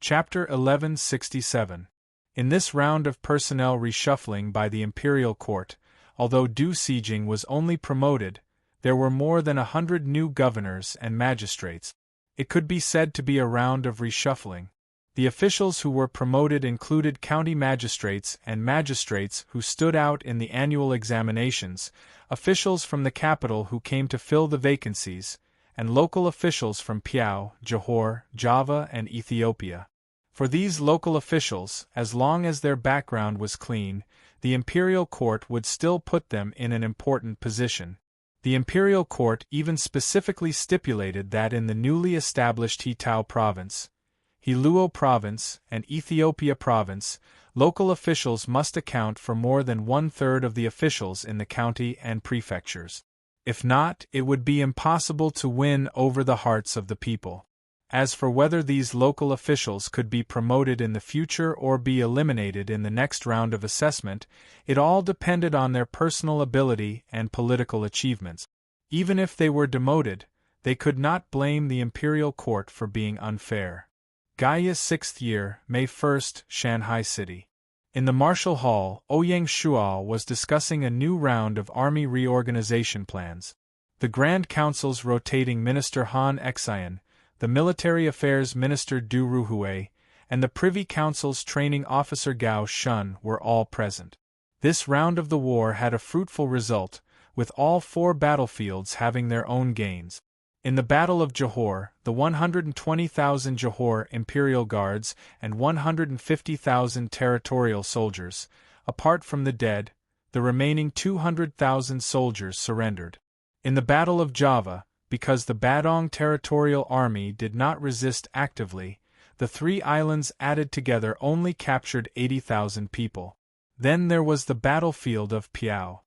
Chapter 1167. In this round of personnel reshuffling by the imperial court, although Du Sijing was only promoted, there were more than 100 new governors and magistrates. It could be said to be a round of reshuffling. The officials who were promoted included county magistrates and magistrates who stood out in the annual examinations, officials from the capital who came to fill the vacancies, and local officials from Piau, Johor, Java, and Ethiopia. For these local officials, as long as their background was clean, the imperial court would still put them in an important position. The imperial court even specifically stipulated that in the newly established Hitau province, Hiluo province, and Ethiopia province, local officials must account for more than one-third of the officials in the county and prefectures. If not, it would be impossible to win over the hearts of the people. As for whether these local officials could be promoted in the future or be eliminated in the next round of assessment, it all depended on their personal ability and political achievements. Even if they were demoted, they could not blame the imperial court for being unfair. Gaia's 6th year, May 1st, Shanghai City. In the Marshall Hall, Ouyang Shual was discussing a new round of army reorganization plans. The Grand Council's rotating Minister Han Xian, the Military Affairs Minister Du Ruhui, and the Privy Council's training officer Gao Shun were all present. This round of the war had a fruitful result, with all 4 battlefields having their own gains. In the Battle of Johor, the 120,000 Johor Imperial Guards and 150,000 territorial soldiers, apart from the dead, the remaining 200,000 soldiers surrendered. In the Battle of Java, because the Badong Territorial Army did not resist actively, the 3 islands added together only captured 80,000 people. Then there was the battlefield of Piau.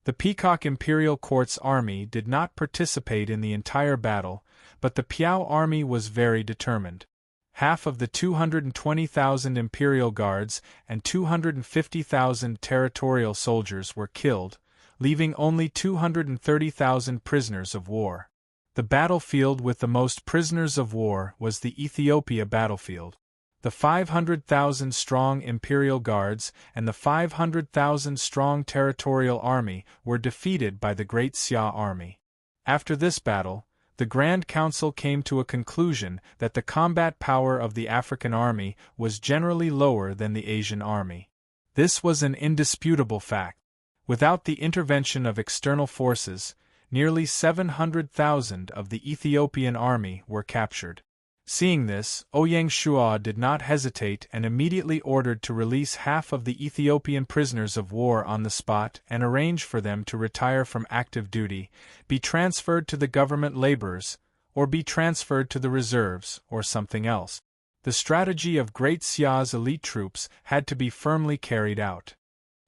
The Peacock Imperial Court's army did not participate in the entire battle, but the Piau army was very determined. Half of the 220,000 Imperial Guards and 250,000 territorial soldiers were killed, leaving only 230,000 prisoners of war. The battlefield with the most prisoners of war was the Ethiopia battlefield. The 500,000-strong Imperial Guards and the 500,000-strong Territorial Army were defeated by the Great Xia Army. After this battle, the Grand Council came to a conclusion that the combat power of the African army was generally lower than the Asian army. This was an indisputable fact. Without the intervention of external forces, nearly 700,000 of the Ethiopian army were captured. Seeing this, Ouyang Shual did not hesitate and immediately ordered to release half of the Ethiopian prisoners of war on the spot and arrange for them to retire from active duty, be transferred to the government laborers, or be transferred to the reserves, or something else. The strategy of Great Xia's elite troops had to be firmly carried out.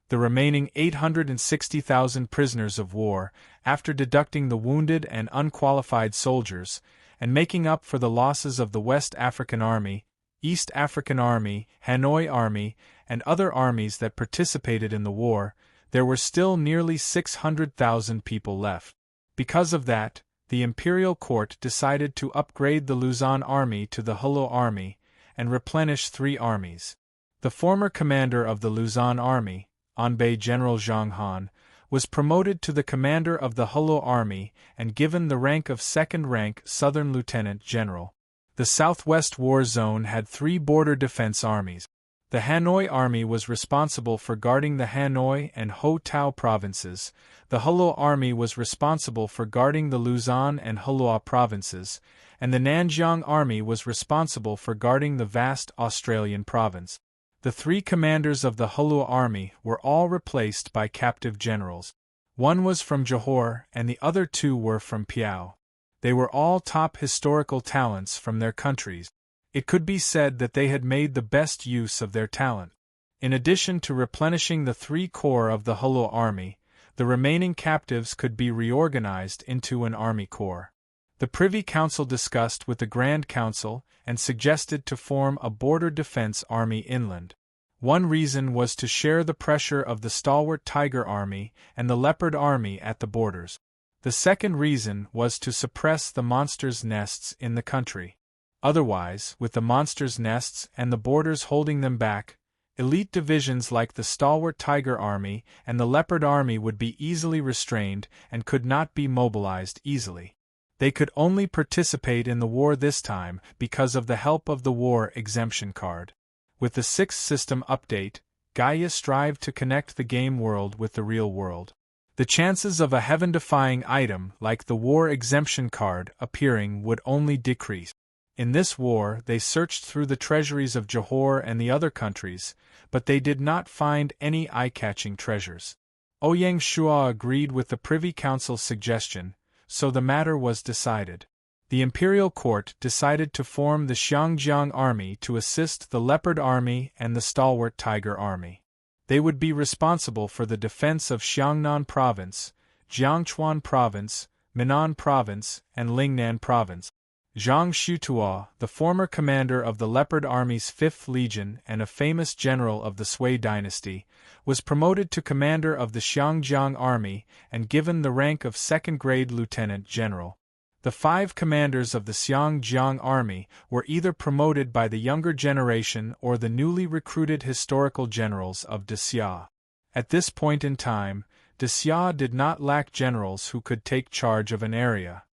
The remaining 860,000 prisoners of war, after deducting the wounded and unqualified soldiers, and making up for the losses of the West African Army, East African Army, Hanoi Army, and other armies that participated in the war, there were still nearly 600,000 people left. Because of that, the imperial court decided to upgrade the Luzon Army to the Hulo Army, and replenish 3 armies. The former commander of the Luzon Army, Anbei General Zhang Han, was promoted to the commander of the Hulo Army and given the rank of 2nd rank Southern Lieutenant General. The Southwest War Zone had 3 border defense armies. The Hanoi Army was responsible for guarding the Hanoi and Ho Tao provinces, the Hulo Army was responsible for guarding the Luzon and Hulua provinces, and the Nanjiang Army was responsible for guarding the vast Australian province. The 3 commanders of the Hulua Army were all replaced by captive generals. One was from Johor and the other 2 were from Piau. They were all top historical talents from their countries. It could be said that they had made the best use of their talent. In addition to replenishing the 3 corps of the Hulua Army, the remaining captives could be reorganized into an army corps. The Privy Council discussed with the Grand Council and suggested to form a border defense army inland. One reason was to share the pressure of the stalwart Tiger Army and the Leopard Army at the borders. The second reason was to suppress the monsters' nests in the country. Otherwise, with the monsters' nests and the borders holding them back, elite divisions like the stalwart Tiger Army and the Leopard Army would be easily restrained and could not be mobilized easily. They could only participate in the war this time because of the help of the War Exemption Card. With the 6th system update, Gaia strived to connect the game world with the real world. The chances of a heaven-defying item like the War Exemption Card appearing would only decrease. In this war, they searched through the treasuries of Johor and the other countries, but they did not find any eye-catching treasures. Ouyang Shua agreed with the Privy Council's suggestion, so the matter was decided. The imperial court decided to form the Xiangjiang Army to assist the Leopard Army and the stalwart Tiger Army. They would be responsible for the defense of Xiangnan Province, Jiangchuan Province, Minnan Province, and Lingnan Province. Zhang Shutua, the former commander of the Leopard Army's 5th Legion and a famous general of the Sui dynasty, was promoted to commander of the Xiangjiang Army and given the rank of 2nd-grade lieutenant general. The 5 commanders of the Xiangjiang Army were either promoted by the younger generation or the newly recruited historical generals of Xia. At this point in time, Xia did not lack generals who could take charge of an area.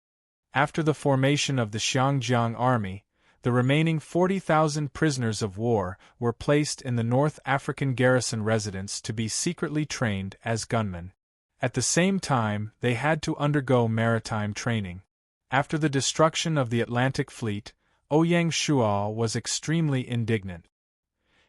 After the formation of the Xiangjiang Army, the remaining 40,000 prisoners of war were placed in the North African garrison residence to be secretly trained as gunmen. At the same time, they had to undergo maritime training. After the destruction of the Atlantic Fleet, Ouyang Shua was extremely indignant.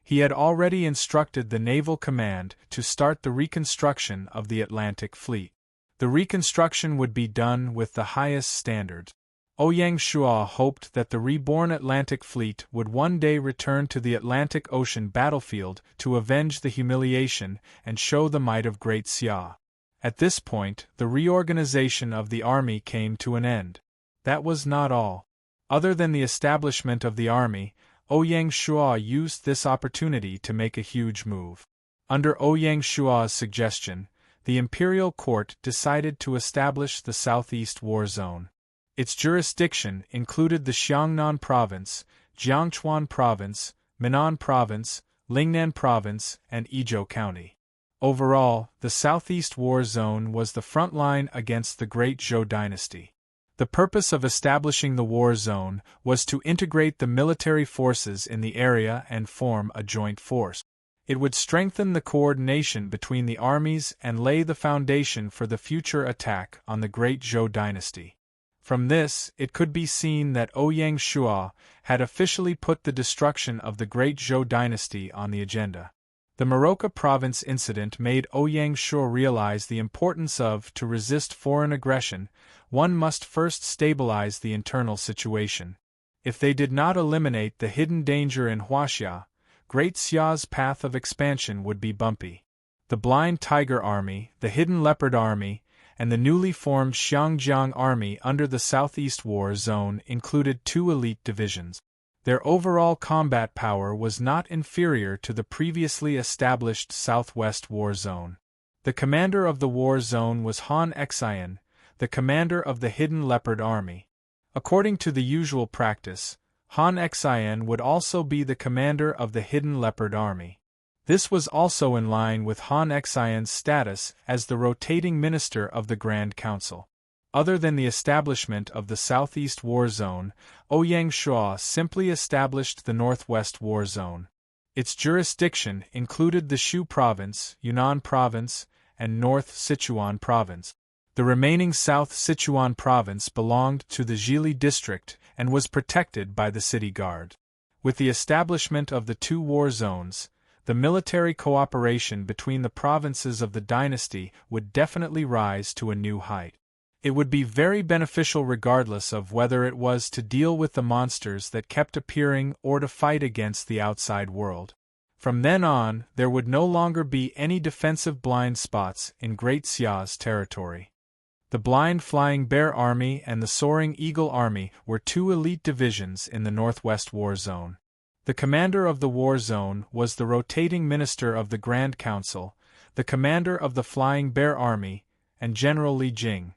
He had already instructed the Naval Command to start the reconstruction of the Atlantic Fleet. The reconstruction would be done with the highest standards. Ouyang Shua hoped that the reborn Atlantic Fleet would one day return to the Atlantic Ocean battlefield to avenge the humiliation and show the might of Great Xia. At this point, the reorganization of the army came to an end. That was not all. Other than the establishment of the army, Ouyang Shua used this opportunity to make a huge move. Under Ouyang Shua's suggestion, the imperial court decided to establish the Southeast War Zone. Its jurisdiction included the Xiangnan Province, Jiangchuan Province, Minnan Province, Lingnan Province, and Izhou County. Overall, the Southeast War Zone was the front line against the Great Zhou dynasty. The purpose of establishing the war zone was to integrate the military forces in the area and form a joint force. It would strengthen the coordination between the armies and lay the foundation for the future attack on the Great Zhou dynasty. From this, it could be seen that Ouyang Shua had officially put the destruction of the Great Zhou dynasty on the agenda. The Morocco province incident made Ouyang Shua realize the importance of, to resist foreign aggression, one must first stabilize the internal situation. If they did not eliminate the hidden danger in Huaxia, Great Xia's path of expansion would be bumpy. The Blind Tiger Army, the Hidden Leopard Army, and the newly formed Xiangjiang Army under the Southeast War Zone included 2 elite divisions. Their overall combat power was not inferior to the previously established Southwest War Zone. The commander of the War Zone was Han Xian, the commander of the Hidden Leopard Army. According to the usual practice, Han Xian would also be the commander of the Hidden Leopard Army. This was also in line with Han Xian's status as the rotating minister of the Grand Council. Other than the establishment of the Southeast War Zone, Ouyang Shua simply established the Northwest War Zone. Its jurisdiction included the Shu Province, Yunnan Province, and North Sichuan Province. The remaining South Sichuan Province belonged to the Zhili district and was protected by the city guard. With the establishment of the 2 war zones, the military cooperation between the provinces of the dynasty would definitely rise to a new height. It would be very beneficial regardless of whether it was to deal with the monsters that kept appearing or to fight against the outside world. From then on, there would no longer be any defensive blind spots in Great Xia's territory. The Blind Flying Bear Army and the Soaring Eagle Army were 2 elite divisions in the Northwest War Zone. The commander of the war zone was the rotating minister of the Grand Council, the commander of the Flying Bear Army, and General Li Jing.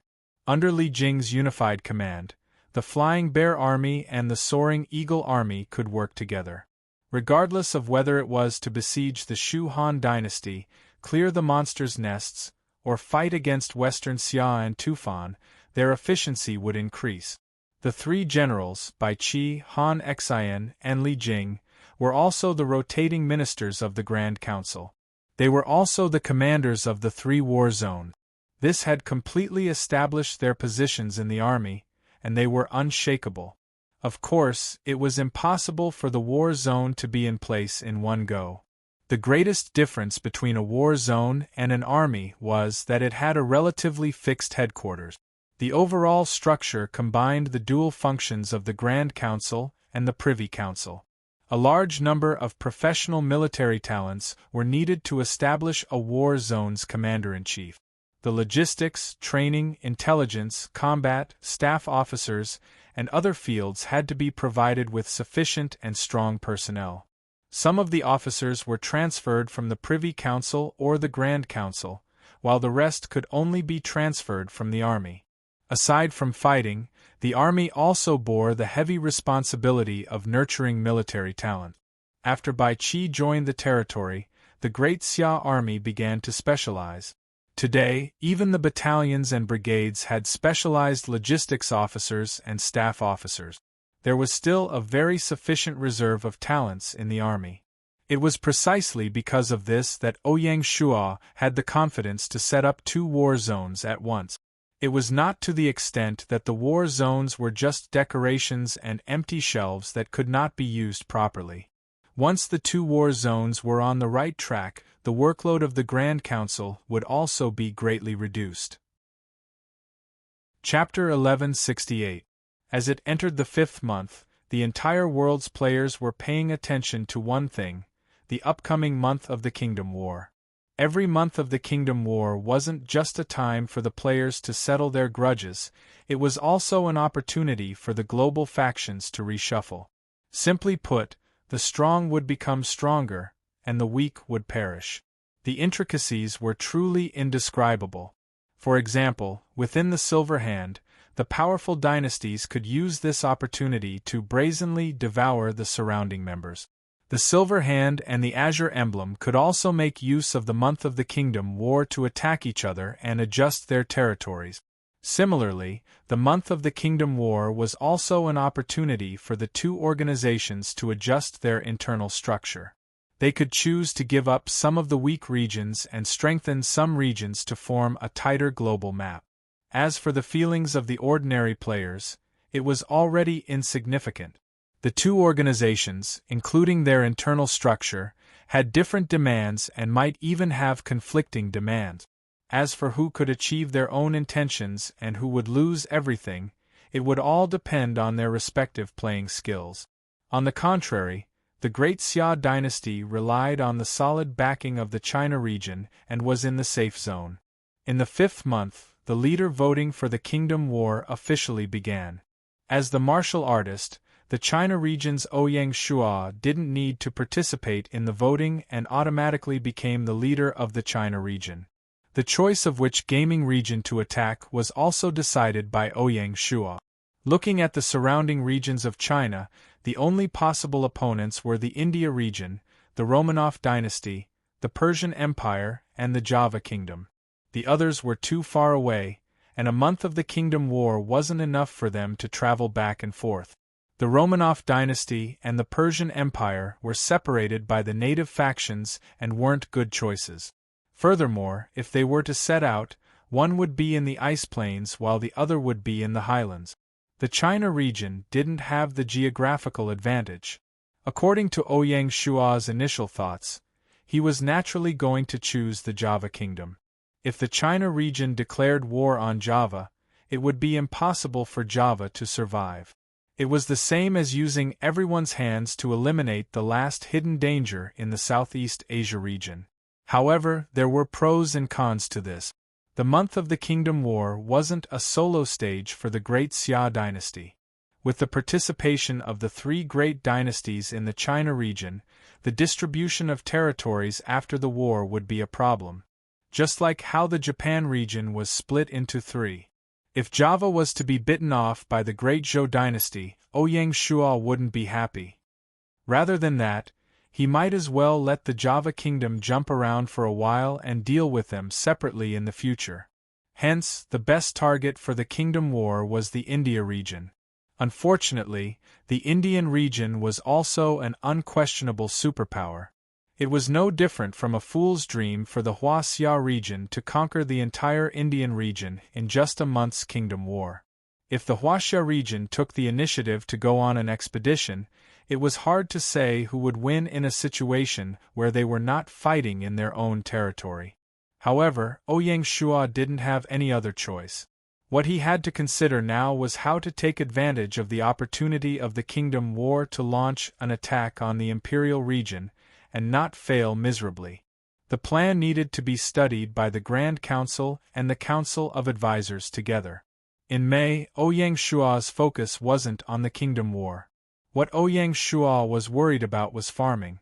Under Li Jing's unified command, the Flying Bear Army and the Soaring Eagle Army could work together. Regardless of whether it was to besiege the Shu Han dynasty, clear the monsters' nests, or fight against Western Xia and Tufan, their efficiency would increase. The three generals, Bai Qi, Han Xian, and Li Jing, were also the rotating ministers of the Grand Council. They were also the commanders of the three war zones. This had completely established their positions in the army, and they were unshakable. Of course, it was impossible for the war zone to be in place in one go. The greatest difference between a war zone and an army was that it had a relatively fixed headquarters. The overall structure combined the dual functions of the Grand Council and the Privy Council. A large number of professional military talents were needed to establish a war zone's commander-in-chief. The logistics, training, intelligence, combat, staff officers, and other fields had to be provided with sufficient and strong personnel. Some of the officers were transferred from the Privy Council or the Grand Council, while the rest could only be transferred from the army. Aside from fighting, the army also bore the heavy responsibility of nurturing military talent. After Bai Qi joined the territory, the Great Xia army began to specialize. Today, even the battalions and brigades had specialized logistics officers and staff officers. There was still a very sufficient reserve of talents in the army. It was precisely because of this that Ouyang Shua had the confidence to set up two war zones at once. It was not to the extent that the war zones were just decorations and empty shelves that could not be used properly. Once the two war zones were on the right track, the workload of the Grand Council would also be greatly reduced. Chapter 1168. As it entered the fifth month, the entire world's players were paying attention to one thing: the upcoming month of the Kingdom War. Every month of the Kingdom War wasn't just a time for the players to settle their grudges, it was also an opportunity for the global factions to reshuffle. Simply put, the strong would become stronger, and the weak would perish. The intricacies were truly indescribable. For example, within the Silver Hand, the powerful dynasties could use this opportunity to brazenly devour the surrounding members. The Silver Hand and the Azure Emblem could also make use of the month of the Kingdom War to attack each other and adjust their territories. Similarly, the month of the Kingdom War was also an opportunity for the two organizations to adjust their internal structure. They could choose to give up some of the weak regions and strengthen some regions to form a tighter global map. As for the feelings of the ordinary players, it was already insignificant. The two organizations, including their internal structure, had different demands and might even have conflicting demands. As for who could achieve their own intentions and who would lose everything, it would all depend on their respective playing skills. On the contrary, the Great Xia dynasty relied on the solid backing of the China region and was in the safe zone. In the fifth month, the leader voting for the Kingdom War officially began. As the martial artist, the China region's Ouyang Shua didn't need to participate in the voting and automatically became the leader of the China region. The choice of which gaming region to attack was also decided by Ouyang Shua. Looking at the surrounding regions of China, the only possible opponents were the India region, the Romanov dynasty, the Persian Empire, and the Java Kingdom. The others were too far away, and a month of the Kingdom War wasn't enough for them to travel back and forth. The Romanov dynasty and the Persian Empire were separated by the native factions and weren't good choices. Furthermore, if they were to set out, one would be in the ice plains while the other would be in the highlands. The China region didn't have the geographical advantage. According to Ouyang Shua's initial thoughts, he was naturally going to choose the Java Kingdom. If the China region declared war on Java, it would be impossible for Java to survive. It was the same as using everyone's hands to eliminate the last hidden danger in the Southeast Asia region. However, there were pros and cons to this. The month of the Kingdom War wasn't a solo stage for the Great Xia dynasty. With the participation of the three great dynasties in the China region, the distribution of territories after the war would be a problem. Just like how the Japan region was split into three. If Java was to be bitten off by the Great Zhou dynasty, Ouyang Shuo wouldn't be happy. Rather than that, he might as well let the Java kingdom jump around for a while and deal with them separately in the future. Hence, the best target for the kingdom war was the India region. Unfortunately, the Indian region was also an unquestionable superpower. It was no different from a fool's dream for the Huaxia region to conquer the entire Indian region in just a month's kingdom war. If the Huaxia region took the initiative to go on an expedition, it was hard to say who would win in a situation where they were not fighting in their own territory. However, Ouyang Shuo didn't have any other choice. What he had to consider now was how to take advantage of the opportunity of the kingdom war to launch an attack on the imperial region and not fail miserably. The plan needed to be studied by the Grand Council and the Council of Advisors together. In May, Ouyang Shuo's focus wasn't on the kingdom war. What Ouyang Shuo was worried about was farming.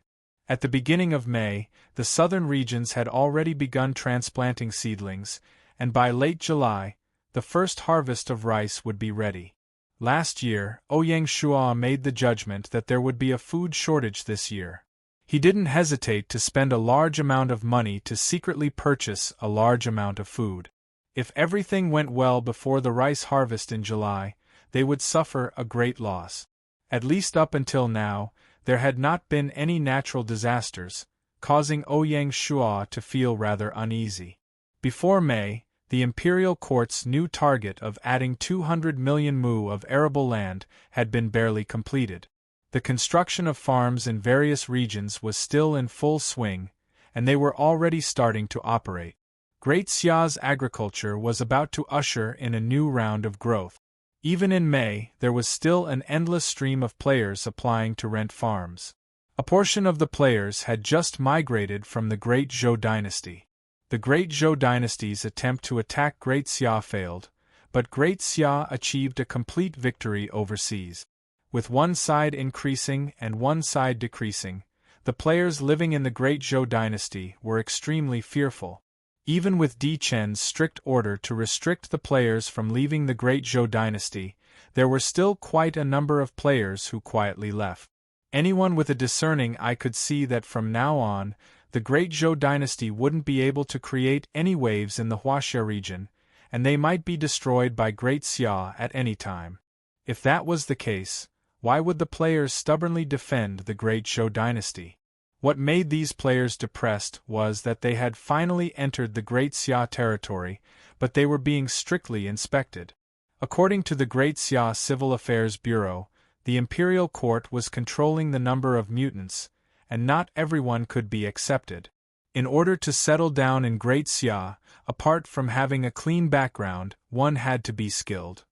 At the beginning of May, the southern regions had already begun transplanting seedlings, and by late July, the first harvest of rice would be ready. Last year, Ouyang Shuo made the judgment that there would be a food shortage this year. He didn't hesitate to spend a large amount of money to secretly purchase a large amount of food. If everything went well before the rice harvest in July, they would suffer a great loss. At least up until now, there had not been any natural disasters, causing Ouyang Shuo to feel rather uneasy. Before May, the imperial court's new target of adding 200 million mu of arable land had been barely completed. The construction of farms in various regions was still in full swing, and they were already starting to operate. Great Xia's agriculture was about to usher in a new round of growth. Even in May, there was still an endless stream of players applying to rent farms. A portion of the players had just migrated from the Great Zhou dynasty. The Great Zhou dynasty's attempt to attack Great Xia failed, but Great Xia achieved a complete victory overseas. With one side increasing and one side decreasing, the players living in the Great Zhou dynasty were extremely fearful. Even with Di Chen's strict order to restrict the players from leaving the Great Zhou dynasty, there were still quite a number of players who quietly left. Anyone with a discerning eye could see that from now on, the Great Zhou dynasty wouldn't be able to create any waves in the Huaxia region, and they might be destroyed by Great Xia at any time. If that was the case, why would the players stubbornly defend the Great Zhou dynasty? What made these players depressed was that they had finally entered the Great Xia territory, but they were being strictly inspected. According to the Great Xia Civil Affairs Bureau, the imperial court was controlling the number of mutants, and not everyone could be accepted. In order to settle down in Great Xia, apart from having a clean background, one had to be skilled.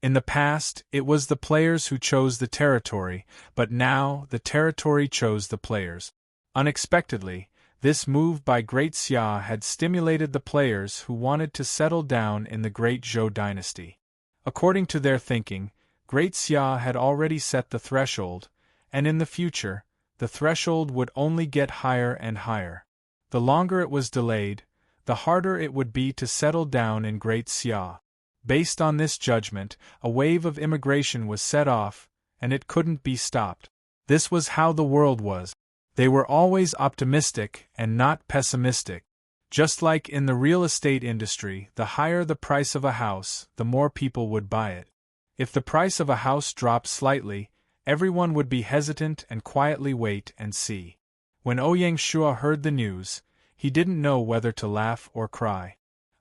In the past, it was the players who chose the territory, but now the territory chose the players. Unexpectedly, this move by Great Xia had stimulated the players who wanted to settle down in the Great Zhou dynasty. According to their thinking, Great Xia had already set the threshold, and in the future, the threshold would only get higher and higher. The longer it was delayed, the harder it would be to settle down in Great Xia. Based on this judgment, a wave of immigration was set off, and it couldn't be stopped. This was how the world was. They were always optimistic and not pessimistic. Just like in the real estate industry, the higher the price of a house, the more people would buy it. If the price of a house dropped slightly, everyone would be hesitant and quietly wait and see. When Ouyang Shuo heard the news, he didn't know whether to laugh or cry.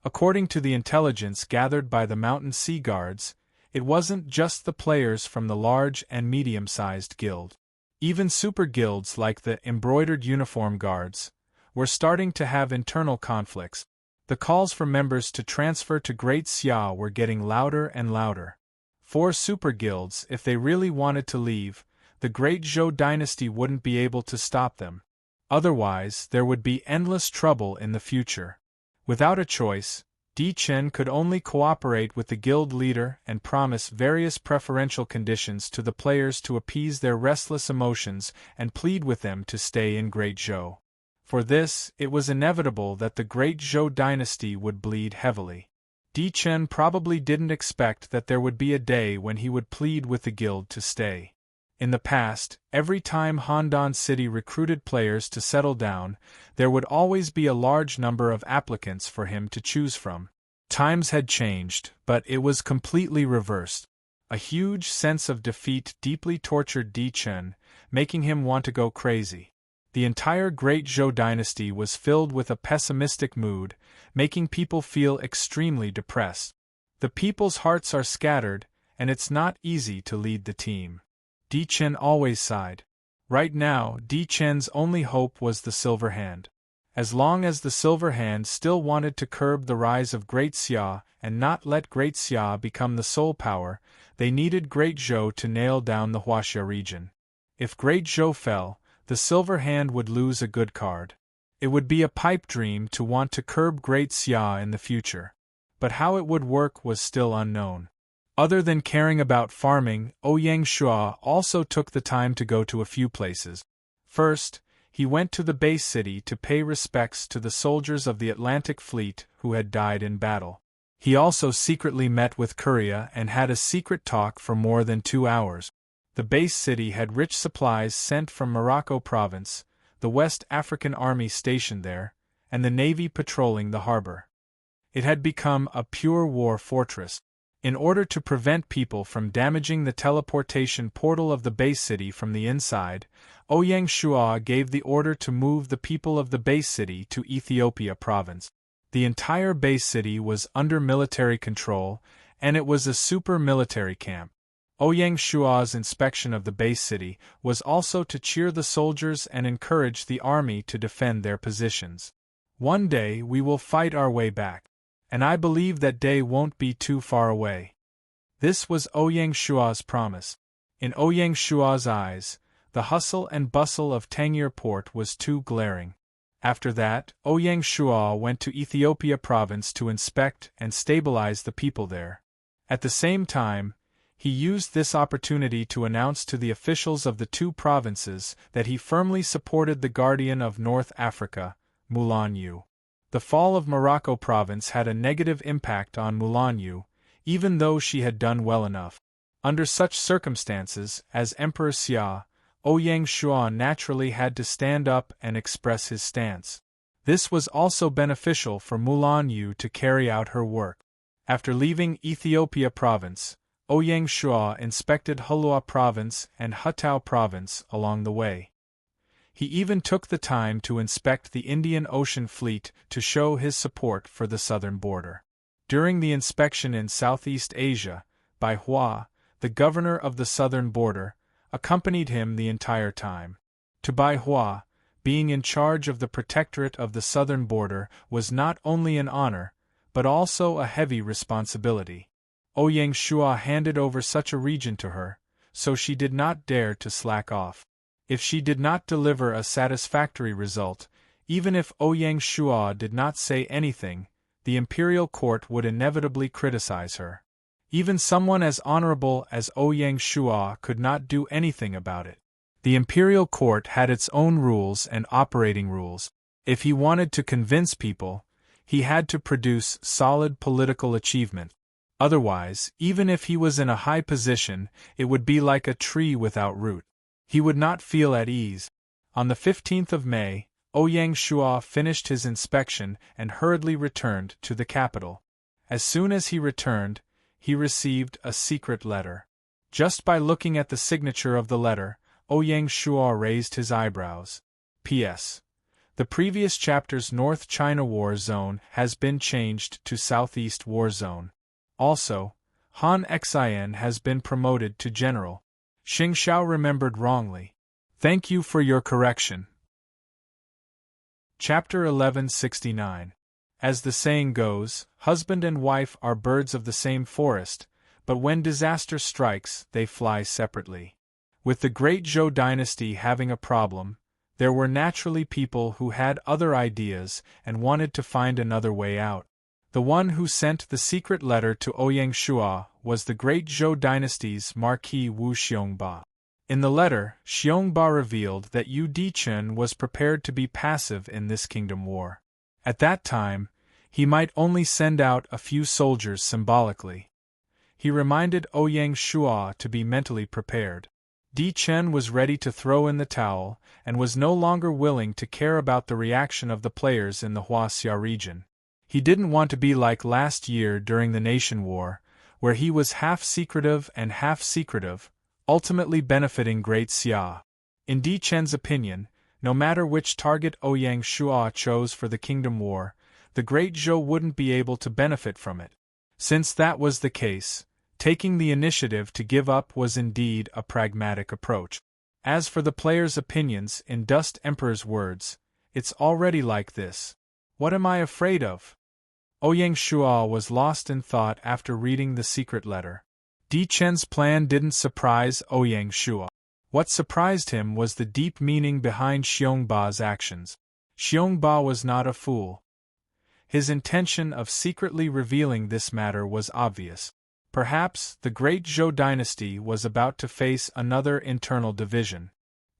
According to the intelligence gathered by the Mountain Sea Guards, it wasn't just the players from the large and medium-sized guild. Even super guilds like the Embroidered Uniform Guards were starting to have internal conflicts. The calls for members to transfer to Great Xia were getting louder and louder. 4 super guilds, if they really wanted to leave, the Great Zhou dynasty wouldn't be able to stop them. Otherwise, there would be endless trouble in the future. Without a choice, Di Chen could only cooperate with the guild leader and promise various preferential conditions to the players to appease their restless emotions and plead with them to stay in Great Zhou. For this, it was inevitable that the Great Zhou dynasty would bleed heavily. Di Chen probably didn't expect that there would be a day when he would plead with the guild to stay. In the past, every time Handan City recruited players to settle down, there would always be a large number of applicants for him to choose from. Times had changed, but it was completely reversed. A huge sense of defeat deeply tortured Di Chen, making him want to go crazy. The entire Great Zhou dynasty was filled with a pessimistic mood, making people feel extremely depressed. The people's hearts are scattered, and it's not easy to lead the team. Di Chen always sighed. Right now, Di Chen's only hope was the Silver Hand. As long as the Silver Hand still wanted to curb the rise of Great Xia and not let Great Xia become the sole power, they needed Great Zhou to nail down the Huaxia region. If Great Zhou fell, the Silver Hand would lose a good card. It would be a pipe dream to want to curb Great Xia in the future. But how it would work was still unknown. Other than caring about farming, Ouyang Shua also took the time to go to a few places. First, he went to the base city to pay respects to the soldiers of the Atlantic Fleet who had died in battle. He also secretly met with Korea and had a secret talk for more than 2 hours. The base city had rich supplies sent from Morocco province, the West African army stationed there, and the navy patrolling the harbor. It had become a pure war fortress. In order to prevent people from damaging the teleportation portal of the base city from the inside, Ouyang Shua gave the order to move the people of the base city to Ethiopia province. The entire base city was under military control, and it was a super military camp. Ouyang Shua's inspection of the base city was also to cheer the soldiers and encourage the army to defend their positions. One day we will fight our way back. And I believe that day won't be too far away. This was Ouyang Shua's promise. In Ouyang Shua's eyes, the hustle and bustle of Tangier port was too glaring. After that, Ouyang Shua went to Ethiopia province to inspect and stabilize the people there. At the same time, he used this opportunity to announce to the officials of the 2 provinces that he firmly supported the guardian of North Africa, Mulan Yu. The fall of Morocco province had a negative impact on Mulan Yu, even though she had done well enough. Under such circumstances, as Emperor Xia, Ouyang Shua naturally had to stand up and express his stance. This was also beneficial for Mulan Yu to carry out her work. After leaving Ethiopia province, Ouyang Shua inspected Hulua province and Hutao province along the way. He even took the time to inspect the Indian Ocean Fleet to show his support for the southern border. During the inspection in Southeast Asia, Bai Hua, the governor of the southern border, accompanied him the entire time. To Bai Hua, being in charge of the protectorate of the southern border was not only an honor, but also a heavy responsibility. Ouyang Shua handed over such a region to her, so she did not dare to slack off. If she did not deliver a satisfactory result, even if Ouyang Shua did not say anything, the imperial court would inevitably criticize her. Even someone as honorable as Ouyang Shua could not do anything about it. The imperial court had its own rules and operating rules. If he wanted to convince people, he had to produce solid political achievement. Otherwise, even if he was in a high position, it would be like a tree without root. He would not feel at ease. On the 15th of May, Ouyang Shua finished his inspection and hurriedly returned to the capital. As soon as he returned, he received a secret letter. Just by looking at the signature of the letter, Ouyang Shua raised his eyebrows. P.S. The previous chapter's North China War Zone has been changed to Southeast War Zone. Also, Han Xian has been promoted to general. Xing Xiao remembered wrongly. Thank you for your correction. Chapter 1169. As the saying goes, husband and wife are birds of the same forest, but when disaster strikes, they fly separately. With the Great Zhou dynasty having a problem, there were naturally people who had other ideas and wanted to find another way out. The one who sent the secret letter to Ouyang Shua was the Great Zhou dynasty's Marquis Wu Xiongba. In the letter, Xiongba revealed that Yu Dichen was prepared to be passive in this kingdom war. At that time, He might only send out a few soldiers symbolically. He reminded Ouyang Shua to be mentally prepared. Di Chen was ready to throw in the towel, and was no longer willing to care about the reaction of the players in the Huaxia region. He didn't want to be like last year during the Nation War, where he was half secretive and half secretive, ultimately benefiting Great Xia. In Di Chen's opinion, no matter which target Ouyang Shua chose for the Kingdom War, the Great Zhou wouldn't be able to benefit from it. Since that was the case, taking the initiative to give up was indeed a pragmatic approach. As for the players' opinions, in Dust Emperor's words, it's already like this. What am I afraid of? Ouyang Shua was lost in thought after reading the secret letter. Di Chen's plan didn't surprise Ouyang Shua. What surprised him was the deep meaning behind Xiongba's actions. Xiongba was not a fool. His intention of secretly revealing this matter was obvious. Perhaps the Great Zhou dynasty was about to face another internal division.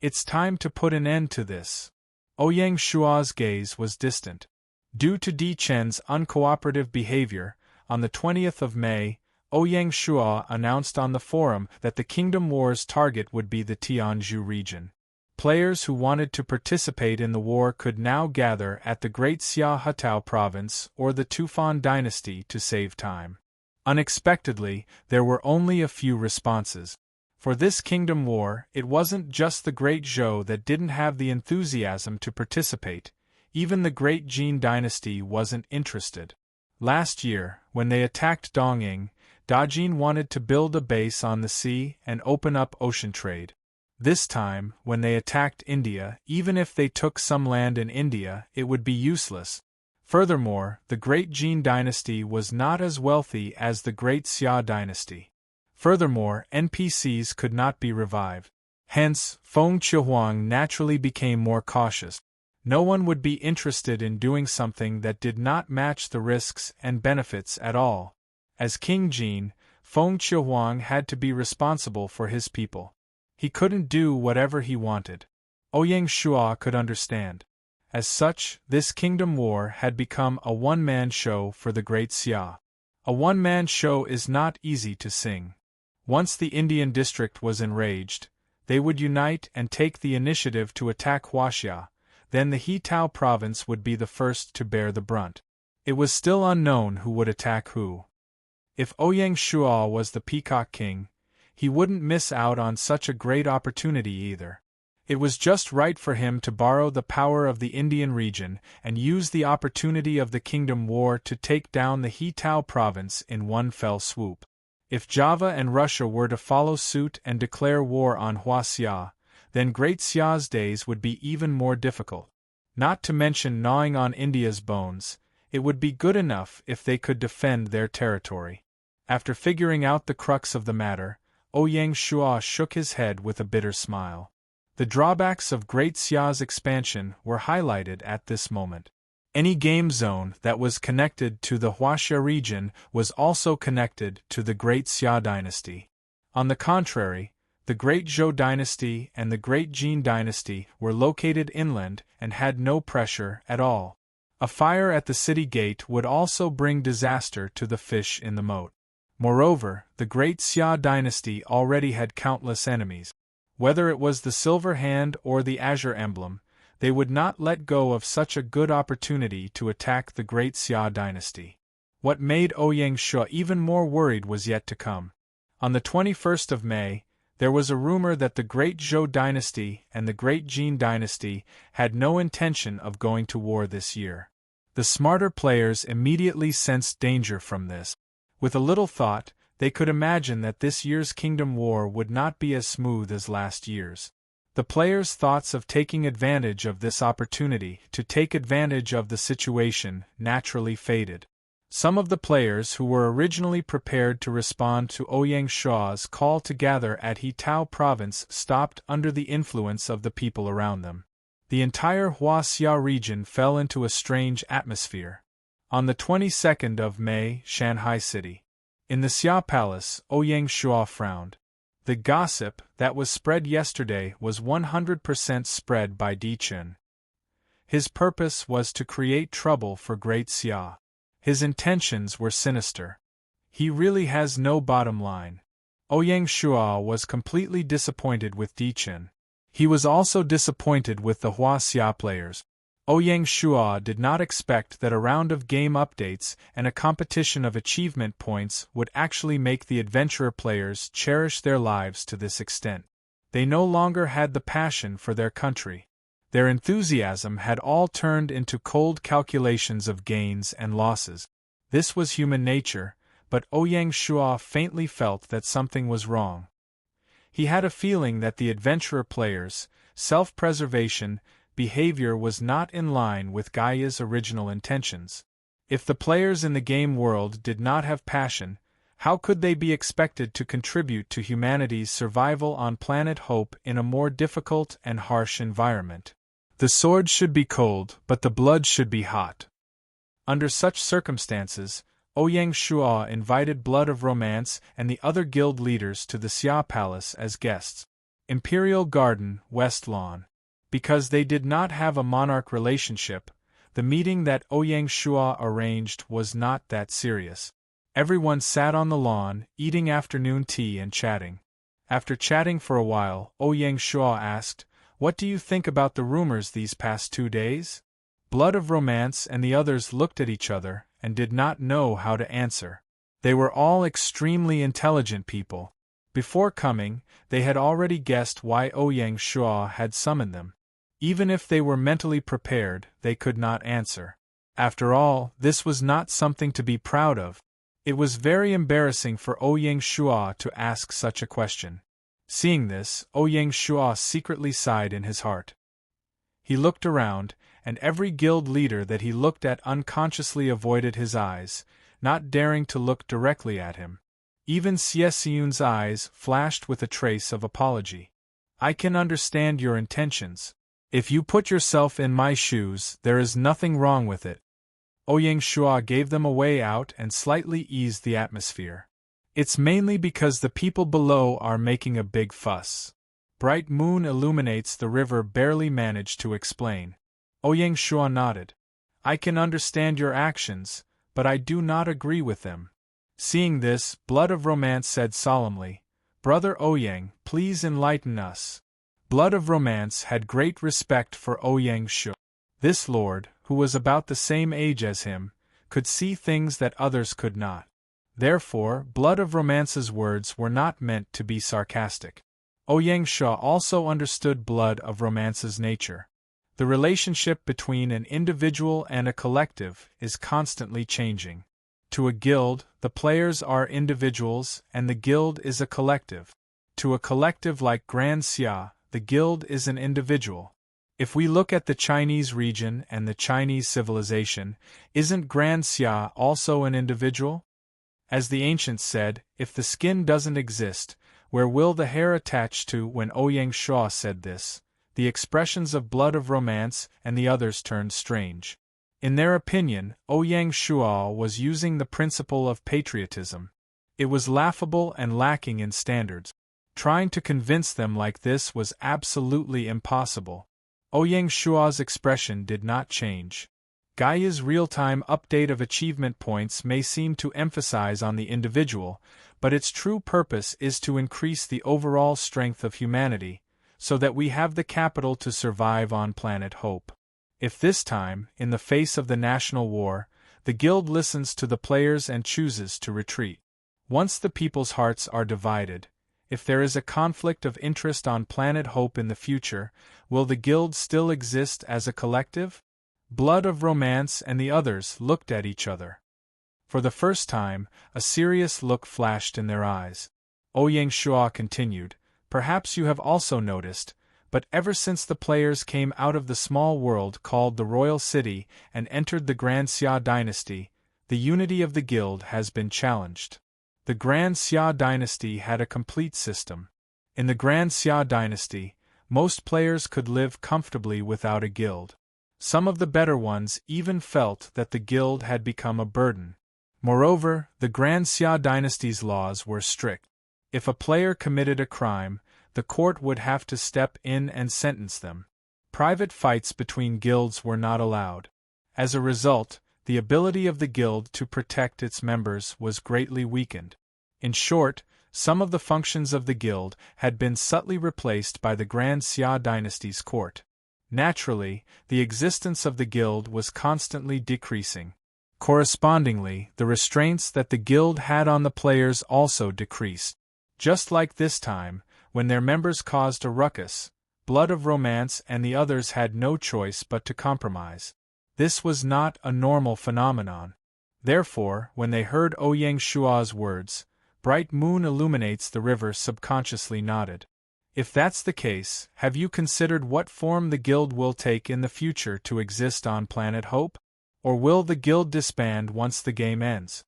It's time to put an end to this. Ouyang Shua's gaze was distant. Due to Di Chen's uncooperative behavior, on the 20th of May, Ouyang Shua announced on the forum that the Kingdom War's target would be the Tianzhu region. Players who wanted to participate in the war could now gather at the Great Xia Hutao province or the Tufan dynasty to save time. Unexpectedly, there were only a few responses. For this Kingdom War, it wasn't just the Great Zhou that didn't have the enthusiasm to participate. Even the Great Jin dynasty wasn't interested. Last year, when they attacked Dongying, Dajin wanted to build a base on the sea and open up ocean trade. This time, when they attacked India, even if they took some land in India, it would be useless. Furthermore, the Great Jin dynasty was not as wealthy as the Great Xia dynasty. Furthermore, NPCs could not be revived. Hence, Feng Qiuhuang naturally became more cautious. No one would be interested in doing something that did not match the risks and benefits at all. As King Jin, Feng Qiuhuang had to be responsible for his people. He couldn't do whatever he wanted. Ouyang Shua could understand. As such, this Kingdom War had become a one-man show for the Great Xia. A one-man show is not easy to sing. Once the Indian district was enraged, they would unite and take the initiative to attack Huaxia. Then the Hitao province would be the first to bear the brunt. It was still unknown who would attack who. If Ouyang Shua was the Peacock King, he wouldn't miss out on such a great opportunity either. It was just right for him to borrow the power of the Indian region and use the opportunity of the Kingdom War to take down the Hitao province in one fell swoop. If Java and Russia were to follow suit and declare war on Huaxia, then Great Xia's days would be even more difficult. Not to mention gnawing on India's bones, it would be good enough if they could defend their territory. After figuring out the crux of the matter, Ouyang Shua shook his head with a bitter smile. The drawbacks of Great Xia's expansion were highlighted at this moment. Any game zone that was connected to the Huaxia region was also connected to the Great Xia dynasty. On the contrary, the Great Zhou dynasty and the Great Jin dynasty were located inland and had no pressure at all. A fire at the city gate would also bring disaster to the fish in the moat. Moreover, the Great Xia dynasty already had countless enemies. Whether it was the Silver Hand or the Azure Emblem, they would not let go of such a good opportunity to attack the Great Xia dynasty. What made Ouyang Shua even more worried was yet to come. On the 21st of May, there was a rumor that the Great Zhou dynasty and the Great Jin dynasty had no intention of going to war this year. The smarter players immediately sensed danger from this. With a little thought, they could imagine that this year's Kingdom War would not be as smooth as last year's. The players' thoughts of taking advantage of this opportunity to take advantage of the situation naturally faded. Some of the players who were originally prepared to respond to Ouyang Shua's call to gather at Hitao province stopped under the influence of the people around them. The entire Huaxia region fell into a strange atmosphere. On the 22nd of May, Shanghai City. In the Xia Palace, Ouyang Shua frowned. The gossip that was spread yesterday was 100% spread by Di Chen. His purpose was to create trouble for Great Xia. His intentions were sinister. He really has no bottom line. Ouyang Shuo was completely disappointed with Di Chen. He was also disappointed with the Hua Xia players. Ouyang Shuo did not expect that a round of game updates and a competition of achievement points would actually make the adventurer players cherish their lives to this extent. They no longer had the passion for their country. Their enthusiasm had all turned into cold calculations of gains and losses. This was human nature, but Ouyang Shuo faintly felt that something was wrong. He had a feeling that the adventurer players' self-preservation behavior was not in line with Gaia's original intentions. If the players in the game world did not have passion, how could they be expected to contribute to humanity's survival on planet Hope in a more difficult and harsh environment? The sword should be cold, but the blood should be hot. Under such circumstances, Ouyang Shuo invited Blood of Romance and the other guild leaders to the Xia Palace as guests. Imperial Garden, West Lawn. Because they did not have a monarch relationship, the meeting that Ouyang Shuo arranged was not that serious. Everyone sat on the lawn, eating afternoon tea and chatting. After chatting for a while, Ouyang Shuo asked, "What do you think about the rumors these past 2 days?" Blood of Romance and the others looked at each other and did not know how to answer. They were all extremely intelligent people. Before coming, they had already guessed why Ouyang Shuo had summoned them. Even if they were mentally prepared, they could not answer. After all, this was not something to be proud of. It was very embarrassing for Ouyang Shuo to ask such a question. Seeing this, Ouyang Shuo secretly sighed in his heart. He looked around, and every guild leader that he looked at unconsciously avoided his eyes, not daring to look directly at him. Even Xie Xiun's eyes flashed with a trace of apology. "I can understand your intentions. If you put yourself in my shoes, there is nothing wrong with it." Ouyang Shuo gave them a way out and slightly eased the atmosphere. "It's mainly because the people below are making a big fuss. Bright moon illuminates the river," barely managed to explain. Ouyang Shuo nodded. "I can understand your actions, but I do not agree with them." Seeing this, Blood of Romance said solemnly, "Brother Ouyang, please enlighten us." Blood of Romance had great respect for Ouyang Shuo. This lord, who was about the same age as him, could see things that others could not. Therefore, Blood of Romance's words were not meant to be sarcastic. Ouyang Shuo also understood Blood of Romance's nature. The relationship between an individual and a collective is constantly changing. To a guild, the players are individuals and the guild is a collective. To a collective like Grand Xia, the guild is an individual. If we look at the Chinese region and the Chinese civilization, isn't Grand Xia also an individual? As the ancients said, if the skin doesn't exist, where will the hair attach to? When Ouyang Shuo said this, the expressions of Blood of Romance and the others turned strange. In their opinion, Ouyang Shuo was using the principle of patriotism. It was laughable and lacking in standards. Trying to convince them like this was absolutely impossible. Ouyang Shuo's expression did not change. Gaia's real-time update of achievement points may seem to emphasize on the individual, but its true purpose is to increase the overall strength of humanity, so that we have the capital to survive on planet Hope. If this time, in the face of the national war, the guild listens to the players and chooses to retreat. Once the people's hearts are divided, if there is a conflict of interest on planet Hope in the future, will the guild still exist as a collective? Blood of Romance and the others looked at each other. For the first time, a serious look flashed in their eyes. Ouyang Shuo continued, "Perhaps you have also noticed, but ever since the players came out of the small world called the Royal City and entered the Grand Xia dynasty, the unity of the guild has been challenged. The Grand Xia dynasty had a complete system. In the Grand Xia dynasty, most players could live comfortably without a guild. Some of the better ones even felt that the guild had become a burden. Moreover, the Grand Xia dynasty's laws were strict. If a player committed a crime, the court would have to step in and sentence them. Private fights between guilds were not allowed. As a result, the ability of the guild to protect its members was greatly weakened. In short, some of the functions of the guild had been subtly replaced by the Grand Xia dynasty's court. Naturally, the existence of the guild was constantly decreasing. Correspondingly, the restraints that the guild had on the players also decreased. Just like this time, when their members caused a ruckus, Blood of Romance and the others had no choice but to compromise. This was not a normal phenomenon. Therefore, when they heard Ouyang Shua's words, Bright Moon Illuminates the River subconsciously nodded. If that's the case, have you considered what form the guild will take in the future to exist on Planet Hope? Or will the guild disband once the game ends?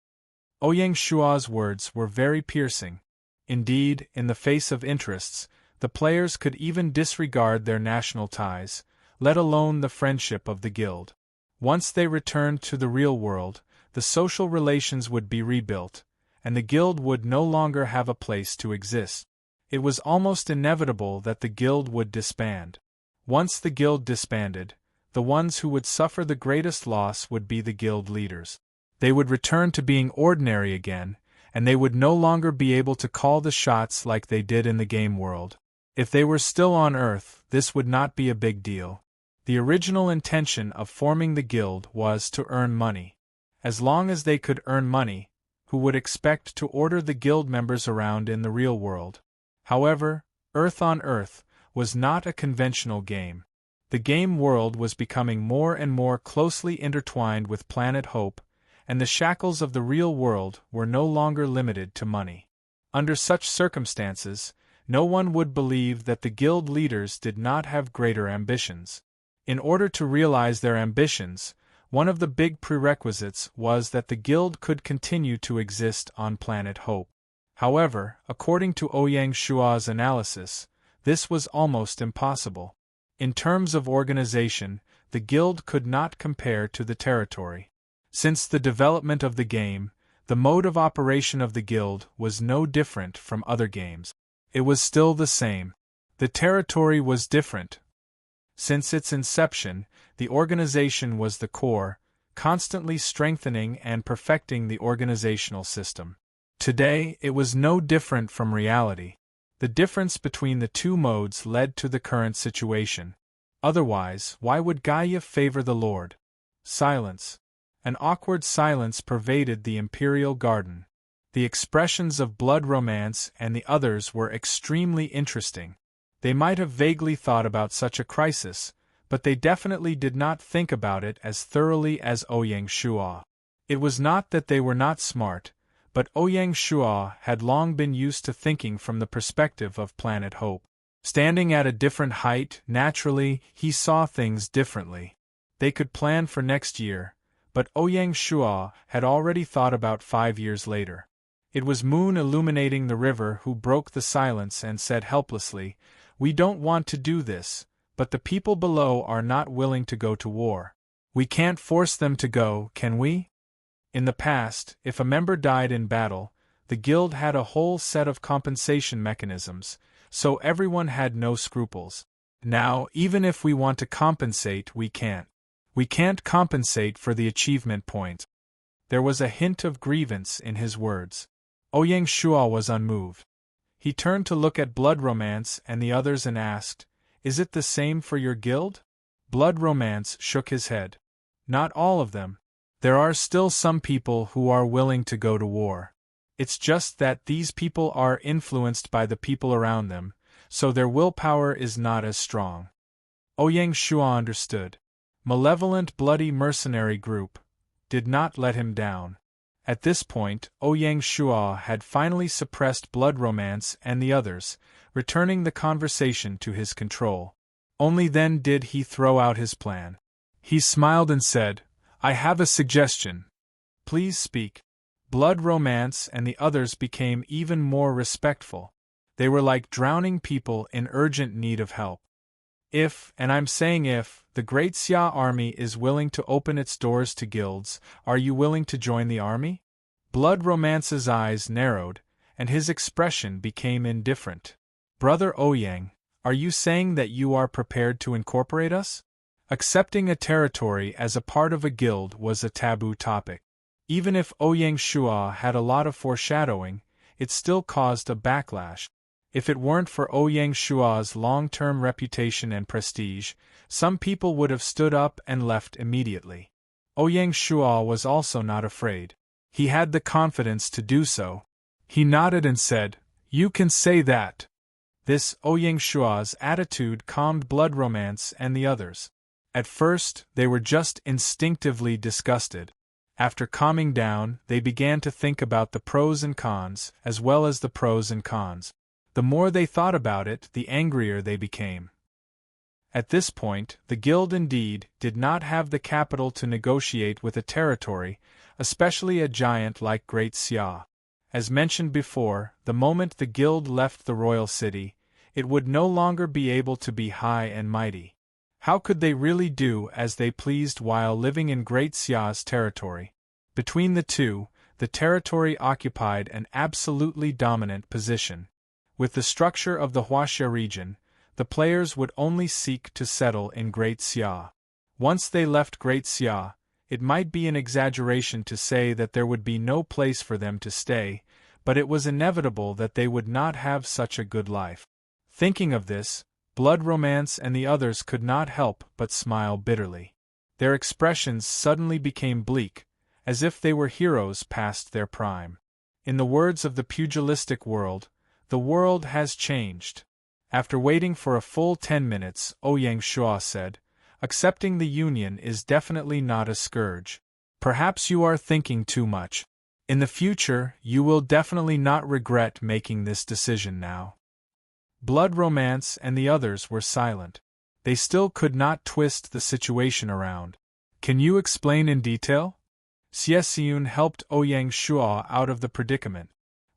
Ouyang Shua's words were very piercing. Indeed, in the face of interests, the players could even disregard their national ties, let alone the friendship of the guild. Once they returned to the real world, the social relations would be rebuilt, and the guild would no longer have a place to exist. It was almost inevitable that the guild would disband. Once the guild disbanded, the ones who would suffer the greatest loss would be the guild leaders. They would return to being ordinary again, and they would no longer be able to call the shots like they did in the game world. If they were still on Earth, this would not be a big deal. The original intention of forming the guild was to earn money. As long as they could earn money, who would expect to order the guild members around in the real world? However, Earth on Earth was not a conventional game. The game world was becoming more and more closely intertwined with Planet Hope, and the shackles of the real world were no longer limited to money. Under such circumstances, no one would believe that the guild leaders did not have greater ambitions. In order to realize their ambitions, one of the big prerequisites was that the guild could continue to exist on Planet Hope. However, according to Ouyang Shua's analysis, this was almost impossible. In terms of organization, the guild could not compare to the territory. Since the development of the game, the mode of operation of the guild was no different from other games. It was still the same. The territory was different. Since its inception, the organization was the core, constantly strengthening and perfecting the organizational system. Today, it was no different from reality. The difference between the two modes led to the current situation. Otherwise, why would Gaia favor the Lord? Silence. An awkward silence pervaded the imperial garden. The expressions of Blood Romance and the others were extremely interesting. They might have vaguely thought about such a crisis, but they definitely did not think about it as thoroughly as Ouyang Shua. It was not that they were not smart, but Ouyang Shua had long been used to thinking from the perspective of Planet Hope. Standing at a different height, naturally, he saw things differently. They could plan for next year, but Ouyang Shua had already thought about 5 years later. It was Moon Illuminating the River who broke the silence and said helplessly, "We don't want to do this, but the people below are not willing to go to war. We can't force them to go, can we?" In the past, if a member died in battle, the guild had a whole set of compensation mechanisms, so everyone had no scruples. Now, even if we want to compensate, we can't. We can't compensate for the achievement point. There was a hint of grievance in his words. Ouyang Shua was unmoved. He turned to look at Blood Romance and the others and asked, "Is it the same for your guild?" Blood Romance shook his head. "Not all of them. There are still some people who are willing to go to war. It's just that these people are influenced by the people around them, so their willpower is not as strong." Ouyang Shua understood. Malevolent bloody mercenary group did not let him down. At this point, Ouyang Shua had finally suppressed Blood Romance and the others, returning the conversation to his control. Only then did he throw out his plan. He smiled and said, "I have a suggestion. Please speak." Blood Romance and the others became even more respectful. They were like drowning people in urgent need of help. If, and I'm saying if, the Great Xia army is willing to open its doors to guilds, are you willing to join the army? Blood Romance's eyes narrowed, and his expression became indifferent. "Brother Ouyang, are you saying that you are prepared to incorporate us?" Accepting a territory as a part of a guild was a taboo topic. Even if Ouyang Shua had a lot of foreshadowing, it still caused a backlash. If it weren't for Ouyang Shua's long-term reputation and prestige, some people would have stood up and left immediately. Ouyang Shua was also not afraid. He had the confidence to do so. He nodded and said, "You can say that." This Ouyang Shua's attitude calmed Blood Romance and the others. At first, they were just instinctively disgusted. After calming down, they began to think about the pros and cons, as well as the pros and cons. The more they thought about it, the angrier they became. At this point, the guild indeed did not have the capital to negotiate with a territory, especially a giant like Great Xia. As mentioned before, the moment the guild left the royal city, it would no longer be able to be high and mighty. How could they really do as they pleased while living in Great Xia's territory? Between the two, the territory occupied an absolutely dominant position. With the structure of the Huaxia region, the players would only seek to settle in Great Xia. Once they left Great Xia, it might be an exaggeration to say that there would be no place for them to stay, but it was inevitable that they would not have such a good life. Thinking of this, Blood Romance and the others could not help but smile bitterly. Their expressions suddenly became bleak, as if they were heroes past their prime. In the words of the pugilistic world, the world has changed. After waiting for a full 10 minutes, Ouyang Shua said, "Accepting the union is definitely not a scourge. Perhaps you are thinking too much. In the future, you will definitely not regret making this decision now." Blood Romance and the others were silent. They still could not twist the situation around. "Can you explain in detail?" Xie Xiun helped Ouyang Shua out of the predicament.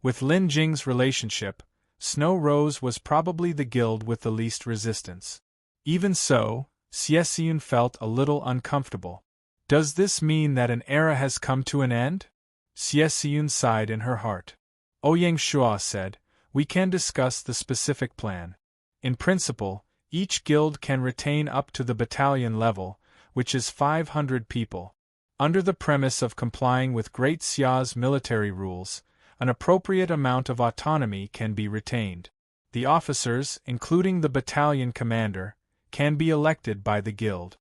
With Lin Jing's relationship, Snow Rose was probably the guild with the least resistance. Even so, Xie Xiun felt a little uncomfortable. "Does this mean that an era has come to an end?" Xie Xiun sighed in her heart. Ouyang Shua said, "We can discuss the specific plan. In principle, each guild can retain up to the battalion level, which is 500 people. Under the premise of complying with Great Xia's military rules, an appropriate amount of autonomy can be retained. The officers, including the battalion commander, can be elected by the guild."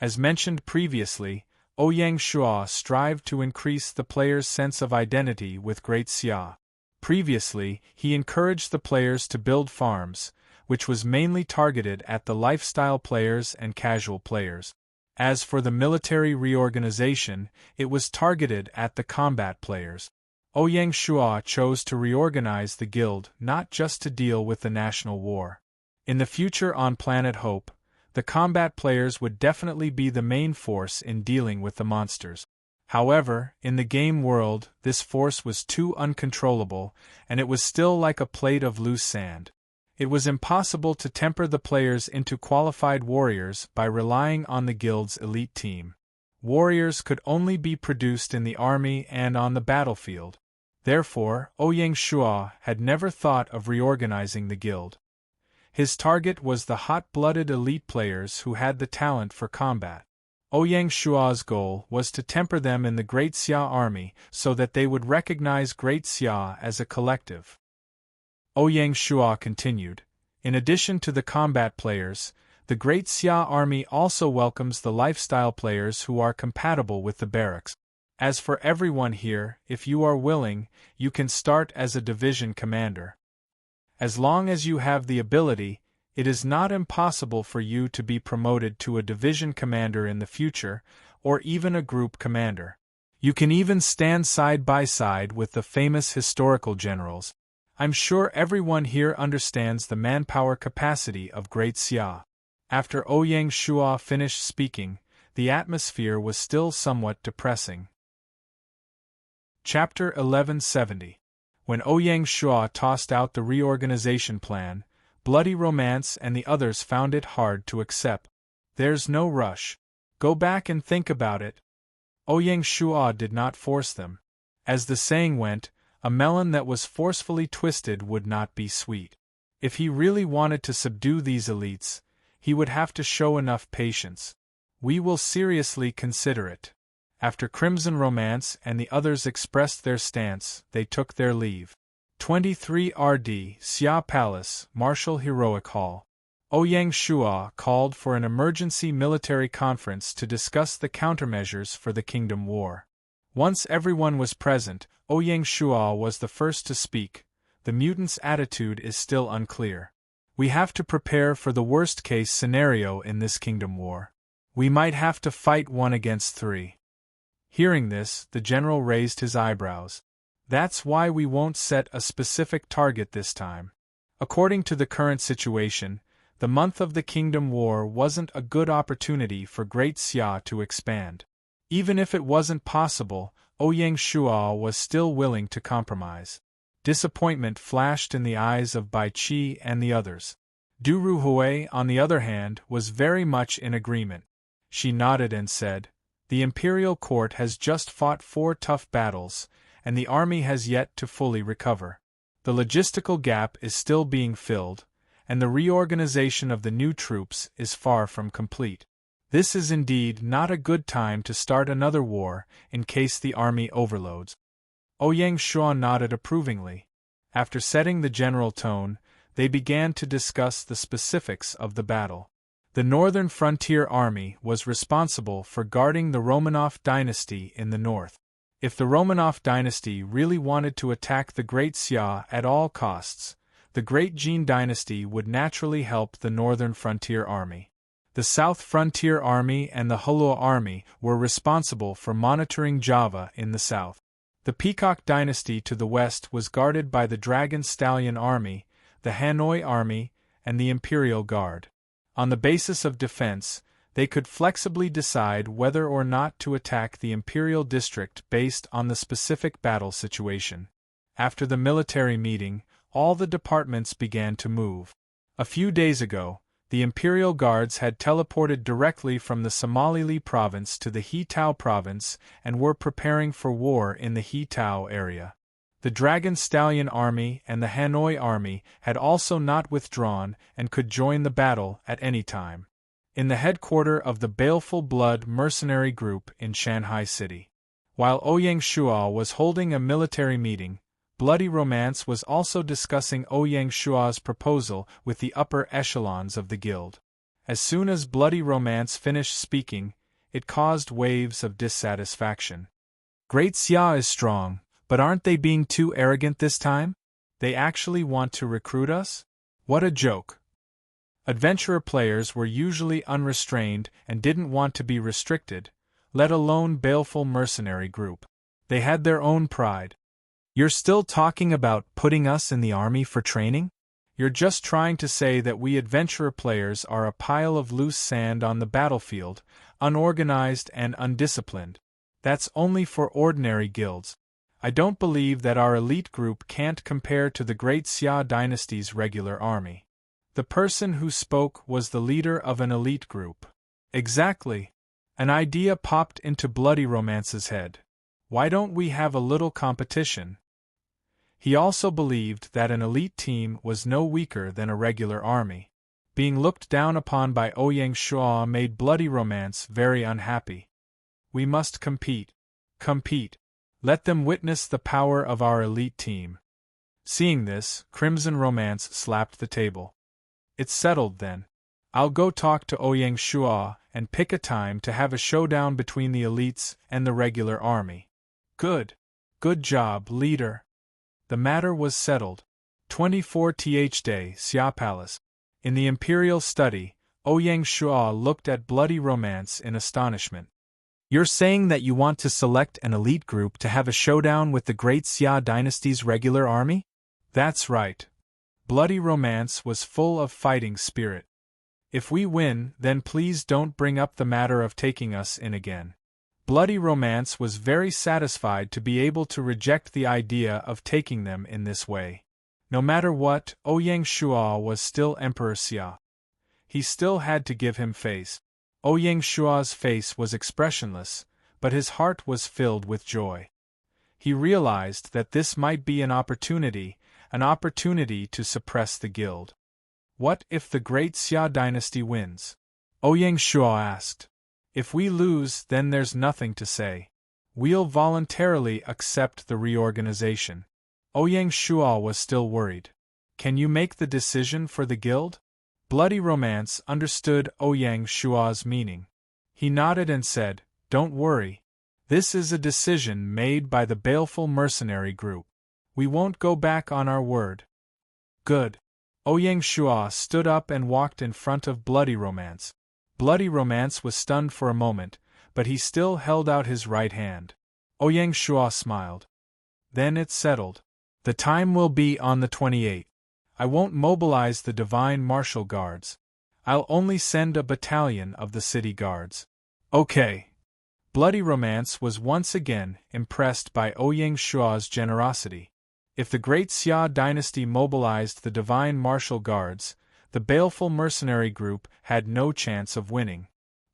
As mentioned previously, Ouyang Shua strived to increase the players' sense of identity with Great Xia. Previously, he encouraged the players to build farms, which was mainly targeted at the lifestyle players and casual players. As for the military reorganization, it was targeted at the combat players. Ouyang Shua chose to reorganize the guild not just to deal with the national war. In the future on Planet Hope, the combat players would definitely be the main force in dealing with the monsters. However, in the game world, this force was too uncontrollable, and it was still like a plate of loose sand. It was impossible to temper the players into qualified warriors by relying on the guild's elite team. Warriors could only be produced in the army and on the battlefield. Therefore, Ouyang Shua had never thought of reorganizing the guild. His target was the hot-blooded elite players who had the talent for combat. Ouyang Shua's goal was to temper them in the Great Xia army so that they would recognize Great Xia as a collective. Ouyang Shua continued, "In addition to the combat players, the Great Xia army also welcomes the lifestyle players who are compatible with the barracks. As for everyone here, if you are willing, you can start as a division commander. As long as you have the ability, it is not impossible for you to be promoted to a division commander in the future, or even a group commander. You can even stand side by side with the famous historical generals. I'm sure everyone here understands the manpower capacity of Great Xia." After Ouyang Shua finished speaking, the atmosphere was still somewhat depressing. Chapter 1170. When Ouyang Shua tossed out the reorganization plan, Bloody Romance and the others found it hard to accept. "There's no rush. Go back and think about it." Ouyang Shua did not force them. As the saying went, a melon that was forcefully twisted would not be sweet. If he really wanted to subdue these elites, he would have to show enough patience. We will seriously consider it. After Crimson Romance and the others expressed their stance, they took their leave. 23 RD Xia Palace, Martial Heroic Hall. Ouyang Shua called for an emergency military conference to discuss the countermeasures for the Kingdom War. Once everyone was present, Ouyang Shua was the first to speak. The mutants' attitude is still unclear. We have to prepare for the worst-case scenario in this Kingdom War. We might have to fight 1 against 3. Hearing this, the general raised his eyebrows. That's why we won't set a specific target this time. According to the current situation, the month of the Kingdom War wasn't a good opportunity for Great Xia to expand. Even if it wasn't possible, Ouyang Shua was still willing to compromise. Disappointment flashed in the eyes of Bai Qi and the others. Du Ruhui, on the other hand, was very much in agreement. She nodded and said, "The Imperial Court has just fought 4 tough battles, and the army has yet to fully recover. The logistical gap is still being filled, and the reorganization of the new troops is far from complete. This is indeed not a good time to start another war in case the army overloads." Ouyang Shua nodded approvingly. After setting the general tone, they began to discuss the specifics of the battle. The Northern Frontier Army was responsible for guarding the Romanov dynasty in the north. If the Romanov dynasty really wanted to attack the Great Xia at all costs, the Great Jin dynasty would naturally help the Northern Frontier Army. The South Frontier Army and the Hulua Army were responsible for monitoring Java in the south. The Peacock dynasty to the west was guarded by the Dragon Stallion Army, the Hanoi Army, and the Imperial Guard. On the basis of defense, they could flexibly decide whether or not to attack the Imperial District based on the specific battle situation. After the military meeting, all the departments began to move. A few days ago, the Imperial Guards had teleported directly from the Somalili province to the He-Tao province and were preparing for war in the He-Tao area. The Dragon Stallion Army and the Hanoi Army had also not withdrawn and could join the battle at any time. In the headquarters of the Baleful Blood mercenary group in Shanghai City. While Ouyang Shua was holding a military meeting, Bloody Romance was also discussing Ouyang Shua's proposal with the upper echelons of the guild. As soon as Bloody Romance finished speaking, it caused waves of dissatisfaction. Great Xia is strong, but aren't they being too arrogant this time? They actually want to recruit us? What a joke. Adventurer players were usually unrestrained and didn't want to be restricted, let alone baleful mercenary group. They had their own pride. You're still talking about putting us in the army for training? You're just trying to say that we adventurer players are a pile of loose sand on the battlefield, unorganized and undisciplined. That's only for ordinary guilds. I don't believe that our elite group can't compare to the Great Xia dynasty's regular army. The person who spoke was the leader of an elite group. Exactly. An idea popped into Bloody Romance's head. Why don't we have a little competition? He also believed that an elite team was no weaker than a regular army. Being looked down upon by Ouyang Shua made Bloody Romance very unhappy. We must compete. Compete. Let them witness the power of our elite team. Seeing this, Crimson Romance slapped the table. It's settled then. I'll go talk to Ouyang Shua and pick a time to have a showdown between the elites and the regular army. Good. Good job, leader. The matter was settled. 24th Day, Xia Palace. In the Imperial study, Ouyang Shua looked at Bloody Romance in astonishment. You're saying that you want to select an elite group to have a showdown with the Great Xia dynasty's regular army? That's right. Bloody Romance was full of fighting spirit. If we win, then please don't bring up the matter of taking us in again. Bloody Romance was very satisfied to be able to reject the idea of taking them in this way. No matter what, Ouyang Shua was still Emperor Xia. He still had to give him face. Ouyang Shua's face was expressionless, but his heart was filled with joy. He realized that this might be an opportunity to suppress the guild. What if the Great Xia dynasty wins? Ouyang Shua asked. If we lose, then there's nothing to say. We'll voluntarily accept the reorganization. Ouyang Shuo was still worried. Can you make the decision for the guild? Bloody Romance understood Ouyang Shuo's meaning. He nodded and said, Don't worry. This is a decision made by the baleful mercenary group. We won't go back on our word. Good. Ouyang Shuo stood up and walked in front of Bloody Romance. Bloody Romance was stunned for a moment, but he still held out his right hand. Ouyang Shuo smiled. Then it settled. The time will be on the 28th. I won't mobilize the Divine Martial Guards. I'll only send a battalion of the city guards. Okay. Bloody Romance was once again impressed by Ouyang Shuo's generosity. If the Great Xia dynasty mobilized the Divine Martial Guards, the baleful mercenary group had no chance of winning.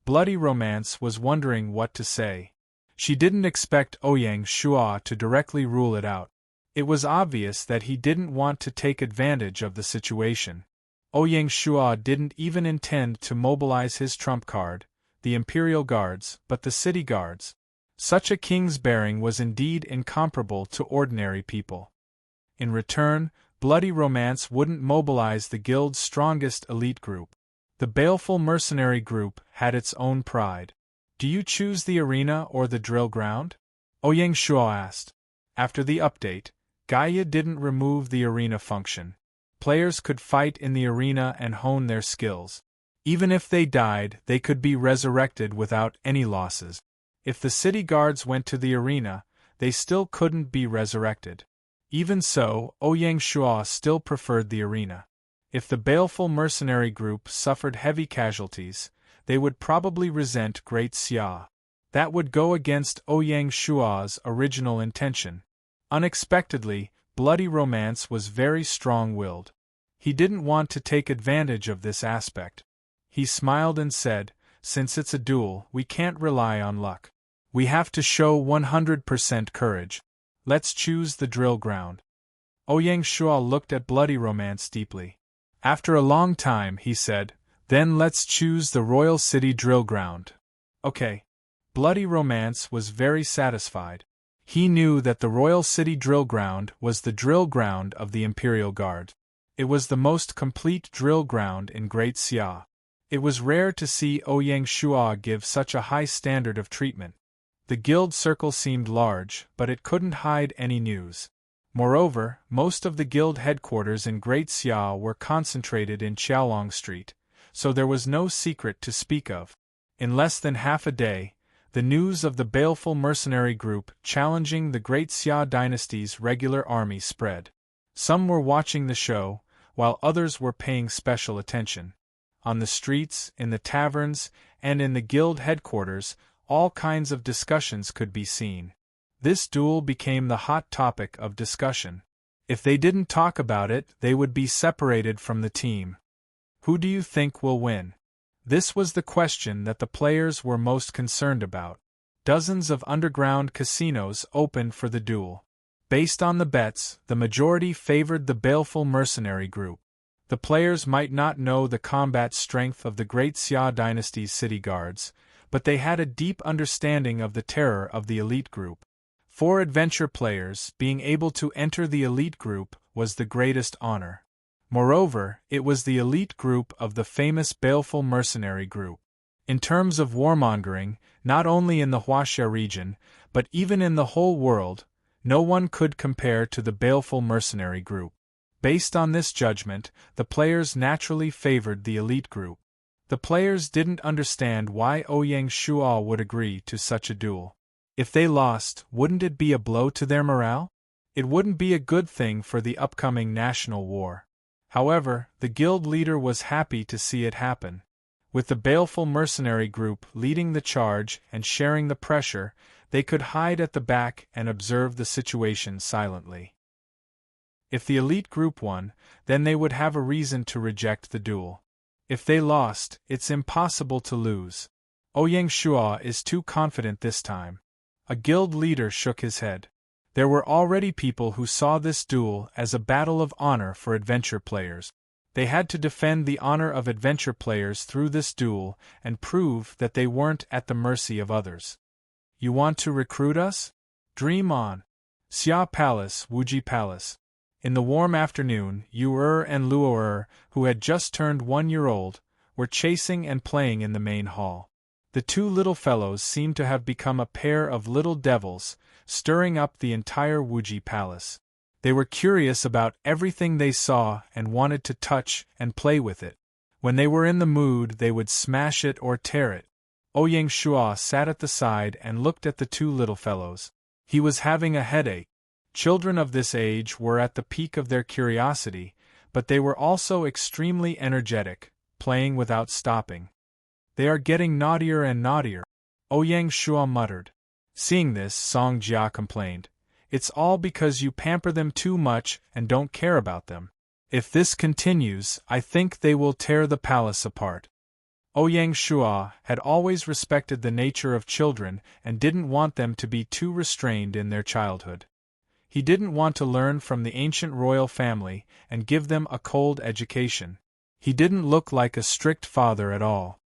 Bloody Romance was wondering what to say. She didn't expect Ouyang Shuo to directly rule it out. It was obvious that he didn't want to take advantage of the situation. Ouyang Shuo didn't even intend to mobilize his trump card, the Imperial Guards, but the city guards. Such a king's bearing was indeed incomparable to ordinary people. In return, Bloody Romance wouldn't mobilize the guild's strongest elite group. The baleful mercenary group had its own pride. Do you choose the arena or the drill ground? Ouyang Shuo asked. After the update, Gaia didn't remove the arena function. Players could fight in the arena and hone their skills. Even if they died, they could be resurrected without any losses. If the city guards went to the arena, they still couldn't be resurrected. Even so, Ouyang Shuo still preferred the arena. If the baleful mercenary group suffered heavy casualties, they would probably resent Great Xia. That would go against Ouyang Shuo's original intention. Unexpectedly, Bloody Romance was very strong-willed. He didn't want to take advantage of this aspect. He smiled and said, Since it's a duel, we can't rely on luck. We have to show 100% courage. Let's choose the drill ground. Ouyang Shuo looked at Bloody Romance deeply. After a long time, he said, Then let's choose the Royal City drill ground. Okay. Bloody Romance was very satisfied. He knew that the Royal City drill ground was the drill ground of the Imperial Guard. It was the most complete drill ground in Great Xia. It was rare to see Ouyang Shuo give such a high standard of treatment. The guild circle seemed large, but it couldn't hide any news. Moreover, most of the guild headquarters in Great Xia were concentrated in Qiaolong Street, so there was no secret to speak of. In less than half a day, the news of the baleful mercenary group challenging the Great Xia dynasty's regular army spread. Some were watching the show, while others were paying special attention. On the streets, in the taverns, and in the guild headquarters, all kinds of discussions could be seen. This duel became the hot topic of discussion. If they didn't talk about it, they would be separated from the team. Who do you think will win? This was the question that the players were most concerned about. Dozens of underground casinos opened for the duel. Based on the bets, the majority favored the baleful mercenary group. The players might not know the combat strength of the Great Xia dynasty's city guards, but they had a deep understanding of the terror of the elite group. For adventure players, being able to enter the elite group was the greatest honor. Moreover, it was the elite group of the famous baleful mercenary group. In terms of warmongering, not only in the Huaxia region, but even in the whole world, no one could compare to the baleful mercenary group. Based on this judgment, the players naturally favored the elite group. The players didn't understand why Ouyang Shuo would agree to such a duel. If they lost, wouldn't it be a blow to their morale? It wouldn't be a good thing for the upcoming national war. However, the guild leader was happy to see it happen. With the baleful mercenary group leading the charge and sharing the pressure, they could hide at the back and observe the situation silently. If the elite group won, then they would have a reason to reject the duel. If they lost, it's impossible to lose. Ouyang Shuo is too confident this time. A guild leader shook his head. There were already people who saw this duel as a battle of honor for adventure players. They had to defend the honor of adventure players through this duel and prove that they weren't at the mercy of others. You want to recruit us? Dream on. Xia Palace, Wuji Palace. In the warm afternoon, Yu and Luo, who had just turned 1 year old, were chasing and playing in the main hall. The two little fellows seemed to have become a pair of little devils, stirring up the entire Wuji Palace. They were curious about everything they saw and wanted to touch and play with it. When they were in the mood, they would smash it or tear it. Ouyang Shua sat at the side and looked at the two little fellows. He was having a headache. Children of this age were at the peak of their curiosity, but they were also extremely energetic, playing without stopping. They are getting naughtier and naughtier, Ouyang Shua muttered. Seeing this, Song Jia complained. It's all because you pamper them too much and don't care about them. If this continues, I think they will tear the palace apart. Ouyang Shua had always respected the nature of children and didn't want them to be too restrained in their childhood. He didn't want to learn from the ancient royal family and give them a cold education. He didn't look like a strict father at all.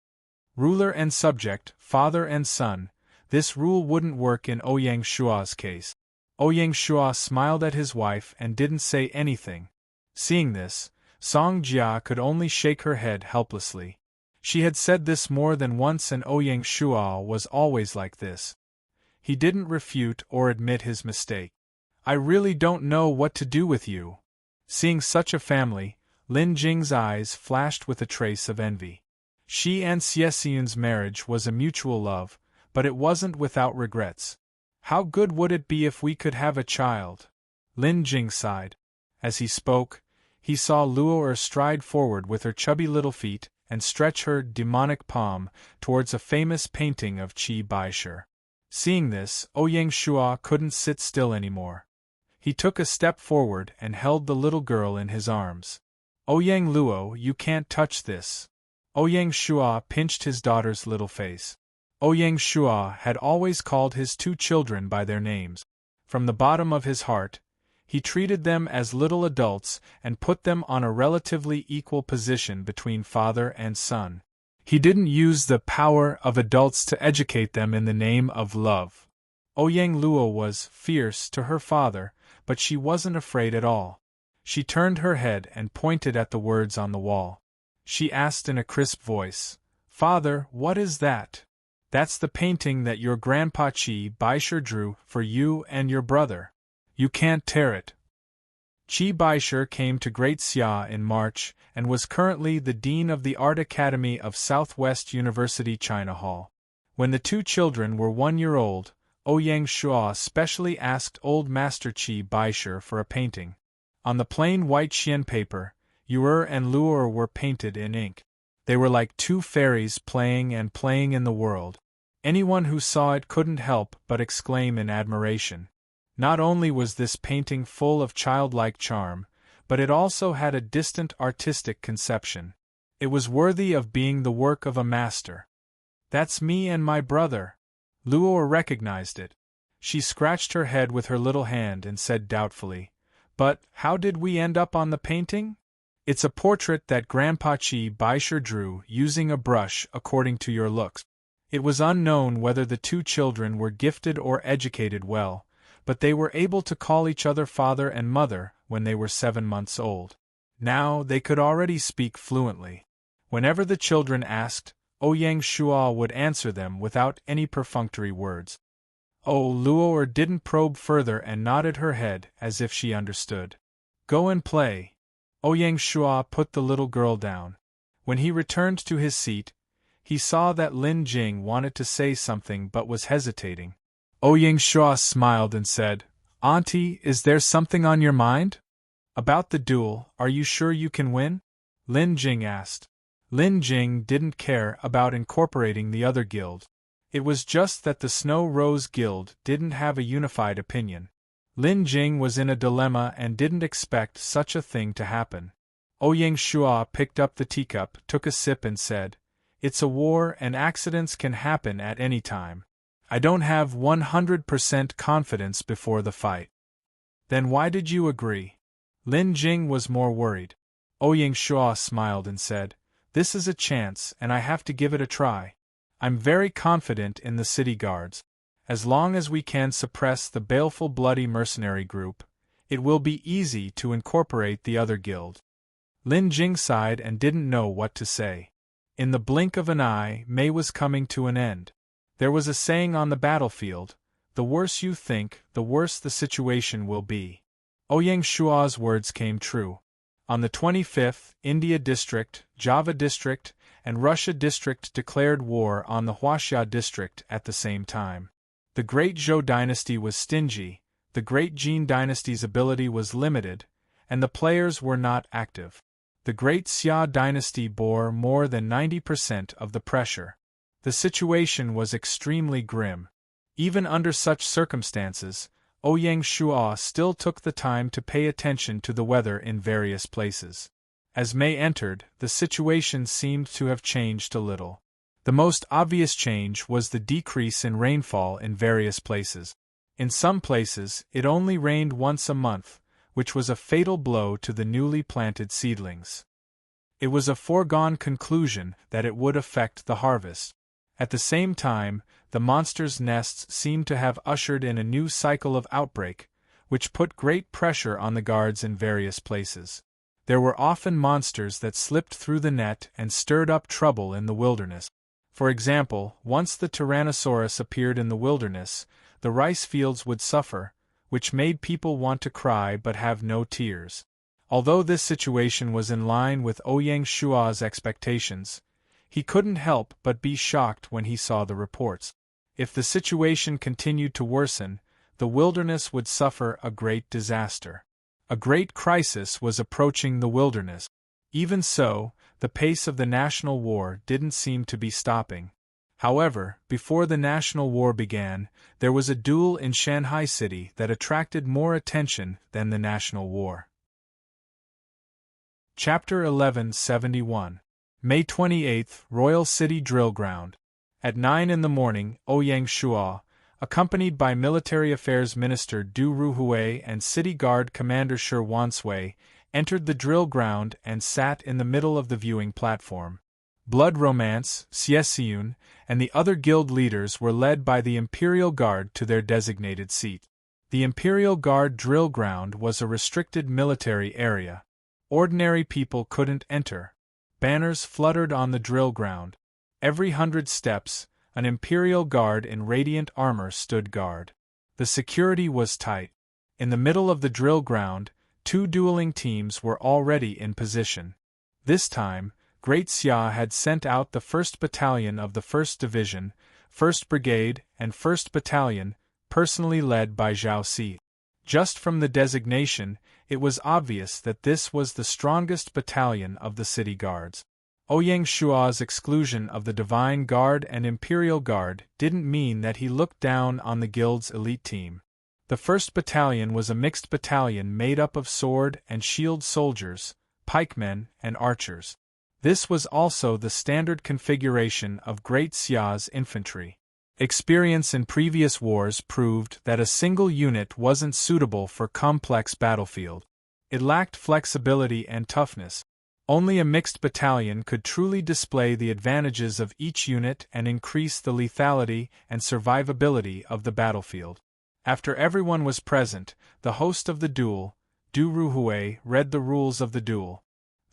Ruler and subject, father and son, this rule wouldn't work in Ouyang Shua's case. Ouyang Shua smiled at his wife and didn't say anything. Seeing this, Song Jia could only shake her head helplessly. She had said this more than once and Ouyang Shua was always like this. He didn't refute or admit his mistake. I really don't know what to do with you. Seeing such a family, Lin Jing's eyes flashed with a trace of envy. She and Xiexian's marriage was a mutual love, but it wasn't without regrets. How good would it be if we could have a child? Lin Jing sighed. As he spoke, he saw Luo stride forward with her chubby little feet and stretch her demonic palm towards a famous painting of Qi Baishe. Seeing this, Ouyang Shua couldn't sit still anymore. He took a step forward and held the little girl in his arms. Ouyang Luo, you can't touch this. Ouyang Shua pinched his daughter's little face. Ouyang Shua had always called his two children by their names. From the bottom of his heart, he treated them as little adults and put them on a relatively equal position between father and son. He didn't use the power of adults to educate them in the name of love. Ouyang Luo was fierce to her father, but she wasn't afraid at all. She turned her head and pointed at the words on the wall. She asked in a crisp voice, "Father, what is that?" "That's the painting that your grandpa Qi Baishe drew for you and your brother. You can't tear it." Qi Baishe came to Great Xia in March and was currently the Dean of the Art Academy of Southwest University China Hall. When the two children were 1 year old, Ouyang Shua specially asked Old Master Qi Baishe for a painting. On the plain white xian paper, Yu and Luo were painted in ink. They were like two fairies playing in the world. Anyone who saw it couldn't help but exclaim in admiration. Not only was this painting full of childlike charm, but it also had a distant artistic conception. It was worthy of being the work of a master. "That's me and my brother." Luo recognized it. She scratched her head with her little hand and said doubtfully, "But how did we end up on the painting?" "It's a portrait that Grandpa Qi Baishe drew using a brush according to your looks." It was unknown whether the two children were gifted or educated well, but they were able to call each other father and mother when they were 7 months old. Now they could already speak fluently. Whenever the children asked, Ouyang Shua would answer them without any perfunctory words. Oh, Luo didn't probe further and nodded her head as if she understood. "Go and play." Ouyang Shua put the little girl down. When he returned to his seat, he saw that Lin Jing wanted to say something but was hesitating. Ouyang Shua smiled and said, "Auntie, is there something on your mind?" "About the duel, are you sure you can win?" Lin Jing asked. Lin Jing didn't care about incorporating the other guild. It was just that the Snow Rose Guild didn't have a unified opinion. Lin Jing was in a dilemma and didn't expect such a thing to happen. Ouyang Shua picked up the teacup, took a sip and said, "It's a war and accidents can happen at any time. I don't have 100% confidence before the fight." "Then why did you agree?" Lin Jing was more worried. Ouyang Shua smiled and said, "This is a chance and I have to give it a try. I'm very confident in the city guards. As long as we can suppress the baleful bloody mercenary group, it will be easy to incorporate the other guild." Lin Jing sighed and didn't know what to say. In the blink of an eye, May was coming to an end. There was a saying on the battlefield, "The worse you think, the worse the situation will be." Ouyang Shua's words came true. On the 25th, India District, Java District, and Russia District declared war on the Huaxia District at the same time. The Great Zhou dynasty was stingy, the Great Jin dynasty's ability was limited, and the players were not active. The Great Xia dynasty bore more than 90% of the pressure. The situation was extremely grim. Even under such circumstances, Ouyang Shua still took the time to pay attention to the weather in various places. As May entered, the situation seemed to have changed a little. The most obvious change was the decrease in rainfall in various places. In some places, it only rained once a month, which was a fatal blow to the newly planted seedlings. It was a foregone conclusion that it would affect the harvest. At the same time, the monsters' nests seemed to have ushered in a new cycle of outbreak, which put great pressure on the guards in various places. There were often monsters that slipped through the net and stirred up trouble in the wilderness. For example, once the Tyrannosaurus appeared in the wilderness, the rice fields would suffer, which made people want to cry but have no tears. Although this situation was in line with Ouyang Shua's expectations, he couldn't help but be shocked when he saw the reports. If the situation continued to worsen, the wilderness would suffer a great disaster. A great crisis was approaching the wilderness. Even so, the pace of the national war didn't seem to be stopping. However, before the national war began, there was a duel in Shanghai City that attracted more attention than the national war. Chapter 1171. May 28, Royal City Drill Ground. At 9 in the morning, Ouyang Shua, accompanied by Military Affairs Minister Du Ruhui and City Guard Commander Shi Wansui, entered the drill ground and sat in the middle of the viewing platform. Blood Romance, Xiexiun, and the other guild leaders were led by the Imperial Guard to their designated seat. The Imperial Guard drill ground was a restricted military area. Ordinary people couldn't enter. Banners fluttered on the drill ground. Every 100 steps, an Imperial Guard in radiant armor stood guard. The security was tight. In the middle of the drill ground, 2 dueling teams were already in position. This time, Great Xia had sent out the 1st Battalion of the 1st Division, 1st Brigade, and 1st Battalion, personally led by Zhao Si. Just from the designation, it was obvious that this was the strongest battalion of the city guards. Ouyang Shua's exclusion of the Divine Guard and Imperial Guard didn't mean that he looked down on the guild's elite team. The 1st Battalion was a mixed battalion made up of sword and shield soldiers, pikemen, and archers. This was also the standard configuration of Great Xia's infantry. Experience in previous wars proved that a single unit wasn't suitable for complex battlefield. It lacked flexibility and toughness. Only a mixed battalion could truly display the advantages of each unit and increase the lethality and survivability of the battlefield. After everyone was present, the host of the duel, Du Ruhui, read the rules of the duel.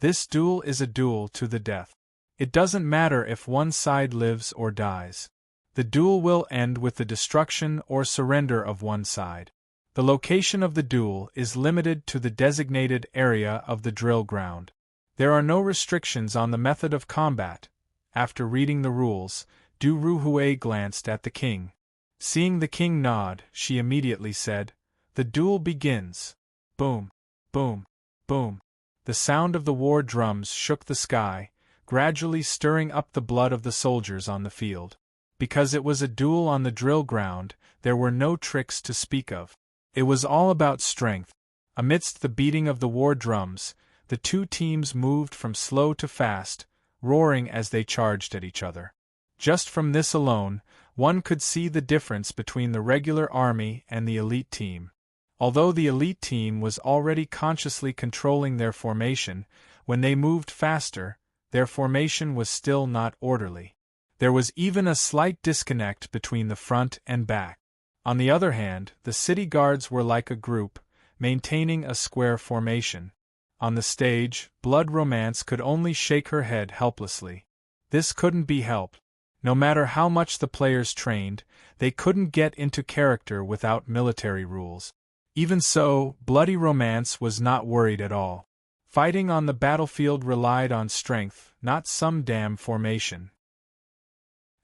This duel is a duel to the death. It doesn't matter if one side lives or dies. The duel will end with the destruction or surrender of one side. The location of the duel is limited to the designated area of the drill ground. There are no restrictions on the method of combat. After reading the rules, Du Ruhui glanced at the king. Seeing the king nod, she immediately said, "The duel begins." Boom, boom, boom. The sound of the war drums shook the sky, gradually stirring up the blood of the soldiers on the field. Because it was a duel on the drill ground, there were no tricks to speak of. It was all about strength. Amidst the beating of the war drums, the 2 teams moved from slow to fast, roaring as they charged at each other. Just from this alone, one could see the difference between the regular army and the elite team. Although the elite team was already consciously controlling their formation, When they moved faster, their formation was still not orderly. There was even a slight disconnect between the front and back. On the other hand, the city guards were like a group, maintaining a square formation. On the stage, Blood Romance could only shake her head helplessly. This couldn't be helped. No matter how much the players trained, they couldn't get into character without military rules. Even so, Bloody Romance was not worried at all. Fighting on the battlefield relied on strength, not some damn formation.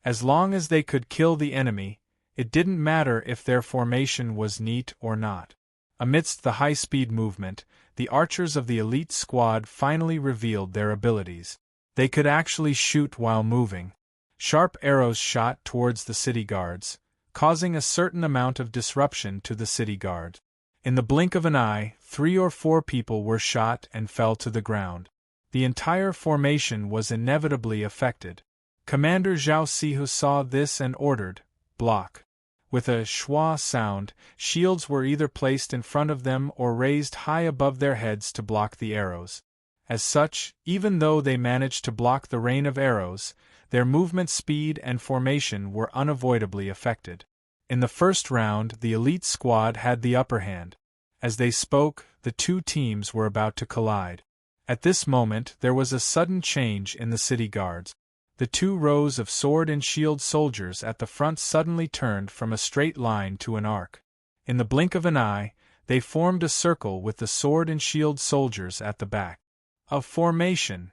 As long as they could kill the enemy, it didn't matter if their formation was neat or not. Amidst the high-speed movement, the archers of the elite squad finally revealed their abilities. They could actually shoot while moving. Sharp arrows shot towards the city guards, causing a certain amount of disruption to the city guard. In the blink of an eye, 3 or 4 people were shot and fell to the ground. The entire formation was inevitably affected. Commander Zhao Sihu saw this and ordered, "Block." With a schwa sound, shields were either placed in front of them or raised high above their heads to block the arrows. As such, even though they managed to block the rain of arrows, their movement speed and formation were unavoidably affected. In the first round, the elite squad had the upper hand. As they spoke, the two teams were about to collide. At this moment, there was a sudden change in the city guards. The 2 rows of sword and shield soldiers at the front suddenly turned from a straight line to an arc. In the blink of an eye, they formed a circle with the sword and shield soldiers at the back. A formation.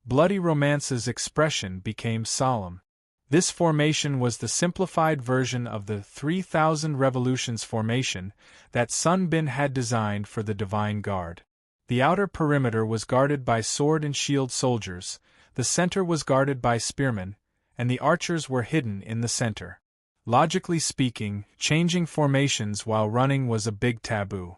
Bloody Romance's expression became solemn. This formation was the simplified version of the 3000 Revolutions formation that Sun Bin had designed for the Divine Guard. The outer perimeter was guarded by sword and shield soldiers, the center was guarded by spearmen, and the archers were hidden in the center. Logically speaking, changing formations while running was a big taboo.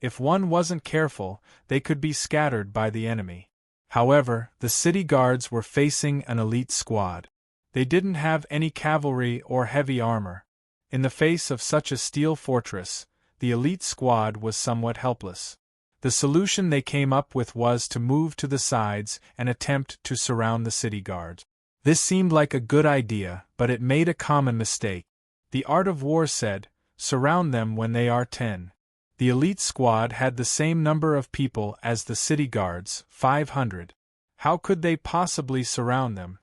If one wasn't careful, they could be scattered by the enemy. However, the city guards were facing an elite squad. They didn't have any cavalry or heavy armor. In the face of such a steel fortress, the elite squad was somewhat helpless. The solution they came up with was to move to the sides and attempt to surround the city guards. This seemed like a good idea, but it made a common mistake. The art of war said, "Surround them when they are 10." The elite squad had the same number of people as the city guards, 500. How could they possibly surround them?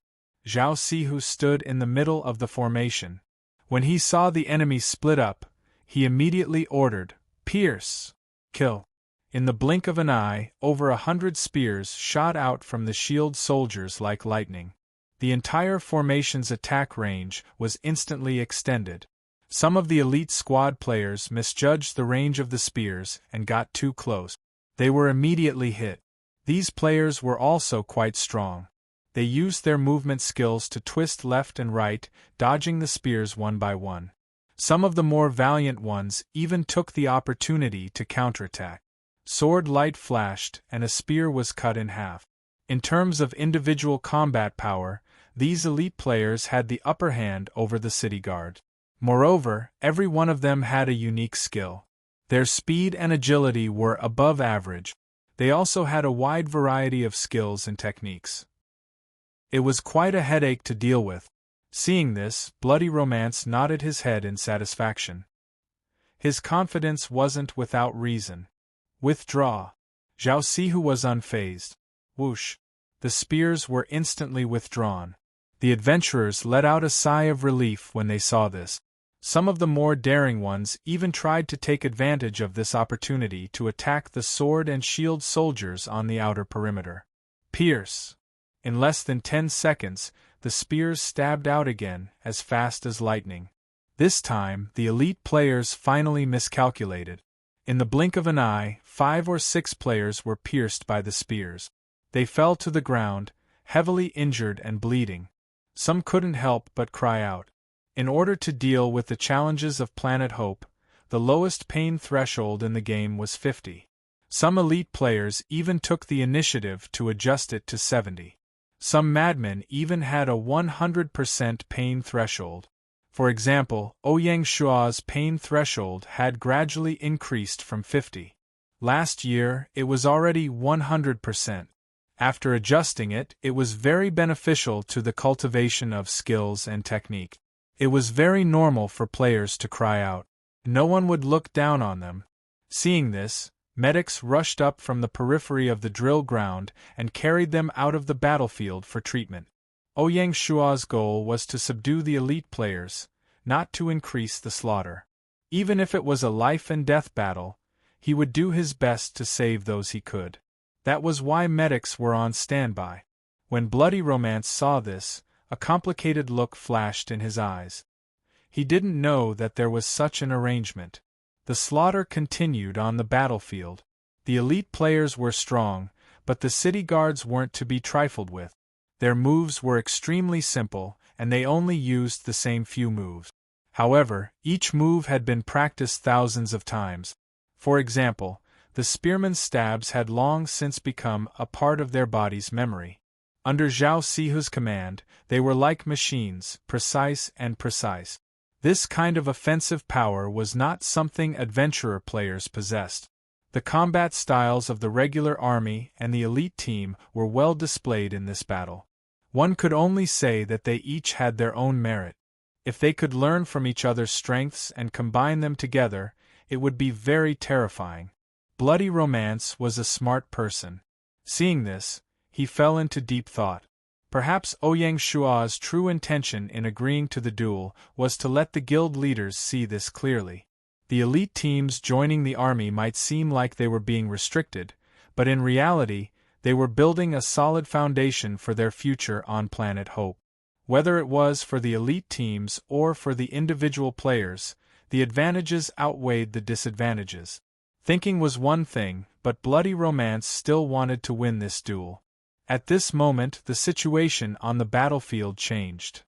Zhao Sihu stood in the middle of the formation. When he saw the enemy split up, he immediately ordered, "Pierce! Kill!" In the blink of an eye, over 100 spears shot out from the shield soldiers like lightning. The entire formation's attack range was instantly extended. Some of the elite squad players misjudged the range of the spears and got too close. They were immediately hit. These players were also quite strong. They used their movement skills to twist left and right, dodging the spears one by one. Some of the more valiant ones even took the opportunity to counterattack. Sword light flashed, and a spear was cut in half. In terms of individual combat power, these elite players had the upper hand over the city guard. Moreover, every one of them had a unique skill. Their speed and agility were above average. They also had a wide variety of skills and techniques. It was quite a headache to deal with. Seeing this, Bloody Romance nodded his head in satisfaction. His confidence wasn't without reason. "Withdraw." Zhao Sihu was unfazed. Whoosh! The spears were instantly withdrawn. The adventurers let out a sigh of relief when they saw this. Some of the more daring ones even tried to take advantage of this opportunity to attack the sword and shield soldiers on the outer perimeter. Pierce! In less than 10 seconds, the spears stabbed out again, as fast as lightning. This time, the elite players finally miscalculated. In the blink of an eye, 5 or 6 players were pierced by the spears. They fell to the ground, heavily injured and bleeding. Some couldn't help but cry out. In order to deal with the challenges of Planet Hope, the lowest pain threshold in the game was 50. Some elite players even took the initiative to adjust it to 70. Some madmen even had a 100% pain threshold. For example, Ouyang Shua's pain threshold had gradually increased from 50. Last year, it was already 100%. After adjusting it, it was very beneficial to the cultivation of skills and technique. It was very normal for players to cry out. No one would look down on them. Seeing this, medics rushed up from the periphery of the drill ground and carried them out of the battlefield for treatment. Ouyang Shua's goal was to subdue the elite players, not to increase the slaughter. Even if it was a life-and-death battle, he would do his best to save those he could. That was why medics were on standby. When Bloody Romance saw this, a complicated look flashed in his eyes. He didn't know that there was such an arrangement. The slaughter continued on the battlefield. The elite players were strong, but the city guards weren't to be trifled with. Their moves were extremely simple, and they only used the same few moves. However, each move had been practiced thousands of times. For example, the spearmen's stabs had long since become a part of their body's memory. Under Zhao Sihu's command, they were like machines, precise and precise. This kind of offensive power was not something adventurer players possessed. The combat styles of the regular army and the elite team were well displayed in this battle. One could only say that they each had their own merit. If they could learn from each other's strengths and combine them together, it would be very terrifying. Bloody Romance was a smart person. Seeing this, he fell into deep thought. Perhaps Ouyang Shua's true intention in agreeing to the duel was to let the guild leaders see this clearly. The elite teams joining the army might seem like they were being restricted, but in reality, they were building a solid foundation for their future on Planet Hope. Whether it was for the elite teams or for the individual players, the advantages outweighed the disadvantages. Thinking was one thing, but Bloody Romance still wanted to win this duel. At this moment, the situation on the battlefield changed.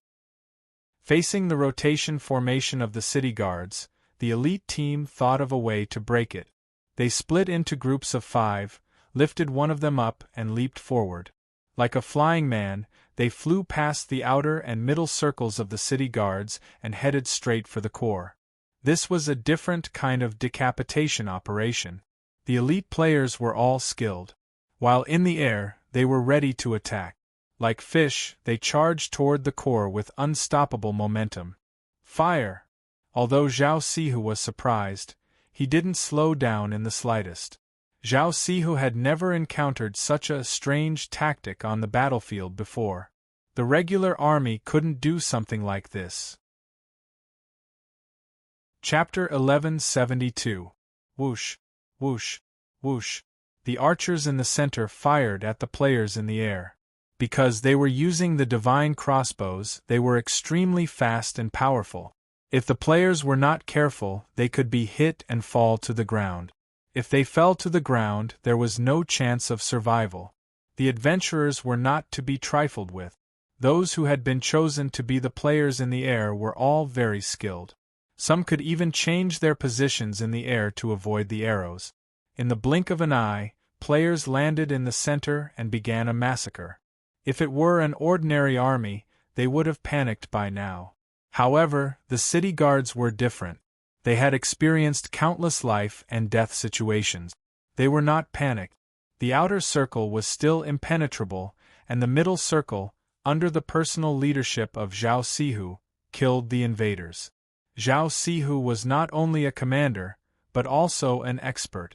Facing the rotation formation of the city guards, the elite team thought of a way to break it. They split into groups of 5, lifted one of them up and leaped forward. Like a flying man, they flew past the outer and middle circles of the city guards and headed straight for the core. This was a different kind of decapitation operation. The elite players were all skilled. While in the air, they were ready to attack. Like fish, they charged toward the core with unstoppable momentum. Fire! Although Zhao Sihu was surprised, he didn't slow down in the slightest. Zhao Sihu had never encountered such a strange tactic on the battlefield before. The regular army couldn't do something like this. Chapter 1172. Whoosh, whoosh, whoosh. The archers in the center fired at the players in the air. Because they were using the divine crossbows, they were extremely fast and powerful. If the players were not careful, they could be hit and fall to the ground. If they fell to the ground, there was no chance of survival. The adventurers were not to be trifled with. Those who had been chosen to be the players in the air were all very skilled. Some could even change their positions in the air to avoid the arrows. In the blink of an eye, players landed in the center and began a massacre. If it were an ordinary army, they would have panicked by now. However, the city guards were different. They had experienced countless life and death situations. They were not panicked. The outer circle was still impenetrable, and the middle circle, under the personal leadership of Zhao Sihu, killed the invaders. Zhao Sihu was not only a commander, but also an expert.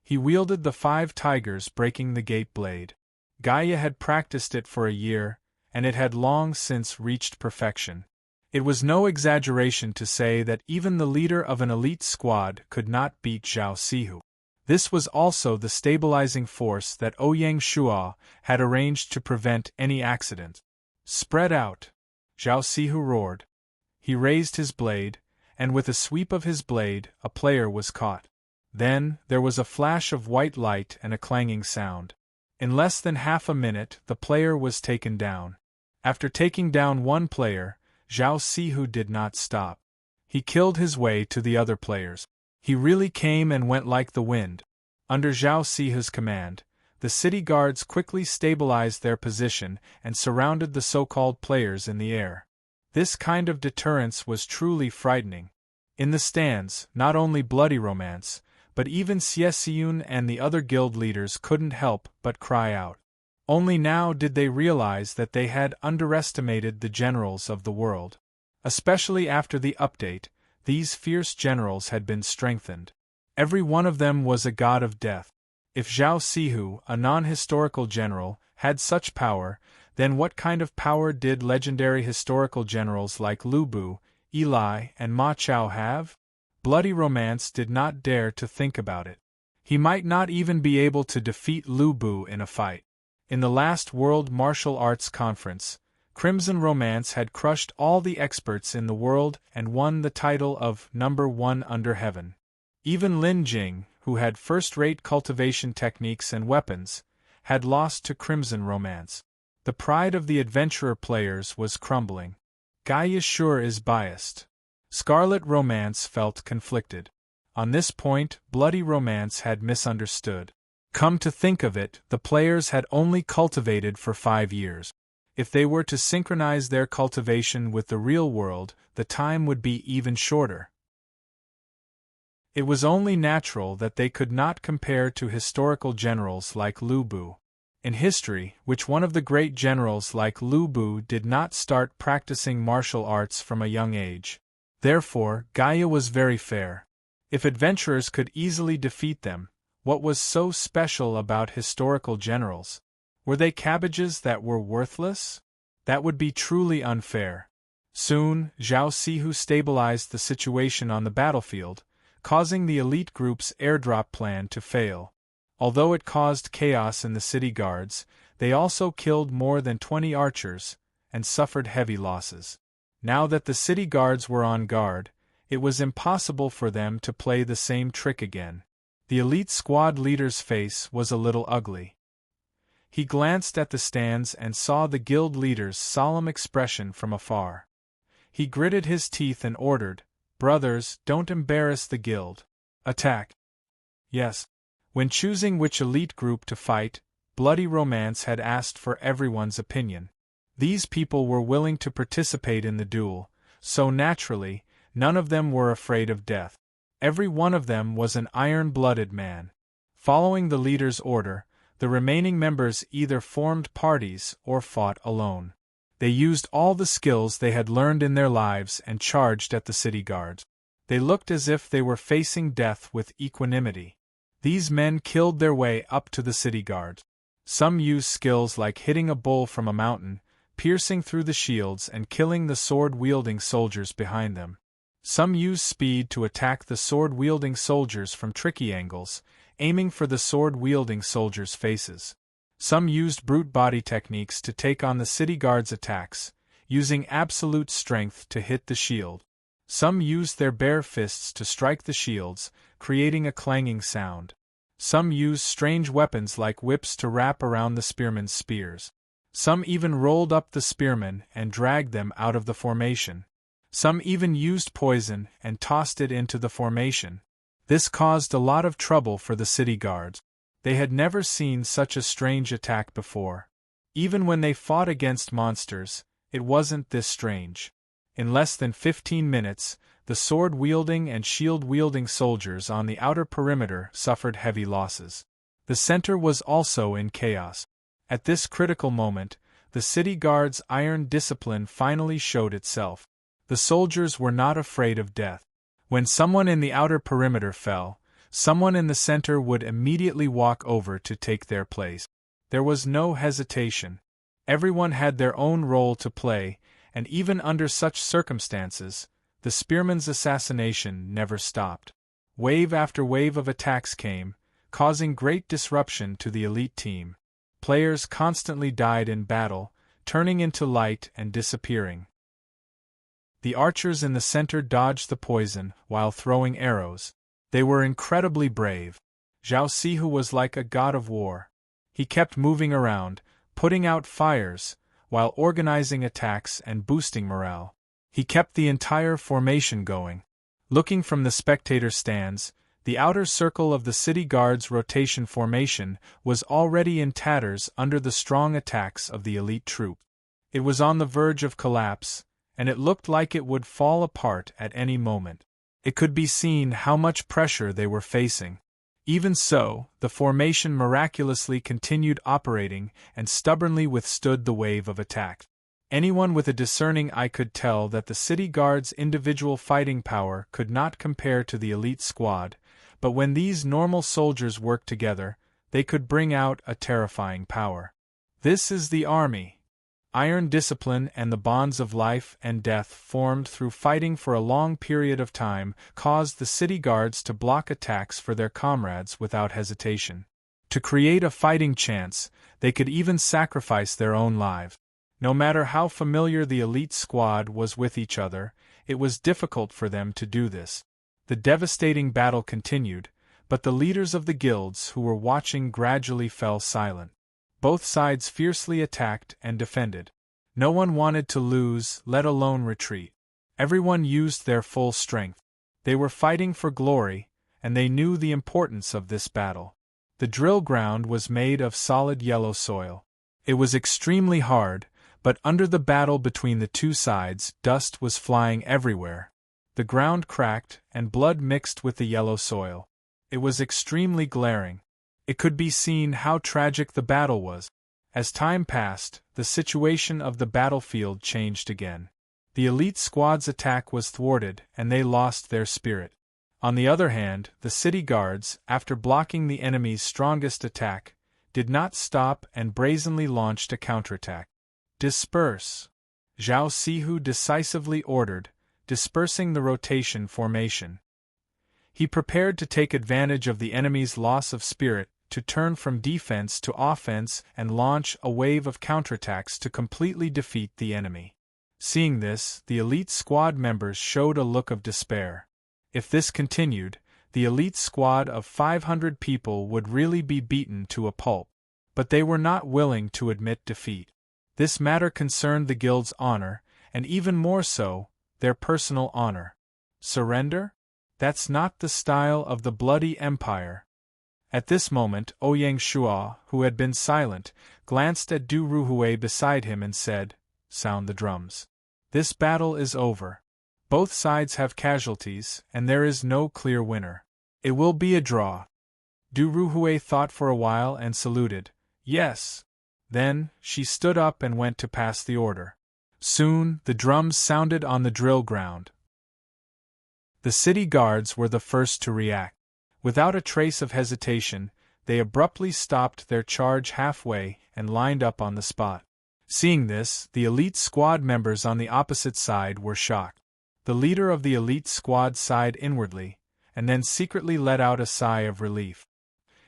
He wielded the 5 tigers breaking the gate blade. Gaia had practiced it for a year, and it had long since reached perfection. It was no exaggeration to say that even the leader of an elite squad could not beat Zhao Sihu. This was also the stabilizing force that Ouyang Shua had arranged to prevent any accident. Spread out! Zhao Sihu roared. He raised his blade, and with a sweep of his blade, a player was caught. Then, there was a flash of white light and a clanging sound. In less than half a minute, the player was taken down. After taking down one player, Zhao Sihu did not stop. He killed his way to the other players. He really came and went like the wind. Under Zhao Sihu's command, the city guards quickly stabilized their position and surrounded the so-called players in the air. This kind of deterrence was truly frightening. In the stands, not only Bloody Romance, but even Xie Xiyun and the other guild leaders couldn't help but cry out. Only now did they realize that they had underestimated the generals of the world. Especially after the update, these fierce generals had been strengthened. Every one of them was a god of death. If Zhao Sihu, a non-historical general, had such power, then what kind of power did legendary historical generals like Lu Bu, Eli, and Ma Chao have? Bloody Romance did not dare to think about it. He might not even be able to defeat Lu Bu in a fight. In the last World Martial Arts Conference, Crimson Romance had crushed all the experts in the world and won the title of number 1 under heaven. Even Lin Jing, who had first-rate cultivation techniques and weapons, had lost to Crimson Romance. The pride of the adventurer players was crumbling. Gaia sure is biased. Scarlet Romance felt conflicted. On this point, Bloody Romance had misunderstood. Come to think of it, the players had only cultivated for 5 years. If they were to synchronize their cultivation with the real world, the time would be even shorter. It was only natural that they could not compare to historical generals like Lu Bu. In history, which one of the great generals like Lu Bu did not start practicing martial arts from a young age? Therefore, Gaia was very fair. If adventurers could easily defeat them, what was so special about historical generals? Were they cabbages that were worthless? That would be truly unfair. Soon, Zhao Sihu stabilized the situation on the battlefield, causing the elite group's airdrop plan to fail. Although it caused chaos in the city guards, they also killed more than 20 archers, and suffered heavy losses. Now that the city guards were on guard, it was impossible for them to play the same trick again. The elite squad leader's face was a little ugly. He glanced at the stands and saw the guild leader's solemn expression from afar. He gritted his teeth and ordered, "Brothers, don't embarrass the guild. Attack." Yes. When choosing which elite group to fight, Bloody Romance had asked for everyone's opinion. These people were willing to participate in the duel, so naturally, none of them were afraid of death. Every one of them was an iron-blooded man. Following the leader's order, the remaining members either formed parties or fought alone. They used all the skills they had learned in their lives and charged at the city guards. They looked as if they were facing death with equanimity. These men killed their way up to the city guards. Some used skills like hitting a bull from a mountain, piercing through the shields and killing the sword-wielding soldiers behind them. Some used speed to attack the sword-wielding soldiers from tricky angles, aiming for the sword-wielding soldiers' faces. Some used brute body techniques to take on the city guards' attacks, using absolute strength to hit the shield. Some used their bare fists to strike the shields, creating a clanging sound. Some used strange weapons like whips to wrap around the spearmen's spears. Some even rolled up the spearmen and dragged them out of the formation. Some even used poison and tossed it into the formation. This caused a lot of trouble for the city guards. They had never seen such a strange attack before. Even when they fought against monsters, it wasn't this strange. In less than 15 minutes, the sword-wielding and shield-wielding soldiers on the outer perimeter suffered heavy losses. The center was also in chaos. At this critical moment, the city guard's iron discipline finally showed itself. The soldiers were not afraid of death. When someone in the outer perimeter fell, someone in the center would immediately walk over to take their place. There was no hesitation. Everyone had their own role to play, and even under such circumstances, the spearman's assassination never stopped. Wave after wave of attacks came, causing great disruption to the elite team. Players constantly died in battle, turning into light and disappearing. The archers in the center dodged the poison while throwing arrows. They were incredibly brave. Zhao Sihu was like a god of war. He kept moving around, putting out fires, while organizing attacks and boosting morale. He kept the entire formation going. Looking from the spectator stands, the outer circle of the city guard's rotation formation was already in tatters under the strong attacks of the elite troop. It was on the verge of collapse, and it looked like it would fall apart at any moment. It could be seen how much pressure they were facing. Even so, the formation miraculously continued operating and stubbornly withstood the wave of attack. Anyone with a discerning eye could tell that the city guard's individual fighting power could not compare to the elite squad, but when these normal soldiers worked together, they could bring out a terrifying power. This is the army. Iron discipline and the bonds of life and death formed through fighting for a long period of time caused the city guards to block attacks for their comrades without hesitation. To create a fighting chance, they could even sacrifice their own lives. No matter how familiar the elite squad was with each other, it was difficult for them to do this. The devastating battle continued, but the leaders of the guilds who were watching gradually fell silent. Both sides fiercely attacked and defended. No one wanted to lose, let alone retreat. Everyone used their full strength. They were fighting for glory, and they knew the importance of this battle. The drill ground was made of solid yellow soil. It was extremely hard, but under the battle between the two sides, dust was flying everywhere. The ground cracked, and blood mixed with the yellow soil. It was extremely glaring. It could be seen how tragic the battle was. As time passed, the situation of the battlefield changed again. The elite squad's attack was thwarted, and they lost their spirit. On the other hand, the city guards, after blocking the enemy's strongest attack, did not stop and brazenly launched a counterattack. Disperse! Zhao Sihu decisively ordered, dispersing the rotation formation. He prepared to take advantage of the enemy's loss of spirit, to turn from defense to offense and launch a wave of counterattacks to completely defeat the enemy. Seeing this, the elite squad members showed a look of despair. If this continued, the elite squad of 500 people would really be beaten to a pulp. But they were not willing to admit defeat. This matter concerned the guild's honor, and even more so, their personal honor. Surrender? That's not the style of the bloody empire. At this moment, Ouyang Shua, who had been silent, glanced at Du Ruhui beside him and said, "Sound the drums. This battle is over. Both sides have casualties, and there is no clear winner. It will be a draw." Du Ruhui thought for a while and saluted, "Yes." Then, she stood up and went to pass the order. Soon, the drums sounded on the drill ground. The city guards were the first to react. Without a trace of hesitation, they abruptly stopped their charge halfway and lined up on the spot. Seeing this, the elite squad members on the opposite side were shocked. The leader of the elite squad sighed inwardly, and then secretly let out a sigh of relief.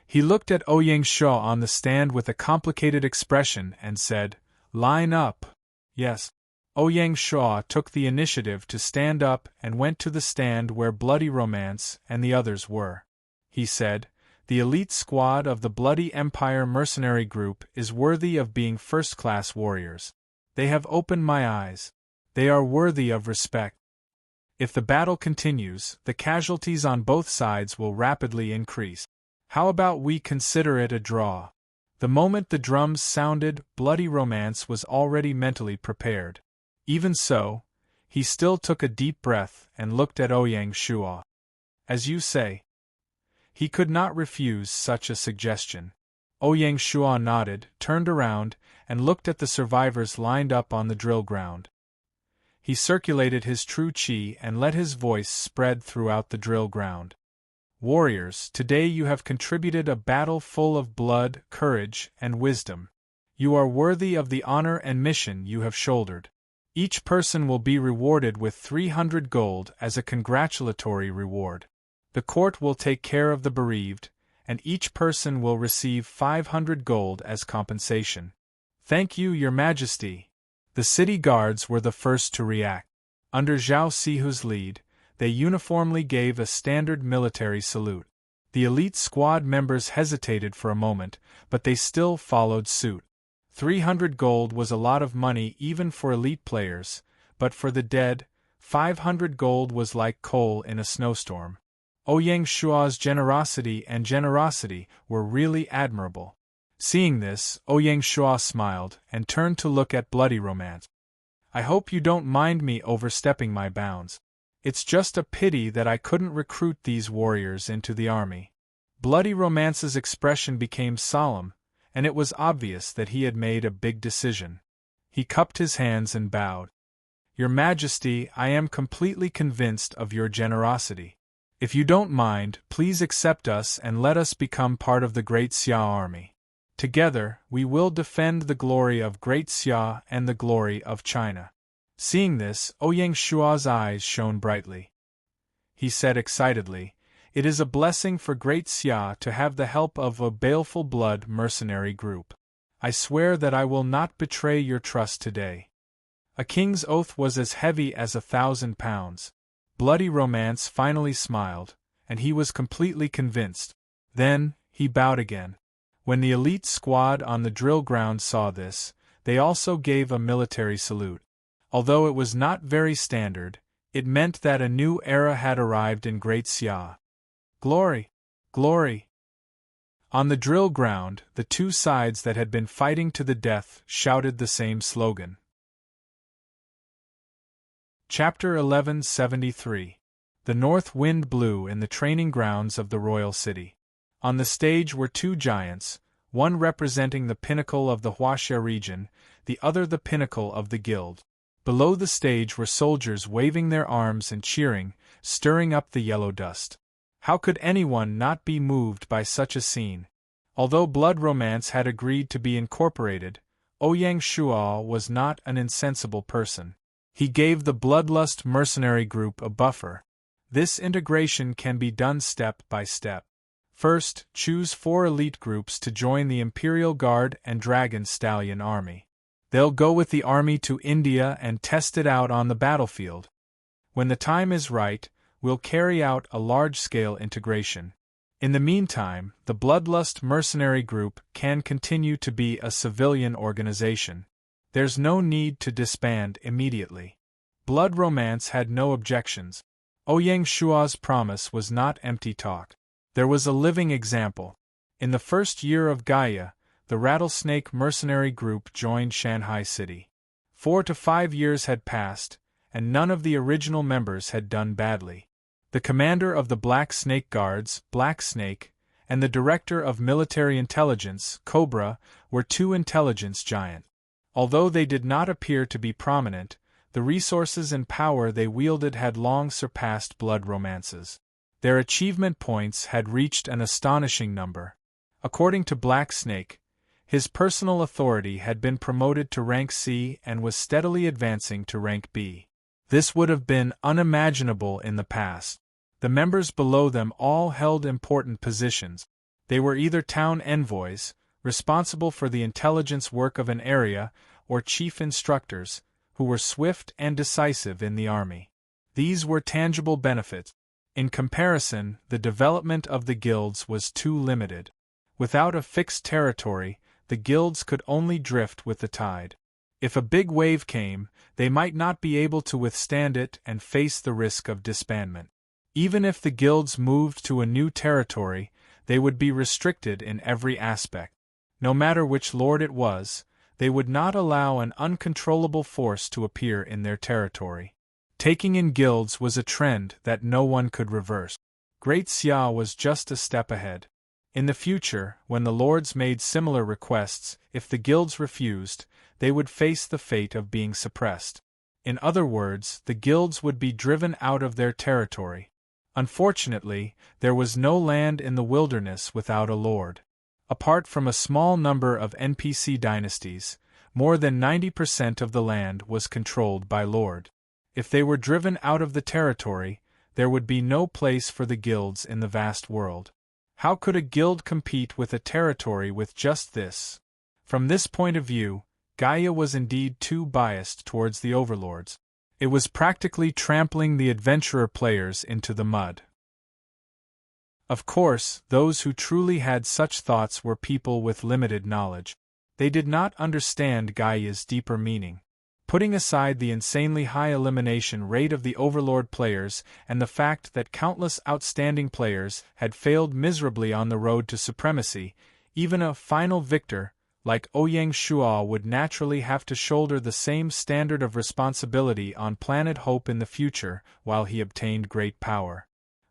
He looked at Ouyang Shua on the stand with a complicated expression and said, "Line up." Yes. Ouyang Shua took the initiative to stand up and went to the stand where Bloody Romance and the others were. He said, "The elite squad of the Bloody Empire mercenary group is worthy of being first-class warriors. They have opened my eyes. They are worthy of respect. If the battle continues, the casualties on both sides will rapidly increase. How about we consider it a draw?" The moment the drums sounded, Bloody Romance was already mentally prepared. Even so, he still took a deep breath and looked at Ouyang Shua. "As you say." He could not refuse such a suggestion. Ouyang Shua nodded, turned around, and looked at the survivors lined up on the drill ground. He circulated his true chi and let his voice spread throughout the drill ground. "Warriors, today you have contributed a battle full of blood, courage, and wisdom. You are worthy of the honor and mission you have shouldered. Each person will be rewarded with 300 gold as a congratulatory reward. The court will take care of the bereaved, and each person will receive 500 gold as compensation." "Thank you, Your Majesty." The city guards were the first to react. Under Zhao Sihu's lead, they uniformly gave a standard military salute. The elite squad members hesitated for a moment, but they still followed suit. 300 gold was a lot of money even for elite players, but for the dead, 500 gold was like coal in a snowstorm. Ouyang Shua's generosity were really admirable. Seeing this, Ouyang Shua smiled and turned to look at Bloody Romance. "I hope you don't mind me overstepping my bounds. It's just a pity that I couldn't recruit these warriors into the army." Bloody Romance's expression became solemn, and it was obvious that he had made a big decision. He cupped his hands and bowed. "Your Majesty, I am completely convinced of your generosity. If you don't mind, please accept us and let us become part of the Great Xia army. Together, we will defend the glory of Great Xia and the glory of China." Seeing this, Ouyang Shua's eyes shone brightly. He said excitedly, "It is a blessing for Great Xia to have the help of a baleful blood mercenary group. I swear that I will not betray your trust today." A king's oath was as heavy as 1,000 pounds. Bloody Romance finally smiled, and he was completely convinced. Then, he bowed again. When the elite squad on the drill ground saw this, they also gave a military salute. Although it was not very standard, it meant that a new era had arrived in Great Xia. Glory! Glory! On the drill ground, the two sides that had been fighting to the death shouted the same slogan. Chapter 1173. The North Wind blew in the training grounds of the royal city. On the stage were two giants, one representing the pinnacle of the Huaxia region, the other the pinnacle of the guild. Below the stage were soldiers waving their arms and cheering, stirring up the yellow dust. How could anyone not be moved by such a scene? Although Blood Romance had agreed to be incorporated, Ouyang Shua was not an insensible person. He gave the Bloodlust mercenary group a buffer. This integration can be done step by step. First, choose 4 elite groups to join the Imperial Guard and Dragon Stallion army. They'll go with the army to India and test it out on the battlefield. When the time is right, we'll carry out a large-scale integration. In the meantime, the Bloodlust mercenary group can continue to be a civilian organization. There's no need to disband immediately. Blood Romance had no objections. Ouyang Shua's promise was not empty talk. There was a living example. In the first year of Gaia, the Rattlesnake mercenary group joined Shanghai City. 4 to 5 years had passed, and none of the original members had done badly. The commander of the Black Snake Guards, Black Snake, and the director of military intelligence, Cobra, were 2 intelligence giants. Although they did not appear to be prominent, the resources and power they wielded had long surpassed Blood Romance's. Their achievement points had reached an astonishing number. According to Black Snake, his personal authority had been promoted to rank C and was steadily advancing to rank B. This would have been unimaginable in the past. The members below them all held important positions. They were either town envoys, responsible for the intelligence work of an area, or chief instructors, who were swift and decisive in the army. These were tangible benefits. In comparison, the development of the guilds was too limited. Without a fixed territory, the guilds could only drift with the tide. If a big wave came, they might not be able to withstand it and face the risk of disbandment. Even if the guilds moved to a new territory, they would be restricted in every aspect. No matter which lord it was, they would not allow an uncontrollable force to appear in their territory. Taking in guilds was a trend that no one could reverse. Great Xia was just a step ahead. In the future, when the lords made similar requests, if the guilds refused, they would face the fate of being suppressed. In other words, the guilds would be driven out of their territory. Unfortunately, there was no land in the wilderness without a lord. Apart from a small number of NPC dynasties, more than 90% of the land was controlled by lord. If they were driven out of the territory, there would be no place for the guilds in the vast world. How could a guild compete with a territory with just this? From this point of view, Gaia was indeed too biased towards the overlords. It was practically trampling the adventurer players into the mud. Of course, those who truly had such thoughts were people with limited knowledge. They did not understand Gaia's deeper meaning. Putting aside the insanely high elimination rate of the overlord players and the fact that countless outstanding players had failed miserably on the road to supremacy, even a final victor, like Ouyang Shua, would naturally have to shoulder the same standard of responsibility on Planet Hope in the future while he obtained great power.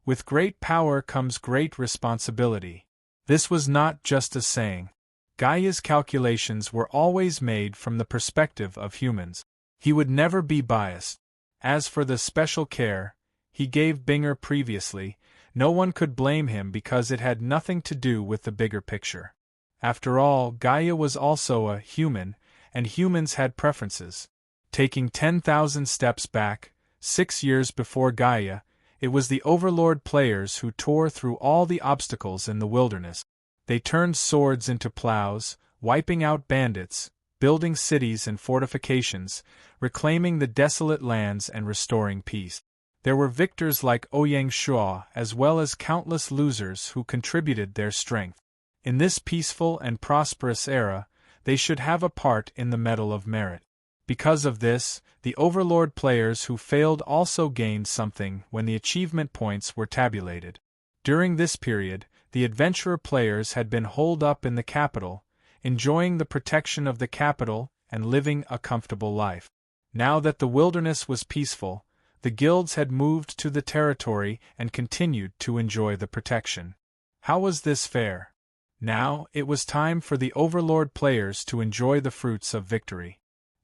With great power comes great responsibility. This was not just a saying. Gaia's calculations were always made from the perspective of humans. He would never be biased. As for the special care he gave Binger previously, no one could blame him because it had nothing to do with the bigger picture. After all, Gaia was also a human, and humans had preferences. Taking 10,000 steps back, 6 years before Gaia, it was the Overlord players who tore through all the obstacles in the wilderness. They turned swords into plows, wiping out bandits, building cities and fortifications, reclaiming the desolate lands and restoring peace. There were victors like Ouyang Shuo as well as countless losers who contributed their strength. In this peaceful and prosperous era, they should have a part in the Medal of Merit. Because of this, the Overlord players who failed also gained something when the achievement points were tabulated. During this period, the Adventurer players had been holed up in the capital, enjoying the protection of the capital and living a comfortable life. Now that the wilderness was peaceful, the guilds had moved to the territory and continued to enjoy the protection. How was this fair? Now, it was time for the Overlord players to enjoy the fruits of victory.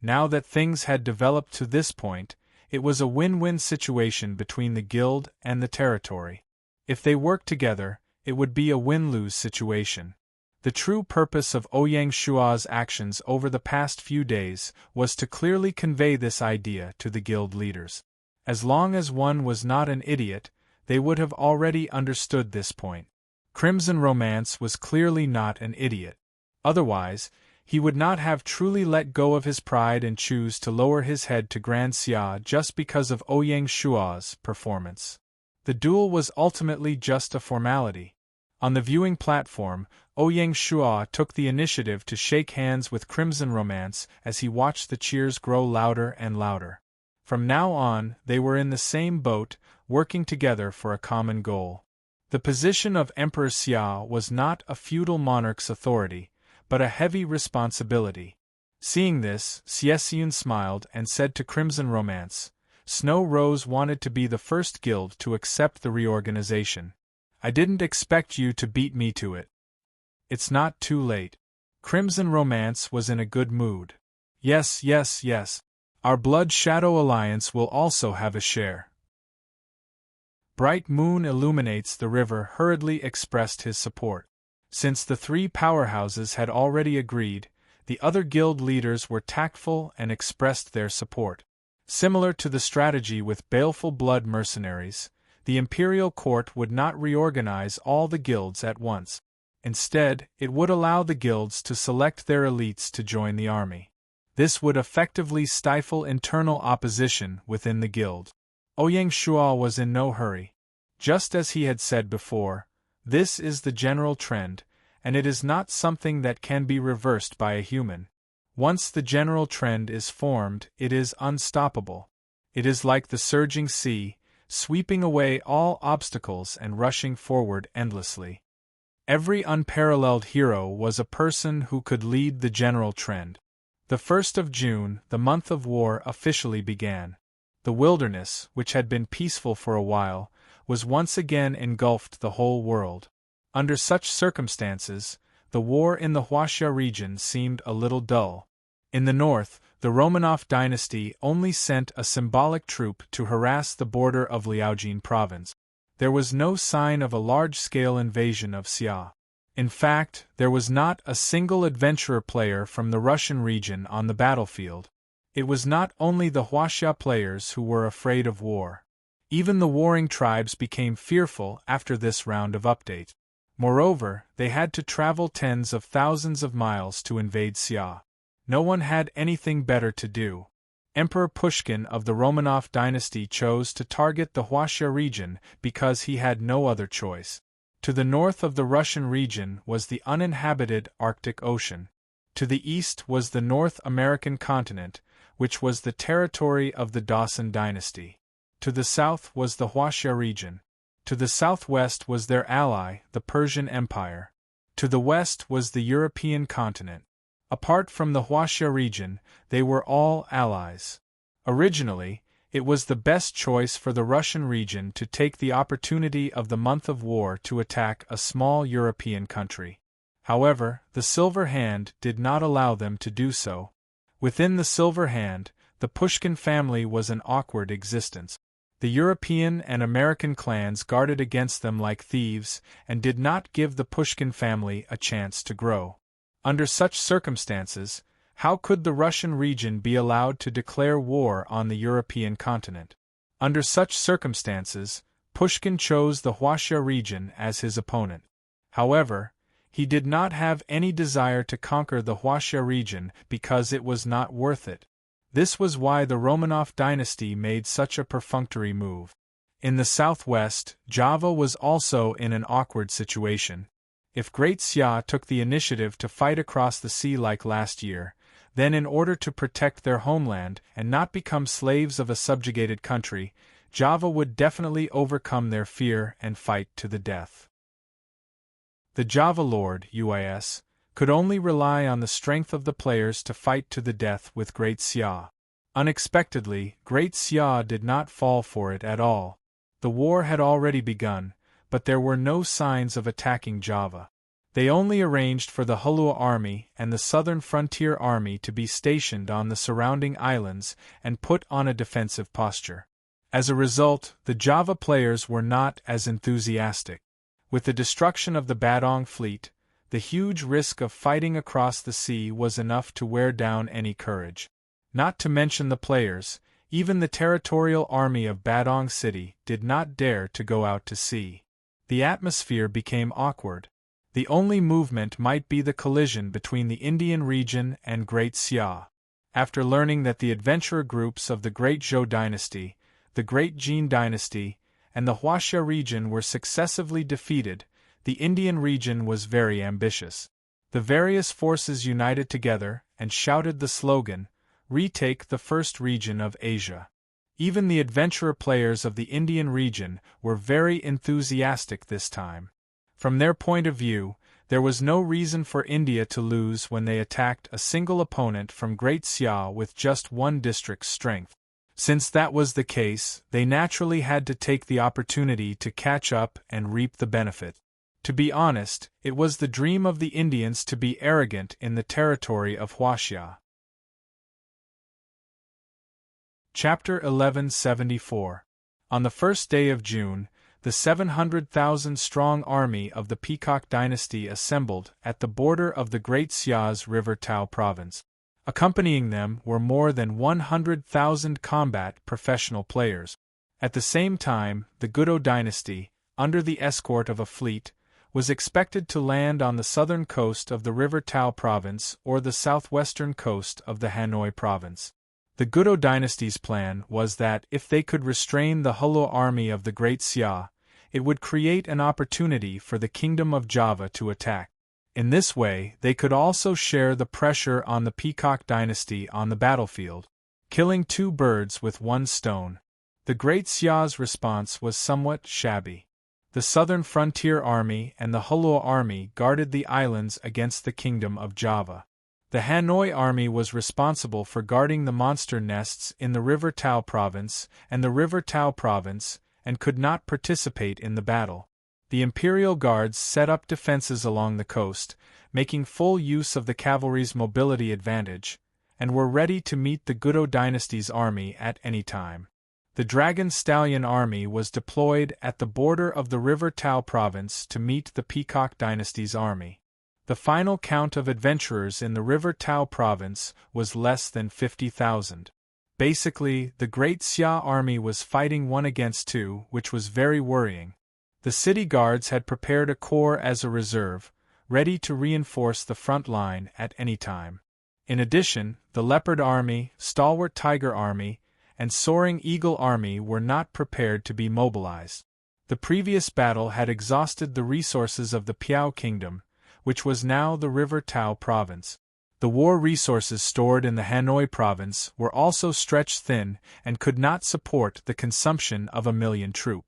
Now that things had developed to this point, it was a win-win situation between the guild and the territory. If they worked together, it would be a win-lose situation. The true purpose of Ouyang Shuo's actions over the past few days was to clearly convey this idea to the guild leaders. As long as one was not an idiot, they would have already understood this point. Crimson Romance was clearly not an idiot. Otherwise, he would not have truly let go of his pride and choose to lower his head to Grand Xia just because of Ouyang Shuo's performance. The duel was ultimately just a formality. On the viewing platform, Ouyang Shuo took the initiative to shake hands with Crimson Romance as he watched the cheers grow louder and louder. From now on, they were in the same boat, working together for a common goal. The position of Emperor Xia was not a feudal monarch's authority, but a heavy responsibility. Seeing this, Xiexun smiled and said to Crimson Romance, "Snow Rose wanted to be the first guild to accept the reorganization. I didn't expect you to beat me to it. It's not too late." Crimson Romance was in a good mood. Yes. Our Blood Shadow Alliance will also have a share." Bright Moon Illuminates the River hurriedly expressed his support. Since the three powerhouses had already agreed, the other guild leaders were tactful and expressed their support. Similar to the strategy with Baleful Blood mercenaries, the Imperial Court would not reorganize all the guilds at once. Instead, it would allow the guilds to select their elites to join the army. This would effectively stifle internal opposition within the guild. Ouyang Shuo was in no hurry. Just as he had said before, this is the general trend, and it is not something that can be reversed by a human. Once the general trend is formed, it is unstoppable. It is like the surging sea, sweeping away all obstacles and rushing forward endlessly. Every unparalleled hero was a person who could lead the general trend. The 1st of June, the month of war, officially began. The wilderness, which had been peaceful for a while, was once again engulfed the whole world. Under such circumstances, the war in the Huaxia region seemed a little dull. In the north, the Romanov dynasty only sent a symbolic troop to harass the border of Liaojin province. There was no sign of a large-scale invasion of Xia. In fact, there was not a single adventurer player from the Russian region on the battlefield. It was not only the Huaxia players who were afraid of war. Even the warring tribes became fearful after this round of updates. Moreover, they had to travel tens of thousands of miles to invade Xia. No one had anything better to do. Emperor Pushkin of the Romanov dynasty chose to target the Huaxia region because he had no other choice. To the north of the Russian region was the uninhabited Arctic Ocean. To the east was the North American continent, which was the territory of the Dawson dynasty. To the south was the Huaxia region. To the southwest was their ally, the Persian Empire. To the west was the European continent. Apart from the Huaxia region, they were all allies. Originally, It was the best choice for the Russian region to take the opportunity of the month of war to attack a small European country. However, the Silver Hand did not allow them to do so. Within the Silver Hand, the Pushkin family was an awkward existence. The European and American clans guarded against them like thieves and did not give the Pushkin family a chance to grow. Under such circumstances, how could the Russian region be allowed to declare war on the European continent? Under such circumstances, Pushkin chose the Huaxia region as his opponent. However, he did not have any desire to conquer the Huaxia region because it was not worth it. This was why the Romanov dynasty made such a perfunctory move. In the southwest, Java was also in an awkward situation. If Great Xia took the initiative to fight across the sea like last year, then in order to protect their homeland and not become slaves of a subjugated country, Java would definitely overcome their fear and fight to the death. The Java Lord, UIS, could only rely on the strength of the players to fight to the death with Great Xia. Unexpectedly, Great Xia did not fall for it at all. The war had already begun, but there were no signs of attacking Java. They only arranged for the Hulua army and the Southern Frontier Army to be stationed on the surrounding islands and put on a defensive posture. As a result, the Java players were not as enthusiastic. With the destruction of the Badong fleet, the huge risk of fighting across the sea was enough to wear down any courage. Not to mention the players, even the territorial army of Badong City did not dare to go out to sea. The atmosphere became awkward. The only movement might be the collision between the Indian region and Great Xia. After learning that the adventurer groups of the Great Zhou dynasty, the Great Jin dynasty, and the Huaxia region were successively defeated, the Indian region was very ambitious. The various forces united together and shouted the slogan, "Retake the first region of Asia." Even the adventurer players of the Indian region were very enthusiastic this time. From their point of view, there was no reason for India to lose when they attacked a single opponent from Great Xia with just one district's strength. Since that was the case, they naturally had to take the opportunity to catch up and reap the benefit. To be honest, it was the dream of the Indians to be arrogant in the territory of Huaxia. Chapter 1174. On the first day of June, the 700,000-strong army of the Peacock dynasty assembled at the border of the Great Xia's River Tao province. Accompanying them were more than 100,000 combat professional players. At the same time, the Gudo dynasty, under the escort of a fleet, was expected to land on the southern coast of the River Tao province or the southwestern coast of the Hanoi province. The Gudo dynasty's plan was that if they could restrain the Hulua army of the Great Xia, it would create an opportunity for the Kingdom of Java to attack. In this way, they could also share the pressure on the Peacock dynasty on the battlefield, killing two birds with one stone. The Great Xia's response was somewhat shabby. The Southern Frontier Army and the Hulua Army guarded the islands against the Kingdom of Java. The Hanoi Army was responsible for guarding the monster nests in the River Tao province and the River Tao province and could not participate in the battle. The Imperial Guards set up defenses along the coast, making full use of the cavalry's mobility advantage, and were ready to meet the Gudo dynasty's army at any time. The Dragon Stallion Army was deployed at the border of the River Tao province to meet the Peacock dynasty's army. The final count of adventurers in the River Tao province was less than 50,000. Basically, the Great Xia army was fighting 1 against 2, which was very worrying. The city guards had prepared a corps as a reserve, ready to reinforce the front line at any time. In addition, the Leopard Army, Stalwart Tiger Army, and Soaring Eagle Army were not prepared to be mobilized. The previous battle had exhausted the resources of the Piao Kingdom, which was now the River Tao province. The war resources stored in the Hanoi province were also stretched thin and could not support the consumption of 1,000,000 troops.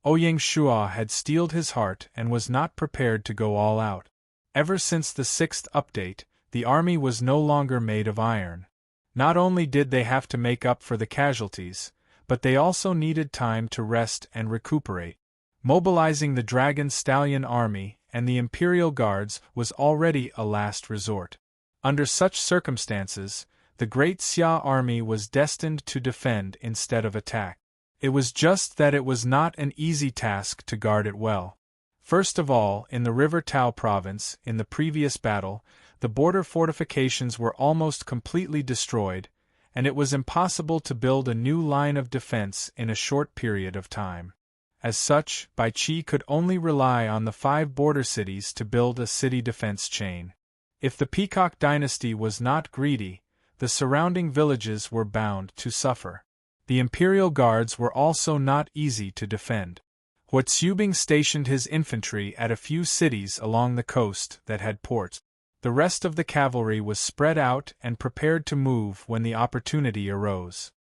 Ouyang Shua had steeled his heart and was not prepared to go all out. Ever since the 6th update, the army was no longer made of iron. Not only did they have to make up for the casualties, but they also needed time to rest and recuperate. Mobilizing the Dragon Stallion army and the Imperial Guards was already a last resort. Under such circumstances, the Great Xia army was destined to defend instead of attack. It was just that it was not an easy task to guard it well. First of all, in the River Tao province, in the previous battle, the border fortifications were almost completely destroyed, and it was impossible to build a new line of defense in a short period of time. As such, Bai Qi could only rely on the 5 border cities to build a city defense chain. If the Peacock dynasty was not greedy, the surrounding villages were bound to suffer. The Imperial Guards were also not easy to defend. Hua Tsubing stationed his infantry at a few cities along the coast that had ports. The rest of the cavalry was spread out and prepared to move when the opportunity arose.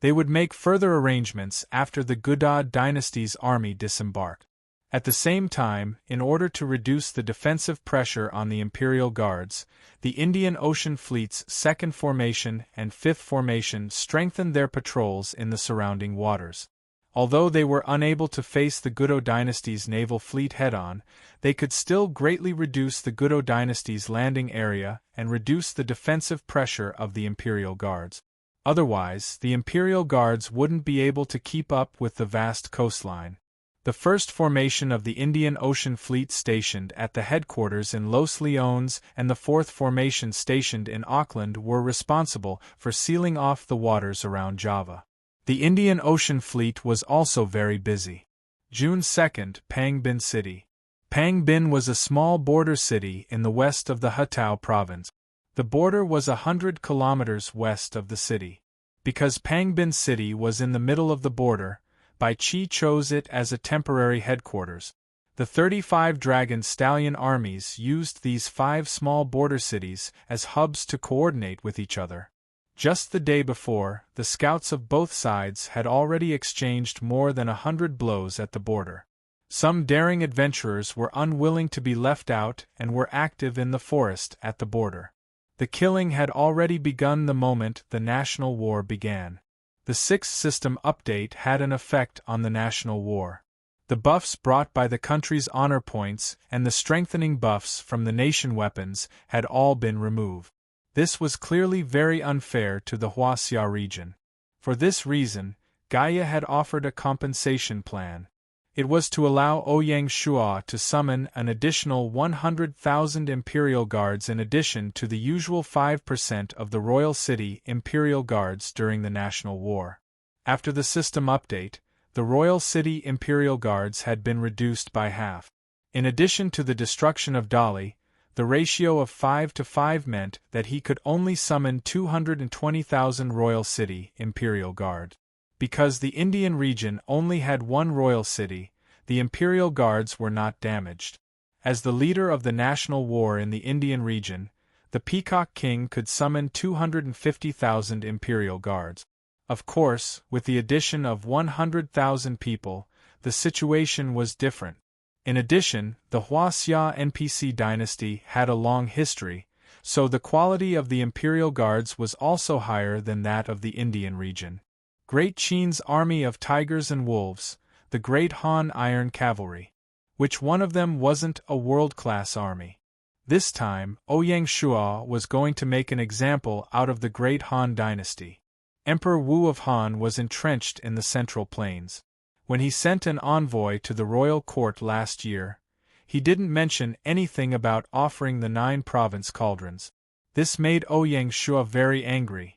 They would make further arrangements after the Gudad dynasty's army disembarked. At the same time, in order to reduce the defensive pressure on the Imperial Guards, the Indian Ocean Fleet's 2nd Formation and 5th Formation strengthened their patrols in the surrounding waters. Although they were unable to face the Gudo dynasty's naval fleet head-on, they could still greatly reduce the Gudo dynasty's landing area and reduce the defensive pressure of the Imperial Guards. Otherwise, the Imperial Guards wouldn't be able to keep up with the vast coastline. The 1st Formation of the Indian Ocean Fleet stationed at the headquarters in Los Leones and the 4th Formation stationed in Auckland were responsible for sealing off the waters around Java. The Indian Ocean Fleet was also very busy. June 2nd, Phang Binh City. Phang Binh was a small border city in the west of the Hatao province. The border was 100 kilometers west of the city. Because Phang Binh City was in the middle of the border, Bai Qi chose it as a temporary headquarters. The 35 Dragon Stallion armies used these 5 small border cities as hubs to coordinate with each other. Just the day before, the scouts of both sides had already exchanged more than 100 blows at the border. Some daring adventurers were unwilling to be left out and were active in the forest at the border. The killing had already begun the moment the national war began. The 6th system update had an effect on the national war. The buffs brought by the country's honor points and the strengthening buffs from the nation weapons had all been removed. This was clearly very unfair to the Huaxia region. For this reason, Gaia had offered a compensation plan. It was to allow Ouyang Shua to summon an additional 100,000 Imperial Guards in addition to the usual 5% of the Royal City Imperial Guards during the National War. After the system update, the Royal City Imperial Guards had been reduced by half. In addition to the destruction of Dali, the ratio of 5 to 5 meant that he could only summon 220,000 Royal City Imperial Guard. Because the Indian region only had one royal city, the Imperial Guards were not damaged. As the leader of the national war in the Indian region, the Peacock King could summon 250,000 Imperial Guards. Of course, with the addition of 100,000 people, the situation was different. In addition, the Huaxia NPC dynasty had a long history, so the quality of the Imperial Guards was also higher than that of the Indian region. Great Qin's army of tigers and wolves, the Great Han Iron Cavalry. Which one of them wasn't a world-class army? This time, Ouyang Shua was going to make an example out of the Great Han dynasty. Emperor Wu of Han was entrenched in the Central Plains. When he sent an envoy to the royal court last year, he didn't mention anything about offering the 9 province cauldrons. This made Ouyang Shua very angry.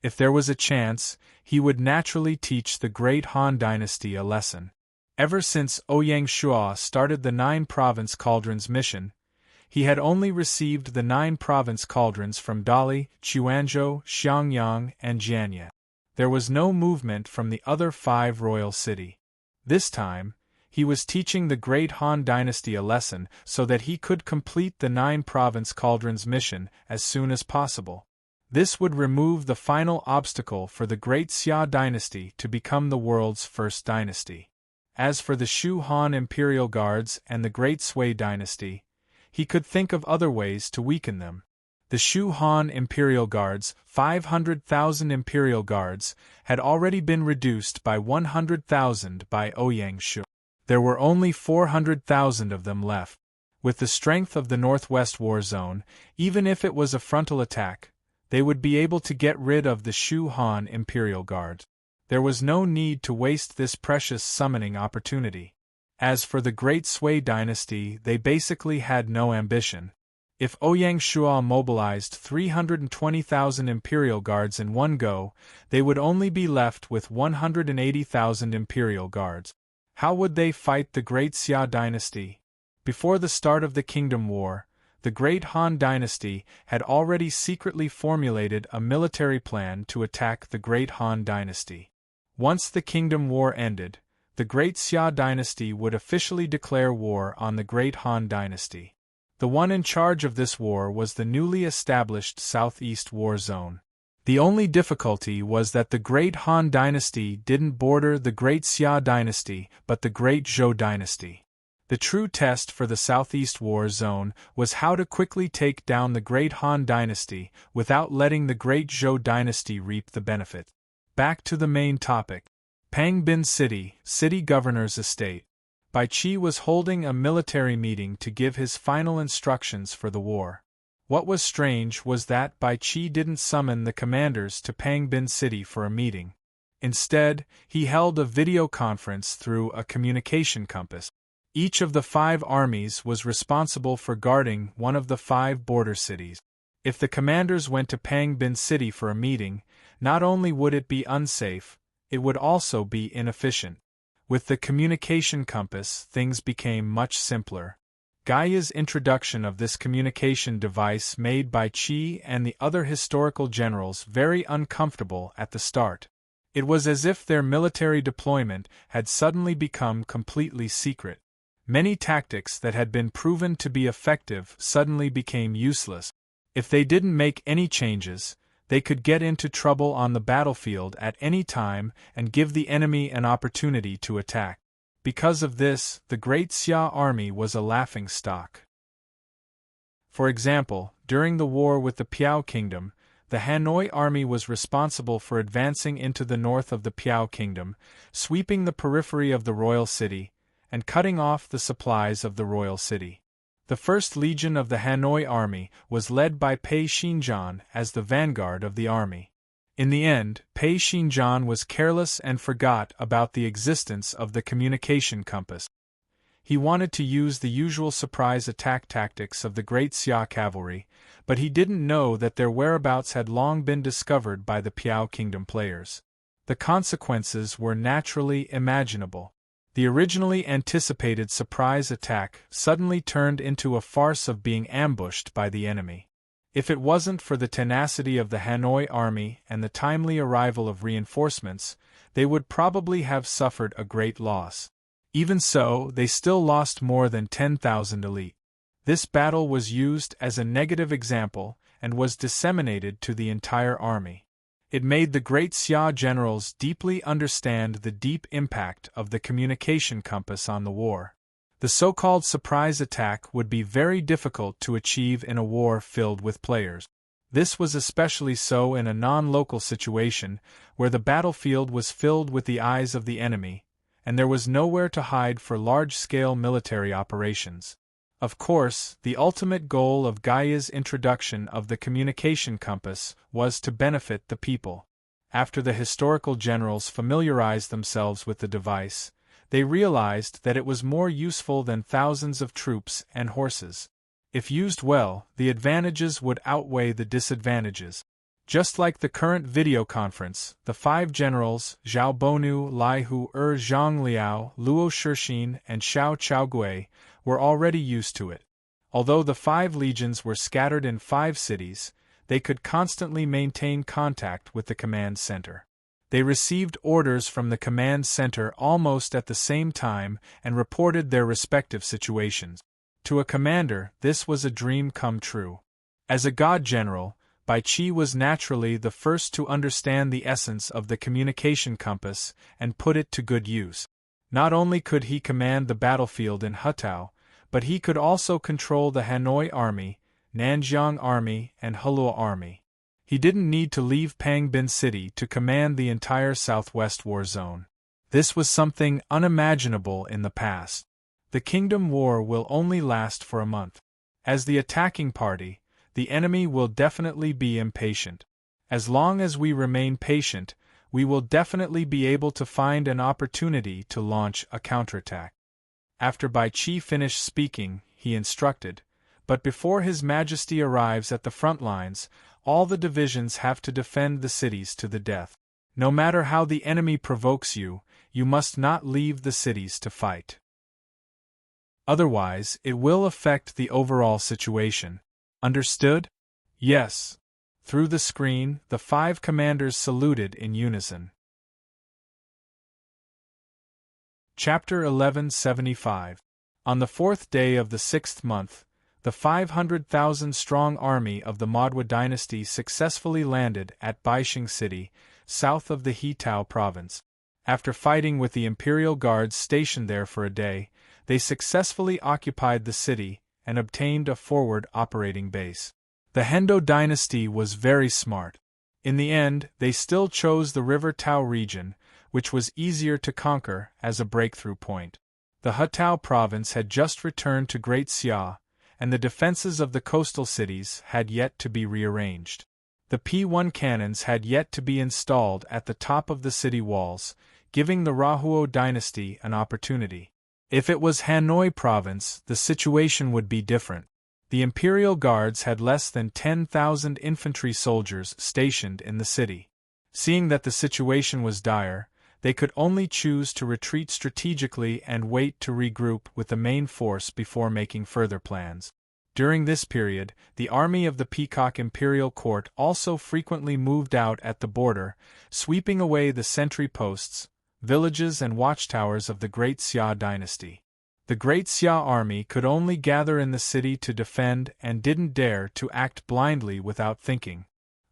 If there was a chance, he would naturally teach the Great Han dynasty a lesson. Ever since Ouyang Shua started the 9 province cauldrons mission, he had only received the 9 province cauldrons from Dali, Quanzhou, Xiangyang, and Jianye. There was no movement from the other 5 royal city. This time, he was teaching the Great Han dynasty a lesson so that he could complete the 9 province cauldrons mission as soon as possible. This would remove the final obstacle for the Great Xia dynasty to become the world's first dynasty. As for the Shu Han Imperial Guards and the Great Sui dynasty, he could think of other ways to weaken them. The Shu Han Imperial Guards, 500,000 Imperial Guards, had already been reduced by 100,000 by Ouyang Shu. There were only 400,000 of them left. With the strength of the Northwest War Zone, even if it was a frontal attack, they would be able to get rid of the Shu Han Imperial Guard. There was no need to waste this precious summoning opportunity. As for the Great Sui dynasty, they basically had no ambition. If Ouyang Shuo mobilized 320,000 Imperial Guards in one go, they would only be left with 180,000 Imperial Guards. How would they fight the Great Xia dynasty? Before the start of the Kingdom War, the Great Han dynasty had already secretly formulated a military plan to attack the Great Han dynasty. Once the Kingdom War ended, the Great Xia dynasty would officially declare war on the Great Han dynasty. The one in charge of this war was the newly established Southeast War Zone. The only difficulty was that the Great Han dynasty didn't border the Great Xia dynasty but the Great Zhou dynasty. The true test for the Southeast War Zone was how to quickly take down the Great Han dynasty without letting the Great Zhou dynasty reap the benefit. Back to the main topic. Pangbin City, city governor's estate. Bai Qi was holding a military meeting to give his final instructions for the war. What was strange was that Bai Qi didn't summon the commanders to Pangbin City for a meeting. Instead, he held a video conference through a communication compass. Each of the 5 armies was responsible for guarding one of the 5 border cities. If the commanders went to Pangbin City for a meeting, not only would it be unsafe, it would also be inefficient. With the communication compass, things became much simpler. Gaia's introduction of this communication device made Bai Qi and the other historical generals very uncomfortable at the start. It was as if their military deployment had suddenly become completely secret. Many tactics that had been proven to be effective suddenly became useless. If they didn't make any changes, they could get into trouble on the battlefield at any time and give the enemy an opportunity to attack. Because of this, the Great Xia army was a laughingstock. For example, during the war with the Piao Kingdom, the Hanoi army was responsible for advancing into the north of the Piao Kingdom, sweeping the periphery of the royal city, and cutting off the supplies of the royal city. The 1st Legion of the Hanoi Army was led by Pei Xinjian as the vanguard of the army. In the end, Pei Xinjian was careless and forgot about the existence of the communication compass. He wanted to use the usual surprise attack tactics of the Great Xia cavalry, but he didn't know that their whereabouts had long been discovered by the Piao Kingdom players. The consequences were naturally imaginable. The originally anticipated surprise attack suddenly turned into a farce of being ambushed by the enemy. If it wasn't for the tenacity of the Hanoi army and the timely arrival of reinforcements, they would probably have suffered a great loss. Even so, they still lost more than 10,000 elite. This battle was used as a negative example and was disseminated to the entire army. It made the Great Xia generals deeply understand the deep impact of the communication compass on the war. The so-called surprise attack would be very difficult to achieve in a war filled with players. This was especially so in a non-local situation, where the battlefield was filled with the eyes of the enemy, and there was nowhere to hide for large-scale military operations. Of course, the ultimate goal of Gaia's introduction of the communication compass was to benefit the people. After the historical generals familiarized themselves with the device, they realized that it was more useful than thousands of troops and horses. If used well, the advantages would outweigh the disadvantages. Just like the current video conference, the 5 generals, Zhao Bonu, Lai Hu Zhang Liao, Luo Shixin, and Xiao Chaogui, were already used to it. Although the 5 legions were scattered in 5 cities, they could constantly maintain contact with the command center. They received orders from the command center almost at the same time and reported their respective situations. To a commander, this was a dream come true. As a god general, Bai Qi was naturally the first to understand the essence of the communication compass and put it to good use. Not only could he command the battlefield in Hutao, but he could also control the Hanoi army, Nanjiang Army, and Hulua Army. He didn't need to leave Pangbin City to command the entire Southwest War Zone. This was something unimaginable in the past. The Kingdom War will only last for a month. As the attacking party, the enemy will definitely be impatient. As long as we remain patient, we will definitely be able to find an opportunity to launch a counterattack. After Bai Qi finished speaking, he instructed, but before His Majesty arrives at the front lines, all the divisions have to defend the cities to the death. No matter how the enemy provokes you, you must not leave the cities to fight. Otherwise, it will affect the overall situation. Understood? Yes. Through the screen, the 5 commanders saluted in unison. Chapter 1175. On the 4th day of the 6th month, the 500,000-strong army of the Modwa dynasty successfully landed at Baixing City, south of the Hetao province. After fighting with the imperial guards stationed there for a day, they successfully occupied the city and obtained a forward operating base. The Hendo dynasty was very smart. In the end, they still chose the River Tao region, which was easier to conquer, as a breakthrough point. The Hetao province had just returned to Great Xia, and the defenses of the coastal cities had yet to be rearranged. The P1 cannons had yet to be installed at the top of the city walls, giving the Rahuo dynasty an opportunity. If it was Hanoi province, the situation would be different. The imperial guards had less than 10,000 infantry soldiers stationed in the city. Seeing that the situation was dire, they could only choose to retreat strategically and wait to regroup with the main force before making further plans. During this period, the army of the Peacock Imperial Court also frequently moved out at the border, sweeping away the sentry posts, villages and watchtowers of the Great Xia dynasty. The Great Xia army could only gather in the city to defend and didn't dare to act blindly without thinking.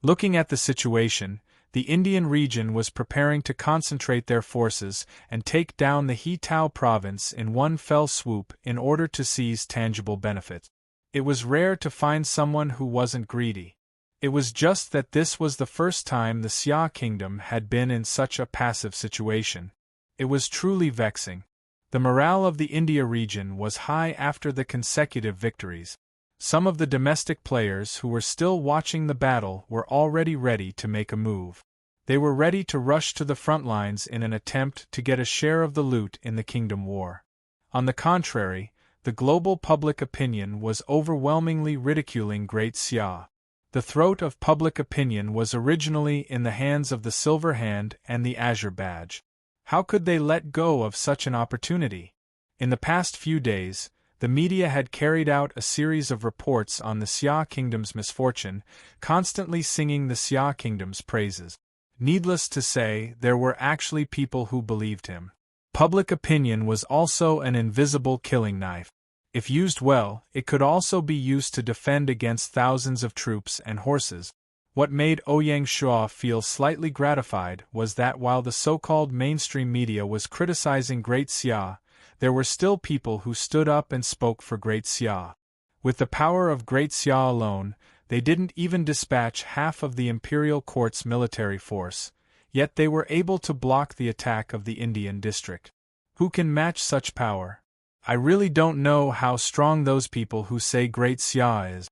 Looking at the situation, the Indian region was preparing to concentrate their forces and take down the Hetao province in one fell swoop in order to seize tangible benefits. It was rare to find someone who wasn't greedy. It was just that this was the first time the Xia kingdom had been in such a passive situation. It was truly vexing. The morale of the India region was high after the consecutive victories. Some of the domestic players who were still watching the battle were already ready to make a move. They were ready to rush to the front lines in an attempt to get a share of the loot in the Kingdom War. On the contrary, the global public opinion was overwhelmingly ridiculing Great Xia. The throat of public opinion was originally in the hands of the Silver Hand and the Azure Badge. How could they let go of such an opportunity? In the past few days, the media had carried out a series of reports on the Xia kingdom's misfortune, constantly singing the Xia kingdom's praises. Needless to say, there were actually people who believed him. Public opinion was also an invisible killing knife. If used well, it could also be used to defend against thousands of troops and horses. What made Ouyang Shua feel slightly gratified was that while the so-called mainstream media was criticizing Great Xia, there were still people who stood up and spoke for Great Xia. With the power of Great Xia alone, they didn't even dispatch half of the imperial court's military force, yet they were able to block the attack of the Indian district. Who can match such power? I really don't know how strong those people who say Great Xia is.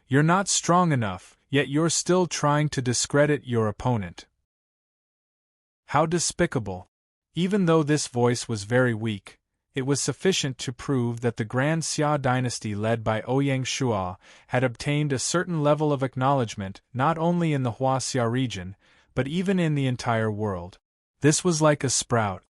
You're not strong enough, yet you're still trying to discredit your opponent. How despicable! Even though this voice was very weak, it was sufficient to prove that the Grand Xia dynasty led by Ouyang Shua had obtained a certain level of acknowledgement not only in the Huaxia region, but even in the entire world. This was like a sprout.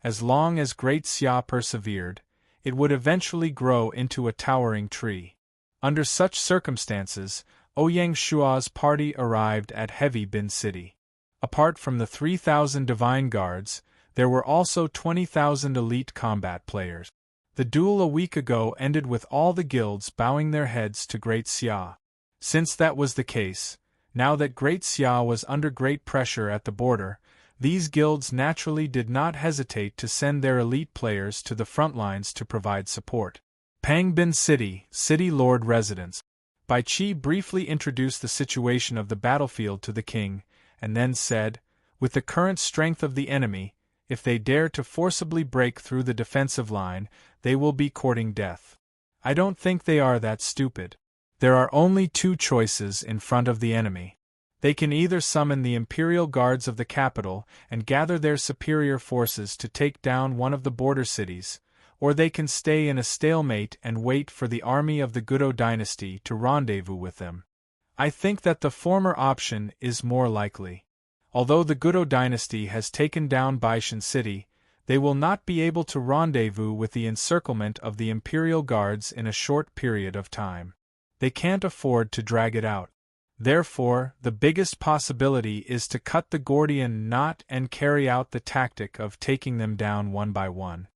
As long as Great Xia persevered, it would eventually grow into a towering tree. Under such circumstances, Ouyang Shua's party arrived at Heavy Bin City. Apart from the 3,000 divine guards, there were also 20,000 elite combat players. The duel a week ago ended with all the guilds bowing their heads to Great Xia. Since that was the case, now that Great Xia was under great pressure at the border, these guilds naturally did not hesitate to send their elite players to the front lines to provide support. Pangbin City, City Lord Residence. Bai Qi briefly introduced the situation of the battlefield to the king, and then said, "With the current strength of the enemy, if they dare to forcibly break through the defensive line, they will be courting death. I don't think they are that stupid. There are only two choices in front of the enemy. They can either summon the imperial guards of the capital and gather their superior forces to take down one of the border cities, or they can stay in a stalemate and wait for the army of the Gudo dynasty to rendezvous with them. I think that the former option is more likely. Although the Gudo dynasty has taken down Baishan city, they will not be able to rendezvous with the encirclement of the imperial guards in a short period of time. They can't afford to drag it out. Therefore, the biggest possibility is to cut the Gordian knot and carry out the tactic of taking them down one by one."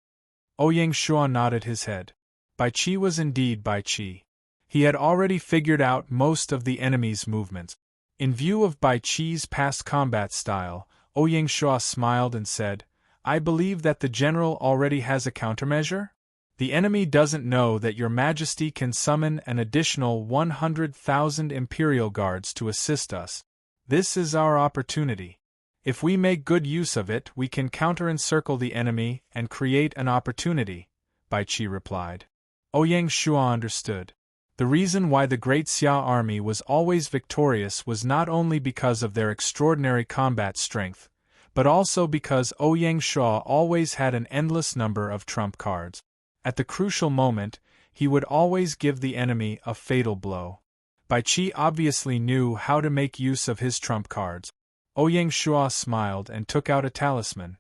Ouyang Shuo nodded his head. Bai Qi was indeed Bai Qi. He had already figured out most of the enemy's movements. In view of Bai Qi's past combat style, Ouyang Shuo smiled and said, "I believe that the general already has a countermeasure? The enemy doesn't know that your majesty can summon an additional 100,000 imperial guards to assist us. This is our opportunity. If we make good use of it, we can counter-encircle the enemy and create an opportunity," Bai Qi replied. Ouyang Shuo understood. The reason why the Great Xia army was always victorious was not only because of their extraordinary combat strength, but also because Ouyang Shuo always had an endless number of trump cards. At the crucial moment, he would always give the enemy a fatal blow. Bai Qi obviously knew how to make use of his trump cards. Ouyang Shuo smiled and took out a talisman.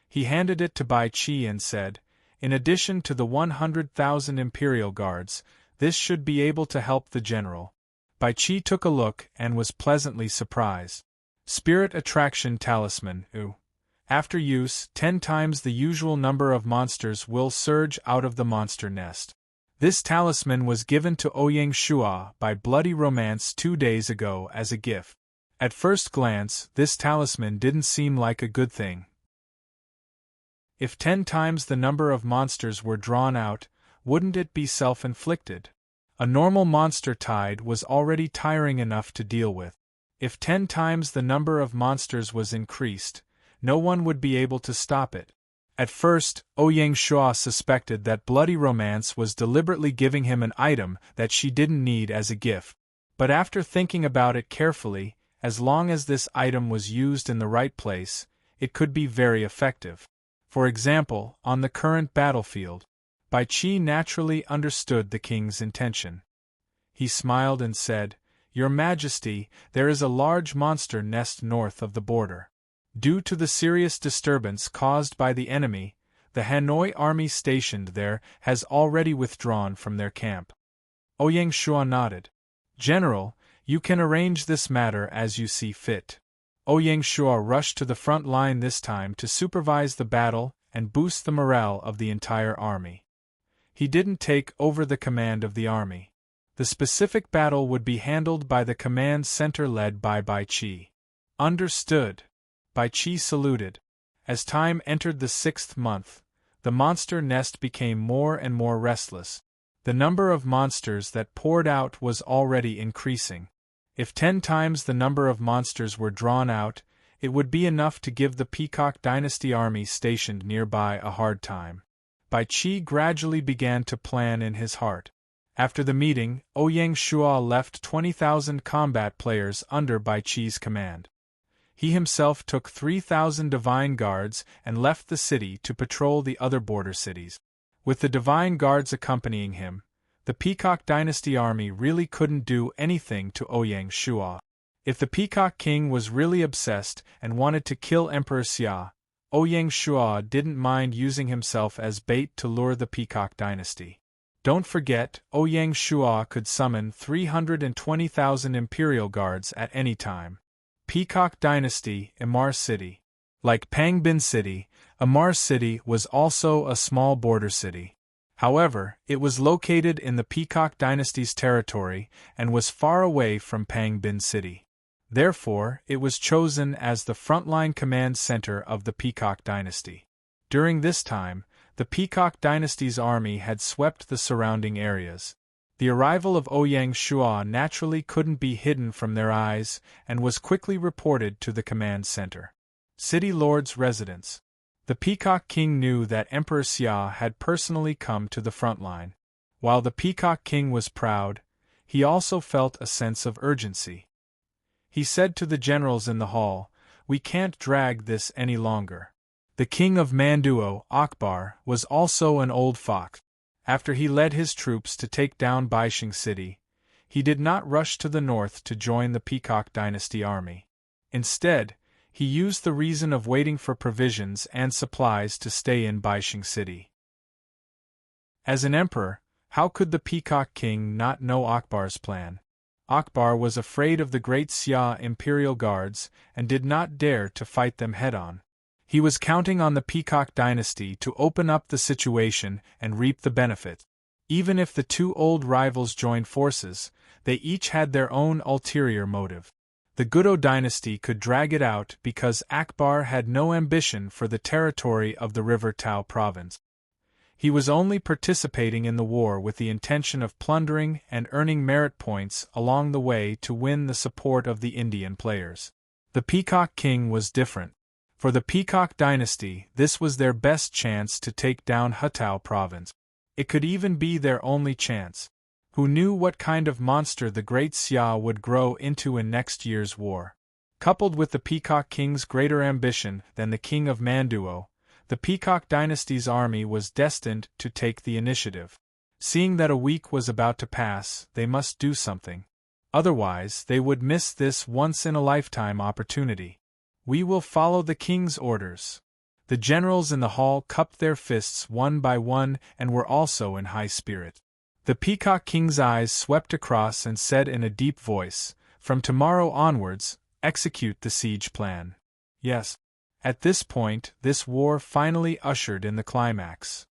He handed it to Bai Qi and said, "In addition to the 100,000 imperial guards, this should be able to help the general." Bai Qi took a look and was pleasantly surprised. Spirit Attraction Talisman, After use, 10 times the usual number of monsters will surge out of the monster nest. This talisman was given to Ouyang Shuo by Bloody Romance 2 days ago as a gift. At first glance, this talisman didn't seem like a good thing. If 10 times the number of monsters were drawn out, wouldn't it be self-inflicted? A normal monster tide was already tiring enough to deal with. If 10 times the number of monsters was increased, no one would be able to stop it. At first, Ouyang Shuo suspected that Bloody Romance was deliberately giving him an item that she didn't need as a gift. But after thinking about it carefully, as long as this item was used in the right place, it could be very effective. For example, on the current battlefield, Bai Qi naturally understood the king's intention. He smiled and said, "Your Majesty, there is a large monster nest north of the border. Due to the serious disturbance caused by the enemy, the Hanoi army stationed there has already withdrawn from their camp." Ouyang Shuo nodded. "General, you can arrange this matter as you see fit." Ouyang Shuo rushed to the front line this time to supervise the battle and boost the morale of the entire army. He didn't take over the command of the army. The specific battle would be handled by the command center led by Bai Qi. "Understood." Bai Qi saluted. As time entered the 6th month, the monster nest became more and more restless. The number of monsters that poured out was already increasing. If 10 times the number of monsters were drawn out, it would be enough to give the Peacock Dynasty army stationed nearby a hard time. Bai Qi gradually began to plan in his heart. After the meeting, Ouyang Shuo left 20,000 combat players under Bai Qi's command. He himself took 3,000 divine guards and left the city to patrol the other border cities. With the divine guards accompanying him, the Peacock Dynasty army really couldn't do anything to Ouyang Shuo. If the Peacock King was really obsessed and wanted to kill Emperor Xia, Ouyang Shuo didn't mind using himself as bait to lure the Peacock Dynasty. Don't forget, Ouyang Shuo could summon 320,000 imperial guards at any time. Peacock Dynasty, Embark City. Like Pangbin City, Embark City was also a small border city. However, it was located in the Peacock Dynasty's territory and was far away from Pangbin City. Therefore, it was chosen as the frontline command center of the Peacock Dynasty. During this time, the Peacock Dynasty's army had swept the surrounding areas. The arrival of Ouyang Shua naturally couldn't be hidden from their eyes and was quickly reported to the command center. City Lord's residence. The Peacock King knew that Emperor Xia had personally come to the front line. While the Peacock King was proud, he also felt a sense of urgency. He said to the generals in the hall, "We can't drag this any longer." The king of Manduo, Akbar, was also an old fox. After he led his troops to take down Baisheng City, he did not rush to the north to join the Peacock Dynasty army. Instead, he used the reason of waiting for provisions and supplies to stay in Baisheng City. As an emperor, how could the Peacock King not know Akbar's plan? Akbar was afraid of the great Xia imperial guards and did not dare to fight them head-on. He was counting on the Peacock Dynasty to open up the situation and reap the benefit. Even if the two old rivals joined forces, they each had their own ulterior motive. The Gudo dynasty could drag it out because Akbar had no ambition for the territory of the River Tao province. He was only participating in the war with the intention of plundering and earning merit points along the way to win the support of the Indian players. The Peacock King was different. For the Peacock dynasty, this was their best chance to take down Hutao province. It could even be their only chance. Who knew what kind of monster the great Xia would grow into in next year's war? Coupled with the Peacock King's greater ambition than the king of Manduo, the Peacock dynasty's army was destined to take the initiative. Seeing that a week was about to pass, they must do something. Otherwise, they would miss this once-in-a-lifetime opportunity. "We will follow the king's orders." The generals in the hall cupped their fists one by one and were also in high spirit. The Peacock King's eyes swept across and said in a deep voice, "From tomorrow onwards, execute the siege plan." Yes. At this point, this war finally ushered in the climax.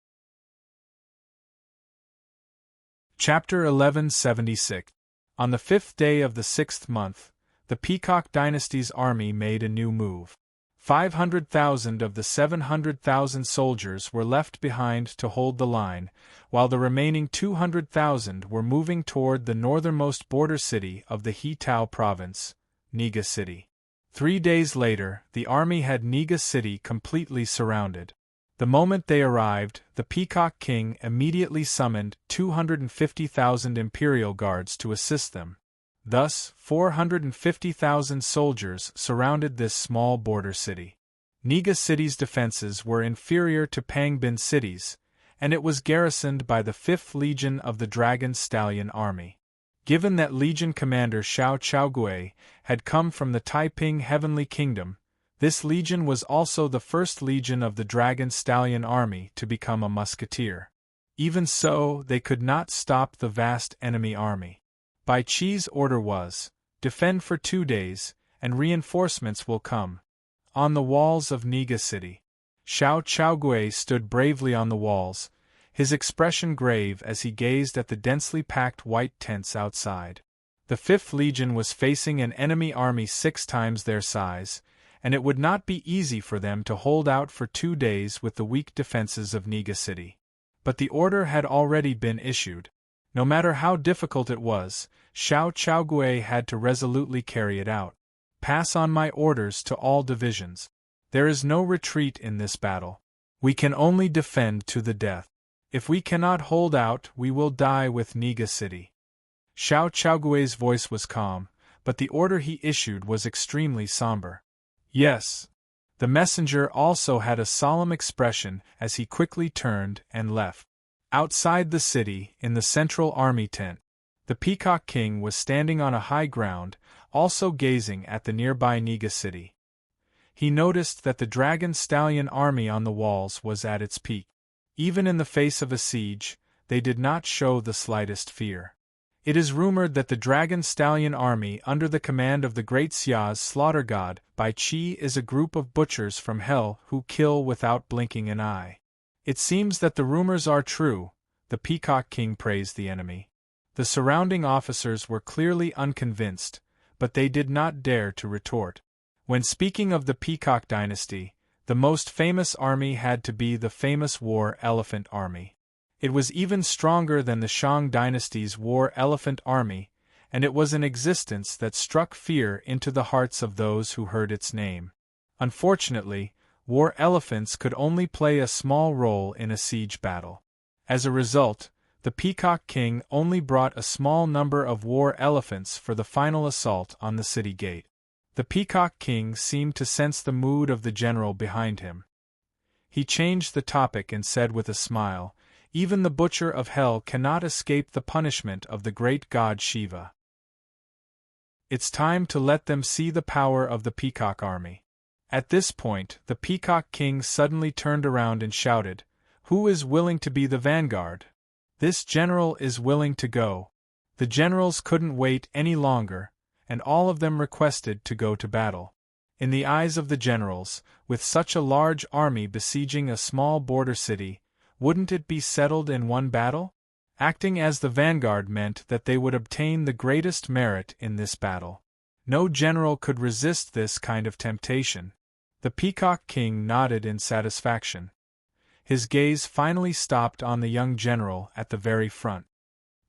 Chapter 1176. On the 5th day of the 6th month, the Peacock dynasty's army made a new move. 500,000 of the 700,000 soldiers were left behind to hold the line, while the remaining 200,000 were moving toward the northernmost border city of the He-Tao province, Niga City. 3 days later, the army had Niga City completely surrounded. The moment they arrived, the Peacock King immediately summoned 250,000 imperial guards to assist them. Thus, 450,000 soldiers surrounded this small border city. Niga City's defenses were inferior to Pangbin City's, and it was garrisoned by the 5th Legion of the Dragon Stallion Army. Given that Legion Commander Xiao Chaogui had come from the Taiping Heavenly Kingdom, this legion was also the first legion of the Dragon Stallion Army to become a musketeer. Even so, they could not stop the vast enemy army. Bai Qi's order was, "Defend for 2 days, and reinforcements will come." On the walls of Niga City, Xiao Chaogui stood bravely on the walls, his expression grave as he gazed at the densely packed white tents outside. The 5th Legion was facing an enemy army 6 times their size, and it would not be easy for them to hold out for 2 days with the weak defenses of Niga City. But the order had already been issued. No matter how difficult it was, Xiao Chaogui had to resolutely carry it out. "Pass on my orders to all divisions. There is no retreat in this battle. We can only defend to the death. If we cannot hold out, we will die with Niga City." Xiao Chaogui's voice was calm, but the order he issued was extremely somber. Yes. The messenger also had a solemn expression as he quickly turned and left. Outside the city, in the central army tent, the Peacock King was standing on a high ground, also gazing at the nearby Niga City. He noticed that the Dragon Stallion army on the walls was at its peak. Even in the face of a siege, they did not show the slightest fear. It is rumored that the Dragon Stallion army under the command of the great Xia's slaughter god, Bai Qi, is a group of butchers from hell who kill without blinking an eye. It seems that the rumors are true, the Peacock King praised the enemy. The surrounding officers were clearly unconvinced, but they did not dare to retort. When speaking of the Peacock dynasty, the most famous army had to be the famous War Elephant Army. It was even stronger than the Shang dynasty's war elephant army, and it was an existence that struck fear into the hearts of those who heard its name. Unfortunately, war elephants could only play a small role in a siege battle. As a result, the Peacock King only brought a small number of war elephants for the final assault on the city gate. The Peacock King seemed to sense the mood of the general behind him. He changed the topic and said with a smile, "Even the butcher of hell cannot escape the punishment of the great god Shiva. It's time to let them see the power of the Peacock army." At this point, the Peacock King suddenly turned around and shouted, "Who is willing to be the vanguard? This general is willing to go." The generals couldn't wait any longer, and all of them requested to go to battle. In the eyes of the generals, with such a large army besieging a small border city, wouldn't it be settled in one battle? Acting as the vanguard meant that they would obtain the greatest merit in this battle. No general could resist this kind of temptation. The Peacock King nodded in satisfaction. His gaze finally stopped on the young general at the very front.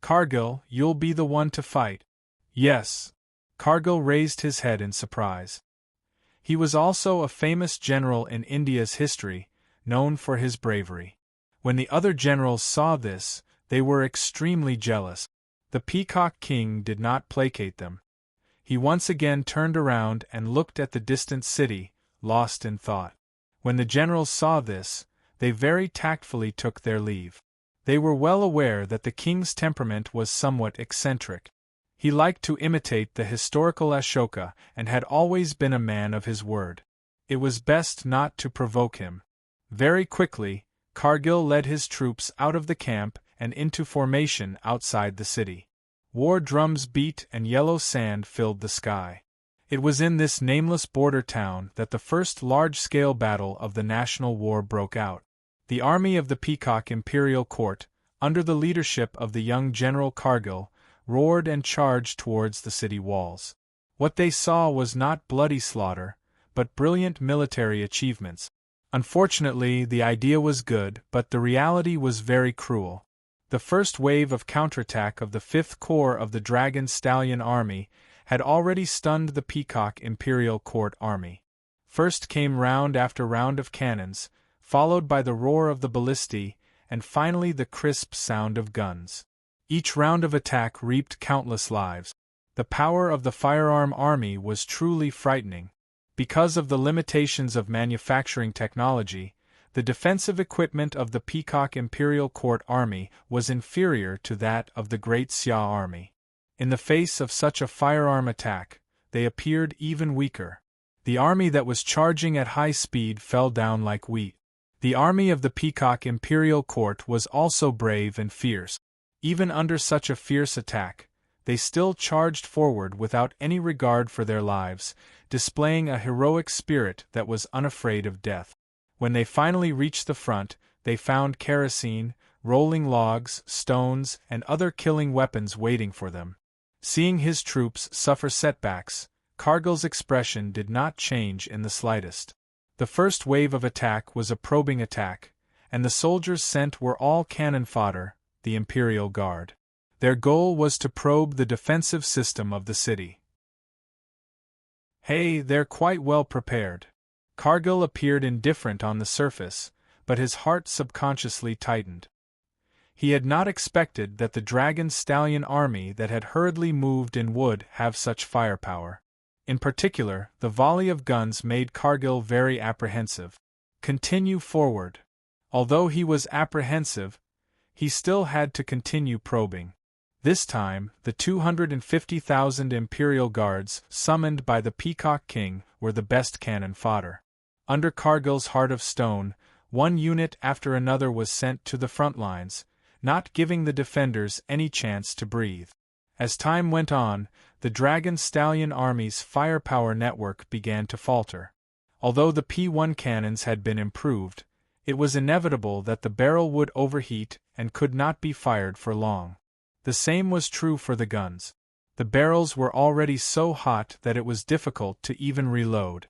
"Cargill, you'll be the one to fight." "Yes." Cargill raised his head in surprise. He was also a famous general in India's history, known for his bravery. When the other generals saw this, they were extremely jealous. The Peacock King did not placate them. He once again turned around and looked at the distant city, lost in thought. When the generals saw this, they very tactfully took their leave. They were well aware that the king's temperament was somewhat eccentric. He liked to imitate the historical Ashoka and had always been a man of his word. It was best not to provoke him. Very quickly, Cargill led his troops out of the camp and into formation outside the city. War drums beat and yellow sand filled the sky. It was in this nameless border town that the first large-scale battle of the national war broke out. The army of the Peacock Imperial Court, under the leadership of the young General Cargill, roared and charged towards the city walls. What they saw was not bloody slaughter, but brilliant military achievements. Unfortunately, the idea was good, but the reality was very cruel. The first wave of counterattack of the 5th Corps of the Dragon Stallion Army had already stunned the Peacock Imperial Court Army. First came round after round of cannons, followed by the roar of the ballistae, and finally the crisp sound of guns. Each round of attack reaped countless lives. The power of the firearm army was truly frightening. Because of the limitations of manufacturing technology, the defensive equipment of the Peacock Imperial Court Army was inferior to that of the Great Xia Army. In the face of such a firearm attack, they appeared even weaker. The army that was charging at high speed fell down like wheat. The army of the Peacock Imperial Court was also brave and fierce. Even under such a fierce attack, they still charged forward without any regard for their lives, displaying a heroic spirit that was unafraid of death. When they finally reached the front, they found kerosene, rolling logs, stones, and other killing weapons waiting for them. Seeing his troops suffer setbacks, Cargill's expression did not change in the slightest. The first wave of attack was a probing attack, and the soldiers sent were all cannon fodder, the Imperial Guard. Their goal was to probe the defensive system of the city. "Hey, they're quite well prepared." Cargill appeared indifferent on the surface, but his heart subconsciously tightened. He had not expected that the Dragon Stallion army that had hurriedly moved in would have such firepower. In particular, the volley of guns made Cargill very apprehensive. Continue forward. Although he was apprehensive, he still had to continue probing. This time, the 250,000 Imperial Guards summoned by the Peacock King were the best cannon fodder. Under Cargill's heart of stone, one unit after another was sent to the front lines, not giving the defenders any chance to breathe. As time went on, the Dragon Stallion Army's firepower network began to falter. Although the P1 cannons had been improved, it was inevitable that the barrel would overheat and could not be fired for long. The same was true for the guns. The barrels were already so hot that it was difficult to even reload.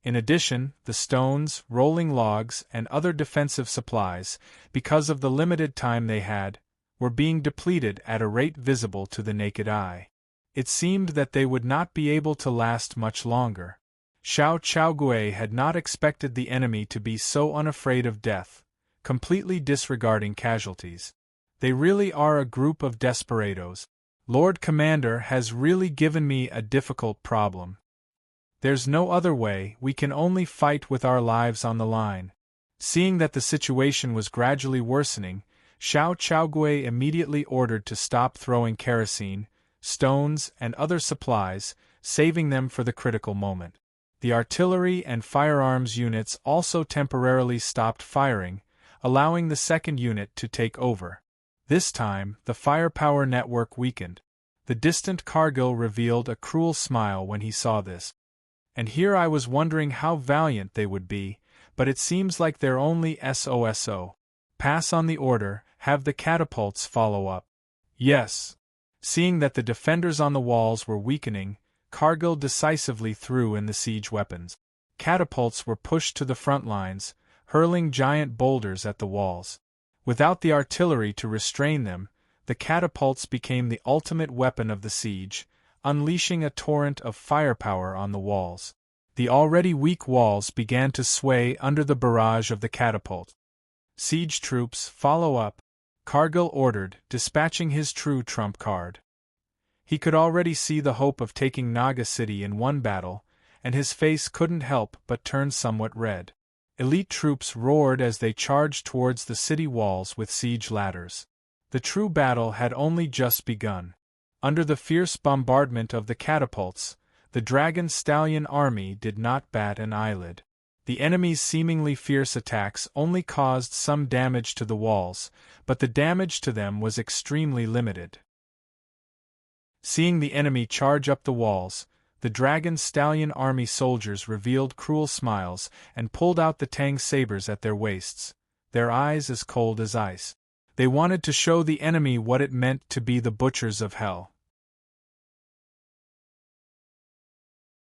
In addition, the stones, rolling logs, and other defensive supplies, because of the limited time they had, were being depleted at a rate visible to the naked eye. It seemed that they would not be able to last much longer. Xiao Chaogui had not expected the enemy to be so unafraid of death, completely disregarding casualties. They really are a group of desperados. Lord Commander has really given me a difficult problem. There's no other way, we can only fight with our lives on the line. Seeing that the situation was gradually worsening, Xiao Chaogui immediately ordered to stop throwing kerosene, stones, and other supplies, saving them for the critical moment. The artillery and firearms units also temporarily stopped firing, allowing the second unit to take over. This time, the firepower network weakened. The distant Cargill revealed a cruel smile when he saw this. And here I was wondering how valiant they would be, but it seems like they're only SOSO. Pass on the order, have the catapults follow up. Yes. Seeing that the defenders on the walls were weakening, Cargill decisively threw in the siege weapons. Catapults were pushed to the front lines, hurling giant boulders at the walls. Without the artillery to restrain them, the catapults became the ultimate weapon of the siege, unleashing a torrent of firepower on the walls. The already weak walls began to sway under the barrage of the catapult. Siege troops, follow up, Cargill ordered, dispatching his true trump card. He could already see the hope of taking Naga City in one battle, and his face couldn't help but turn somewhat red. Elite troops roared as they charged towards the city walls with siege ladders. The true battle had only just begun. Under the fierce bombardment of the catapults, the Dragon Stallion army did not bat an eyelid. The enemy's seemingly fierce attacks only caused some damage to the walls, but the damage to them was extremely limited. Seeing the enemy charge up the walls, the Dragon Stallion army soldiers revealed cruel smiles and pulled out the Tang sabers at their waists, their eyes as cold as ice. They wanted to show the enemy what it meant to be the butchers of hell.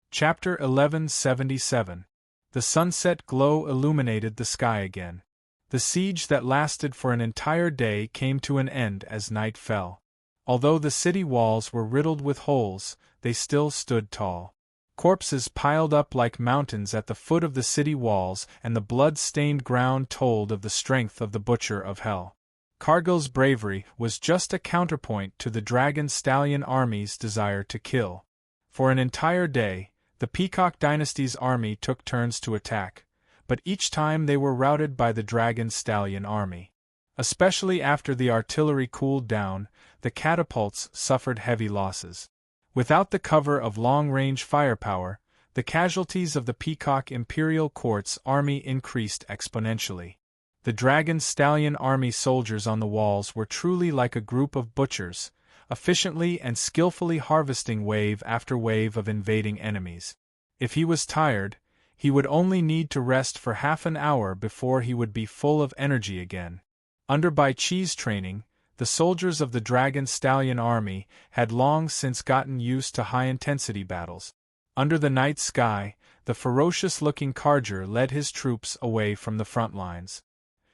Chapter 1177. The sunset glow illuminated the sky again. The siege that lasted for an entire day came to an end as night fell. Although the city walls were riddled with holes, they still stood tall. Corpses piled up like mountains at the foot of the city walls, and the blood-stained ground told of the strength of the Butcher of Hell. Cargill's bravery was just a counterpoint to the Dragon Stallion army's desire to kill. For an entire day, the Peacock Dynasty's army took turns to attack, but each time they were routed by the Dragon Stallion army. Especially after the artillery cooled down, the catapults suffered heavy losses. Without the cover of long-range firepower, the casualties of the Peacock Imperial Court's army increased exponentially. The Dragon Stallion army soldiers on the walls were truly like a group of butchers, efficiently and skillfully harvesting wave after wave of invading enemies. If he was tired, he would only need to rest for half an hour before he would be full of energy again. Under Bai Chi's training, the soldiers of the Dragon Stallion army had long since gotten used to high-intensity battles. Under the night sky, the ferocious-looking Karger led his troops away from the front lines.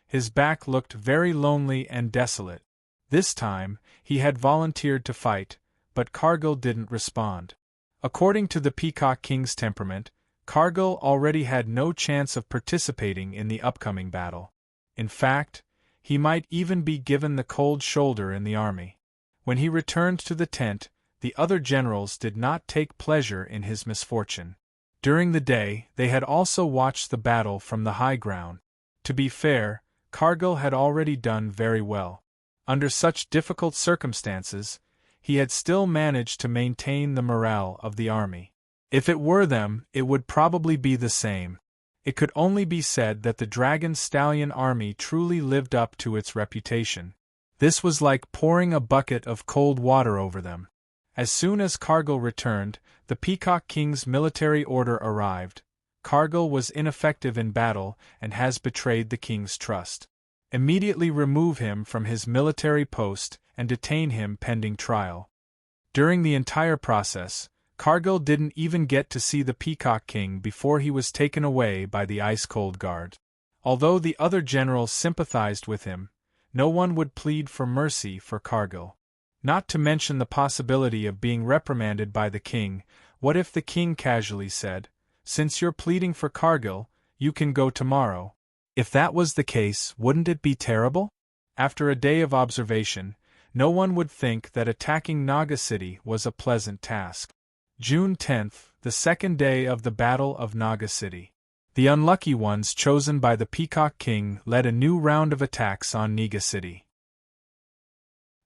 His back looked very lonely and desolate. This time, he had volunteered to fight, but Cargill didn't respond. According to the Peacock King's temperament, Cargill already had no chance of participating in the upcoming battle. In fact, he might even be given the cold shoulder in the army. When he returned to the tent, the other generals did not take pleasure in his misfortune. During the day, they had also watched the battle from the high ground. To be fair, Cargill had already done very well. Under such difficult circumstances, he had still managed to maintain the morale of the army. If it were them, it would probably be the same. It could only be said that the Dragon Stallion army truly lived up to its reputation. This was like pouring a bucket of cold water over them. As soon as Cargill returned, the Peacock King's military order arrived. Cargill was ineffective in battle and has betrayed the king's trust. Immediately remove him from his military post and detain him pending trial. During the entire process, Cargill didn't even get to see the Peacock King before he was taken away by the ice-cold guard. Although the other generals sympathized with him, no one would plead for mercy for Cargill. Not to mention the possibility of being reprimanded by the king. What if the king casually said, "Since you're pleading for Cargill, you can go tomorrow"? If that was the case, wouldn't it be terrible? After a day of observation, no one would think that attacking Naga City was a pleasant task. June 10th, the second day of the Battle of Naga City. The unlucky ones chosen by the Peacock King led a new round of attacks on Naga City.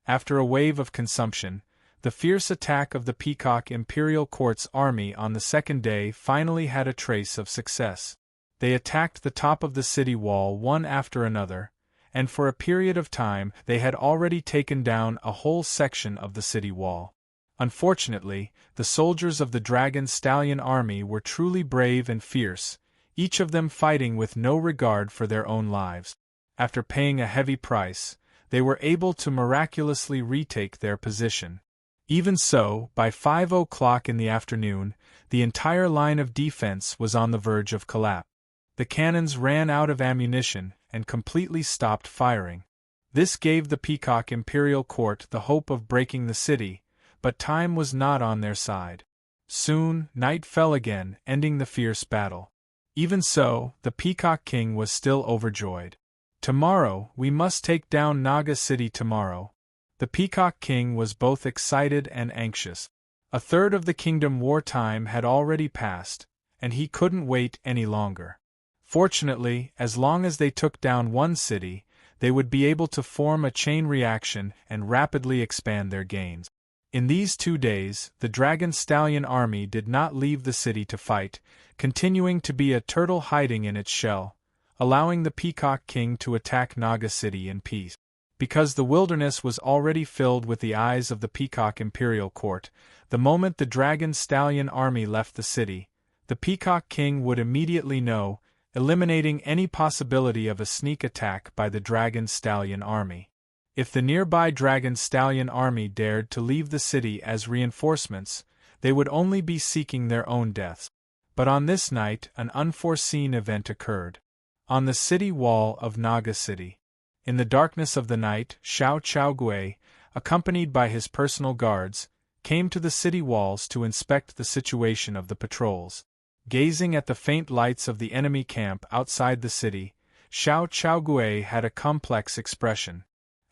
After a wave of consumption, the fierce attack of the Peacock Imperial Court's army on the second day finally had a trace of success. They attacked the top of the city wall one after another, and for a period of time they had already taken down a whole section of the city wall. Unfortunately, the soldiers of the Dragon Stallion army were truly brave and fierce, each of them fighting with no regard for their own lives. After paying a heavy price, they were able to miraculously retake their position. Even so, by 5 o'clock in the afternoon, the entire line of defense was on the verge of collapse. The cannons ran out of ammunition and completely stopped firing. This gave the Peacock Imperial Court the hope of breaking the city, but time was not on their side. Soon, night fell again, ending the fierce battle. Even so, the Peacock King was still overjoyed. "Tomorrow, we must take down Naga City tomorrow." The Peacock King was both excited and anxious. A third of the kingdom wartime had already passed, and he couldn't wait any longer. Fortunately, as long as they took down one city, they would be able to form a chain reaction and rapidly expand their gains. In these 2 days, the Dragon Stallion army did not leave the city to fight, continuing to be a turtle hiding in its shell, allowing the Peacock King to attack Naga City in peace. Because the wilderness was already filled with the eyes of the Peacock Imperial Court, the moment the Dragon Stallion army left the city, the Peacock King would immediately know, eliminating any possibility of a sneak attack by the Dragon Stallion army. If the nearby Dragon Stallion army dared to leave the city as reinforcements, they would only be seeking their own deaths. But on this night, an unforeseen event occurred. On the city wall of Naga City. In the darkness of the night, Xiao Chaogui, accompanied by his personal guards, came to the city walls to inspect the situation of the patrols. Gazing at the faint lights of the enemy camp outside the city, Xiao Chaogui had a complex expression.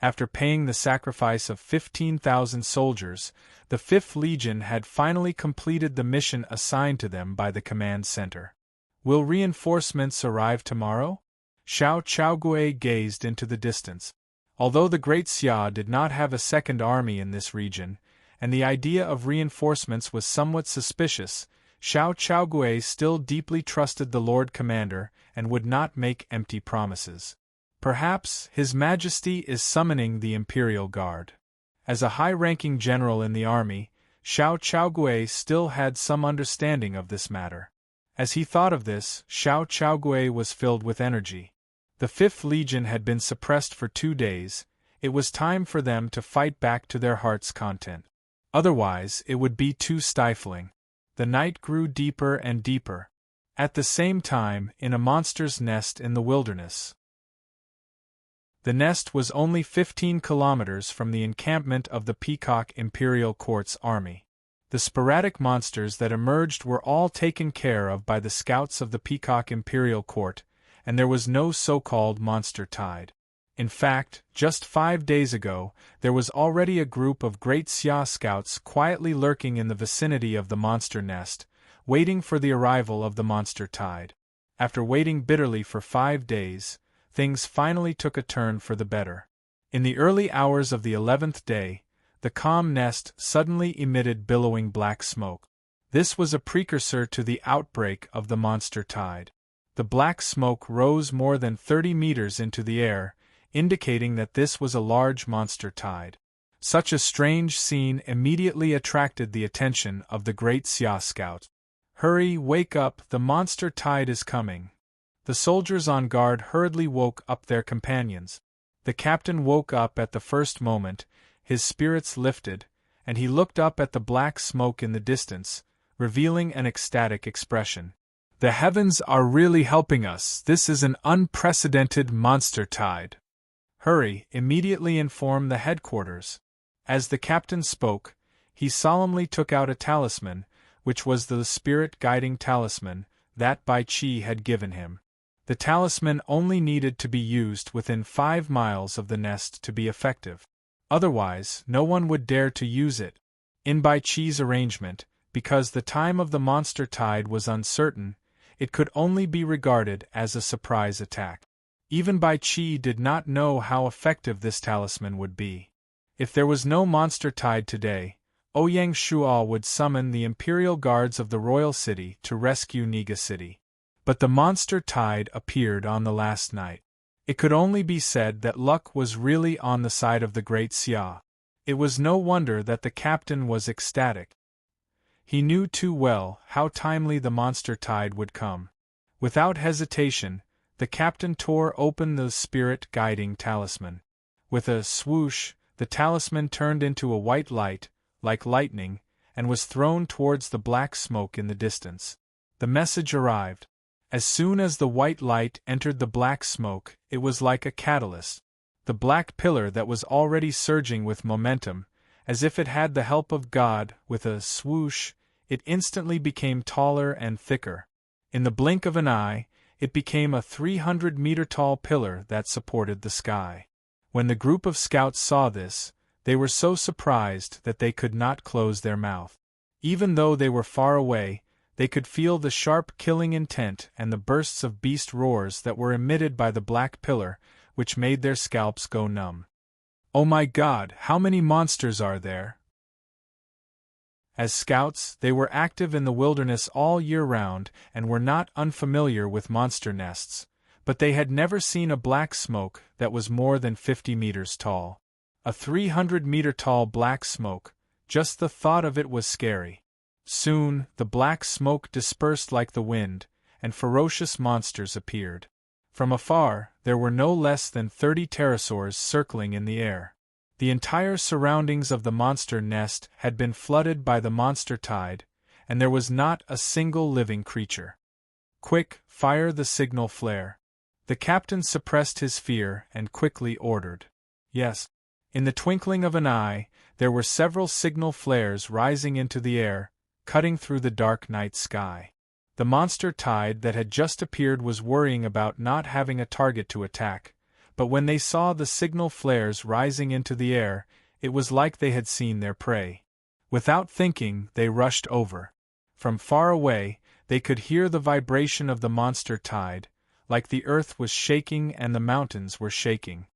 After paying the sacrifice of 15,000 soldiers, the 5th Legion had finally completed the mission assigned to them by the command center. Will reinforcements arrive tomorrow? Xiao Chaogui gazed into the distance. Although the Great Xia did not have a second army in this region, and the idea of reinforcements was somewhat suspicious, Xiao Chaogui still deeply trusted the Lord Commander and would not make empty promises. Perhaps His Majesty is summoning the Imperial Guard. As a high-ranking general in the army, Xiao Chaogui still had some understanding of this matter. As he thought of this, Xiao Chaogui was filled with energy. The 5th Legion had been suppressed for 2 days. It was time for them to fight back to their heart's content. Otherwise, it would be too stifling. The night grew deeper and deeper. At the same time, in a monster's nest in the wilderness. The nest was only 15 kilometers from the encampment of the Peacock Imperial Court's army. The sporadic monsters that emerged were all taken care of by the scouts of the Peacock Imperial Court, and there was no so-called monster tide. In fact, just 5 days ago, there was already a group of Great Xia scouts quietly lurking in the vicinity of the monster nest, waiting for the arrival of the monster tide. After waiting bitterly for 5 days, things finally took a turn for the better. In the early hours of the 11th day, the calm nest suddenly emitted billowing black smoke. This was a precursor to the outbreak of the monster tide. The black smoke rose more than 30 meters into the air, indicating that this was a large monster tide. Such a strange scene immediately attracted the attention of the Great Xia Scout. "Hurry, wake up, the monster tide is coming." The soldiers on guard hurriedly woke up their companions. The captain woke up at the first moment, his spirits lifted, and he looked up at the black smoke in the distance, revealing an ecstatic expression. The heavens are really helping us. This is an unprecedented monster tide. Hurry, immediately inform the headquarters. As the captain spoke, he solemnly took out a talisman, which was the spirit-guiding talisman that Bai Qi had given him. The talisman only needed to be used within 5 miles of the nest to be effective. Otherwise, no one would dare to use it. In Bai Qi's arrangement, because the time of the monster tide was uncertain, it could only be regarded as a surprise attack. Even Bai Qi did not know how effective this talisman would be. If there was no monster tide today, Ouyang Shuo would summon the imperial guards of the royal city to rescue Niga City. But the monster tide appeared on the last night. It could only be said that luck was really on the side of the great Xia. It was no wonder that the captain was ecstatic. He knew too well how timely the monster tide would come. Without hesitation, the captain tore open the spirit-guiding talisman. With a swoosh, the talisman turned into a white light, like lightning, and was thrown towards the black smoke in the distance. The message arrived. As soon as the white light entered the black smoke, it was like a catalyst. The black pillar that was already surging with momentum, as if it had the help of God, with a swoosh, it instantly became taller and thicker. In the blink of an eye, it became a 300-meter-tall pillar that supported the sky. When the group of scouts saw this, they were so surprised that they could not close their mouth. Even though they were far away, they could feel the sharp killing intent and the bursts of beast roars that were emitted by the black pillar, which made their scalps go numb. "Oh my God, how many monsters are there?" As scouts, they were active in the wilderness all year round and were not unfamiliar with monster nests, but they had never seen a black smoke that was more than 50 meters tall. A 300-meter-tall black smoke, just the thought of it was scary. Soon, the black smoke dispersed like the wind, and ferocious monsters appeared. From afar, there were no less than 30 pterosaurs circling in the air. The entire surroundings of the monster nest had been flooded by the monster tide, and there was not a single living creature. "Quick, fire the signal flare." The captain suppressed his fear and quickly ordered. Yes. In the twinkling of an eye, there were several signal flares rising into the air, cutting through the dark night sky. The monster tide that had just appeared was worrying about not having a target to attack, but when they saw the signal flares rising into the air, it was like they had seen their prey. Without thinking, they rushed over. From far away, they could hear the vibration of the monster tide, like the earth was shaking and the mountains were shaking.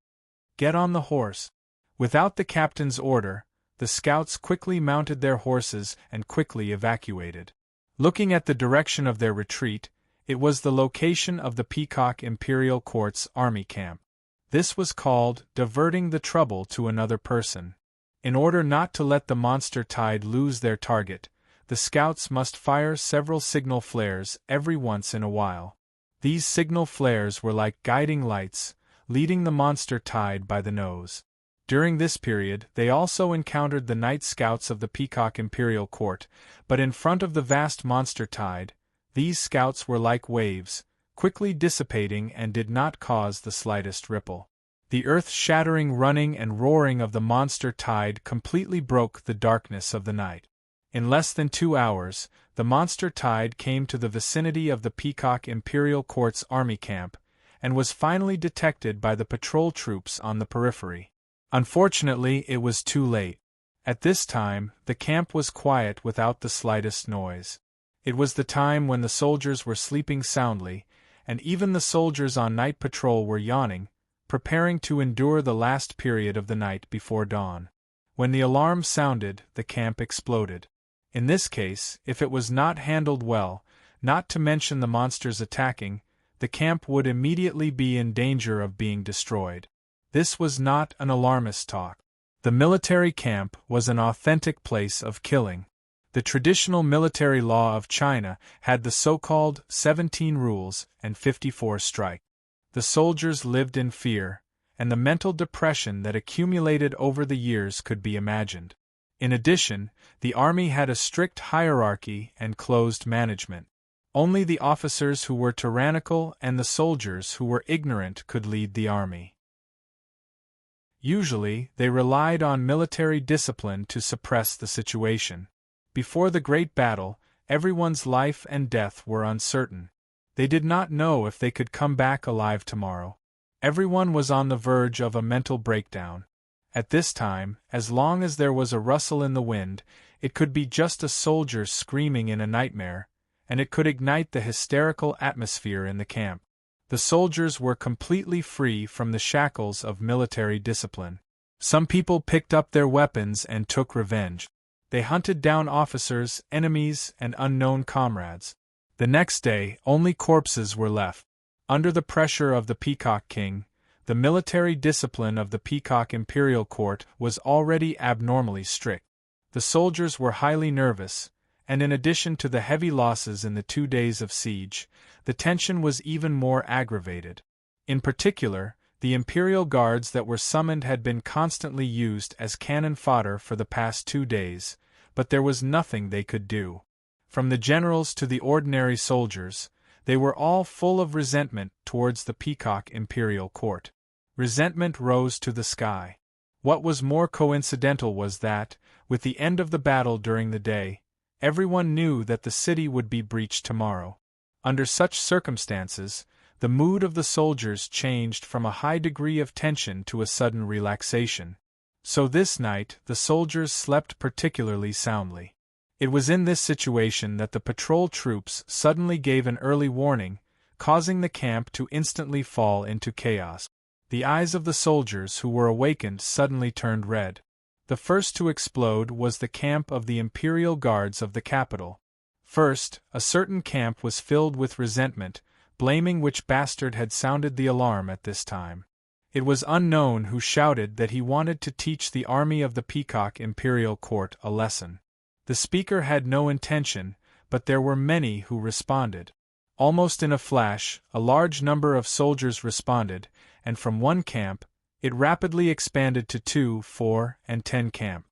"Get on the horse." Without the captain's order, the scouts quickly mounted their horses and quickly evacuated. Looking at the direction of their retreat, it was the location of the Peacock Imperial Court's army camp. This was called diverting the trouble to another person. In order not to let the monster tide lose their target, the scouts must fire several signal flares every once in a while. These signal flares were like guiding lights, leading the monster tide by the nose. During this period, they also encountered the night scouts of the Peacock Imperial Court, but in front of the vast monster tide, these scouts were like waves, quickly dissipating and did not cause the slightest ripple. The earth-shattering running and roaring of the monster tide completely broke the darkness of the night. In less than 2 hours, the monster tide came to the vicinity of the Peacock Imperial Court's army camp, and was finally detected by the patrol troops on the periphery. Unfortunately, it was too late. At this time, the camp was quiet without the slightest noise. It was the time when the soldiers were sleeping soundly, and even the soldiers on night patrol were yawning, preparing to endure the last period of the night before dawn. When the alarm sounded, the camp exploded. In this case, if it was not handled well, not to mention the monsters attacking, the camp would immediately be in danger of being destroyed. This was not an alarmist talk. The military camp was an authentic place of killing. The traditional military law of China had the so-called 17 rules and 54 strike. The soldiers lived in fear, and the mental depression that accumulated over the years could be imagined. In addition, the army had a strict hierarchy and closed management. Only the officers who were tyrannical and the soldiers who were ignorant could lead the army. Usually, they relied on military discipline to suppress the situation. Before the great battle, everyone's life and death were uncertain. They did not know if they could come back alive tomorrow. Everyone was on the verge of a mental breakdown. At this time, as long as there was a rustle in the wind, it could be just a soldier screaming in a nightmare, and it could ignite the hysterical atmosphere in the camp. The soldiers were completely free from the shackles of military discipline. Some people picked up their weapons and took revenge. They hunted down officers, enemies, and unknown comrades. The next day, only corpses were left. Under the pressure of the Peacock King, the military discipline of the Peacock Imperial Court was already abnormally strict. The soldiers were highly nervous, and in addition to the heavy losses in the 2 days of siege, the tension was even more aggravated. In particular, the Imperial Guards that were summoned had been constantly used as cannon fodder for the past 2 days, but there was nothing they could do. From the generals to the ordinary soldiers, they were all full of resentment towards the Peacock Imperial Court. Resentment rose to the sky. What was more coincidental was that, with the end of the battle during the day, everyone knew that the city would be breached tomorrow. Under such circumstances, the mood of the soldiers changed from a high degree of tension to a sudden relaxation. So this night the soldiers slept particularly soundly. It was in this situation that the patrol troops suddenly gave an early warning, causing the camp to instantly fall into chaos. The eyes of the soldiers who were awakened suddenly turned red. The first to explode was the camp of the Imperial Guards of the capital. First, a certain camp was filled with resentment, blaming which bastard had sounded the alarm at this time. It was unknown who shouted that he wanted to teach the army of the Peacock Imperial Court a lesson. The speaker had no intention, but there were many who responded. Almost in a flash, a large number of soldiers responded, and from one camp, it rapidly expanded to 2, 4, and 10 camp.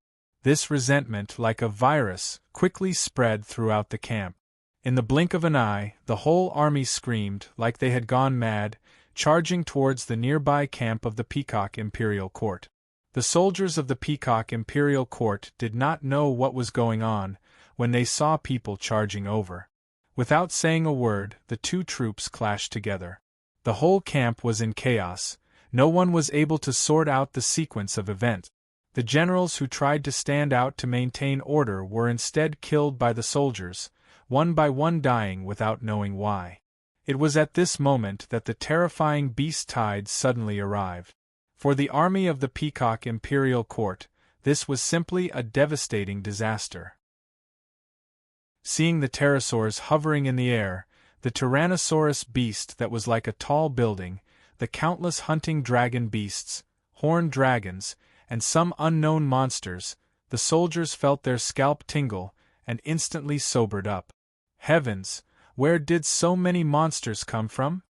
This resentment, like a virus, quickly spread throughout the camp. In the blink of an eye, the whole army screamed like they had gone mad, charging towards the nearby camp of the Peacock Imperial Court. The soldiers of the Peacock Imperial Court did not know what was going on when they saw people charging over. Without saying a word, the two troops clashed together. The whole camp was in chaos. No one was able to sort out the sequence of events. The generals who tried to stand out to maintain order were instead killed by the soldiers, one by one dying without knowing why. It was at this moment that the terrifying beast tide suddenly arrived. For the army of the Peacock Imperial Court, this was simply a devastating disaster. Seeing the pterosaurs hovering in the air, the Tyrannosaurus beast that was like a tall building, the countless hunting dragon beasts, horned dragons, and some unknown monsters, the soldiers felt their scalp tingle and instantly sobered up. Heavens, where did so many monsters come from?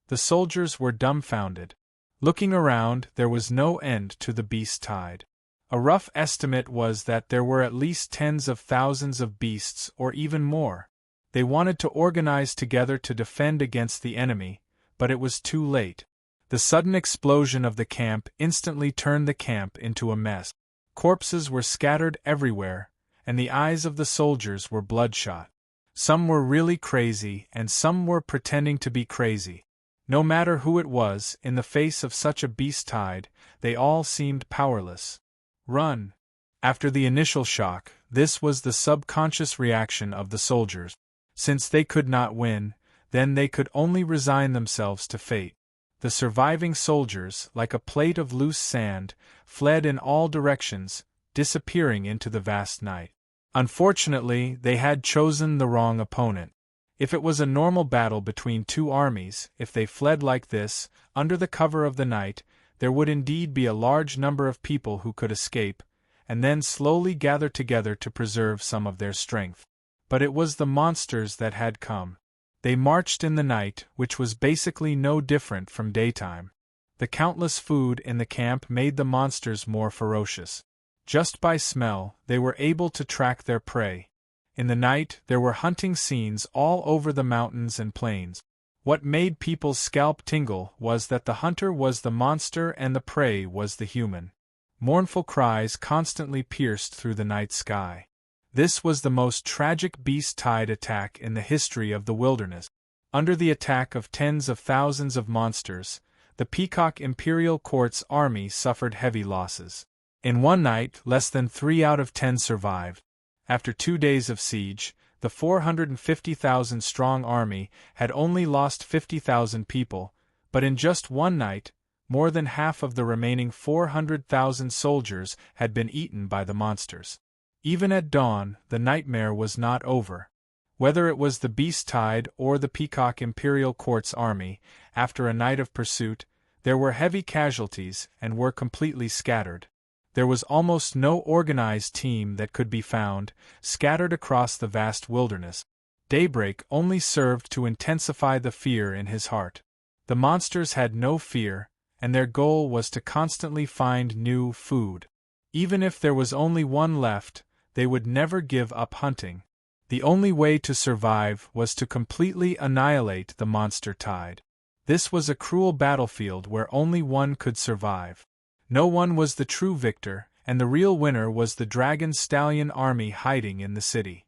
The soldiers were dumbfounded. Looking around, there was no end to the beast tide. A rough estimate was that there were at least tens of thousands of beasts or even more. They wanted to organize together to defend against the enemy, but it was too late. The sudden explosion of the camp instantly turned the camp into a mess. Corpses were scattered everywhere, and the eyes of the soldiers were bloodshot. Some were really crazy, and some were pretending to be crazy. No matter who it was, in the face of such a beast tide, they all seemed powerless. Run! After the initial shock, this was the subconscious reaction of the soldiers. Since they could not win, then they could only resign themselves to fate. The surviving soldiers, like a plate of loose sand, fled in all directions, disappearing into the vast night. Unfortunately, they had chosen the wrong opponent. If it was a normal battle between two armies, if they fled like this, under the cover of the night, there would indeed be a large number of people who could escape, and then slowly gather together to preserve some of their strength. But it was the monsters that had come. They marched in the night, which was basically no different from daytime. The countless food in the camp made the monsters more ferocious. Just by smell, they were able to track their prey. In the night, there were hunting scenes all over the mountains and plains. What made people's scalp tingle was that the hunter was the monster and the prey was the human. Mournful cries constantly pierced through the night sky. This was the most tragic beast-tide attack in the history of the wilderness. Under the attack of tens of thousands of monsters, the Peacock Imperial Court's army suffered heavy losses. In one night, less than 3 out of 10 survived. After 2 days of siege, the 450,000-strong army had only lost 50,000 people, but in just one night, more than half of the remaining 400,000 soldiers had been eaten by the monsters. Even at dawn, the nightmare was not over. Whether it was the beast-tide or the Peacock Imperial Court's army, after a night of pursuit, there were heavy casualties and were completely scattered. There was almost no organized team that could be found, scattered across the vast wilderness. Daybreak only served to intensify the fear in his heart. The monsters had no fear, and their goal was to constantly find new food. Even if there was only one left, they would never give up hunting. The only way to survive was to completely annihilate the monster tide. This was a cruel battlefield where only one could survive. No one was the true victor, and the real winner was the dragon stallion army hiding in the city.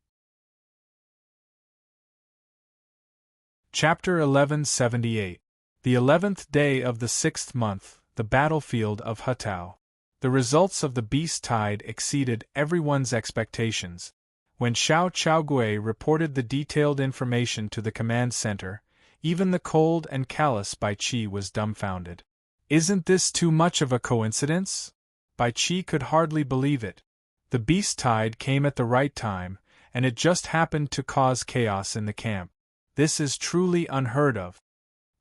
Chapter 1178. The 11th day of the 6th month, the battlefield of Hutao. The results of the beast tide exceeded everyone's expectations. When Xiao Chaogui reported the detailed information to the command center, even the cold and callous Bai Qi was dumbfounded. Isn't this too much of a coincidence? Bai Qi could hardly believe it. The beast tide came at the right time, and it just happened to cause chaos in the camp. This is truly unheard of.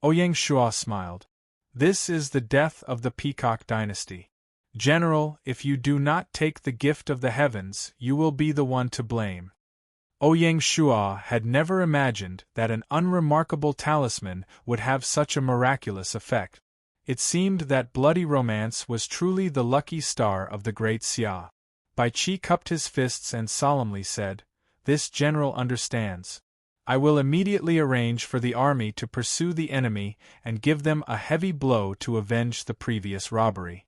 Ouyang Shua smiled. This is the death of the Peacock dynasty. General, if you do not take the gift of the heavens, you will be the one to blame. Ouyang Shua had never imagined that an unremarkable talisman would have such a miraculous effect. It seemed that bloody romance was truly the lucky star of the great Xia. Bai Qi cupped his fists and solemnly said, "This general understands. I will immediately arrange for the army to pursue the enemy and give them a heavy blow to avenge the previous robbery."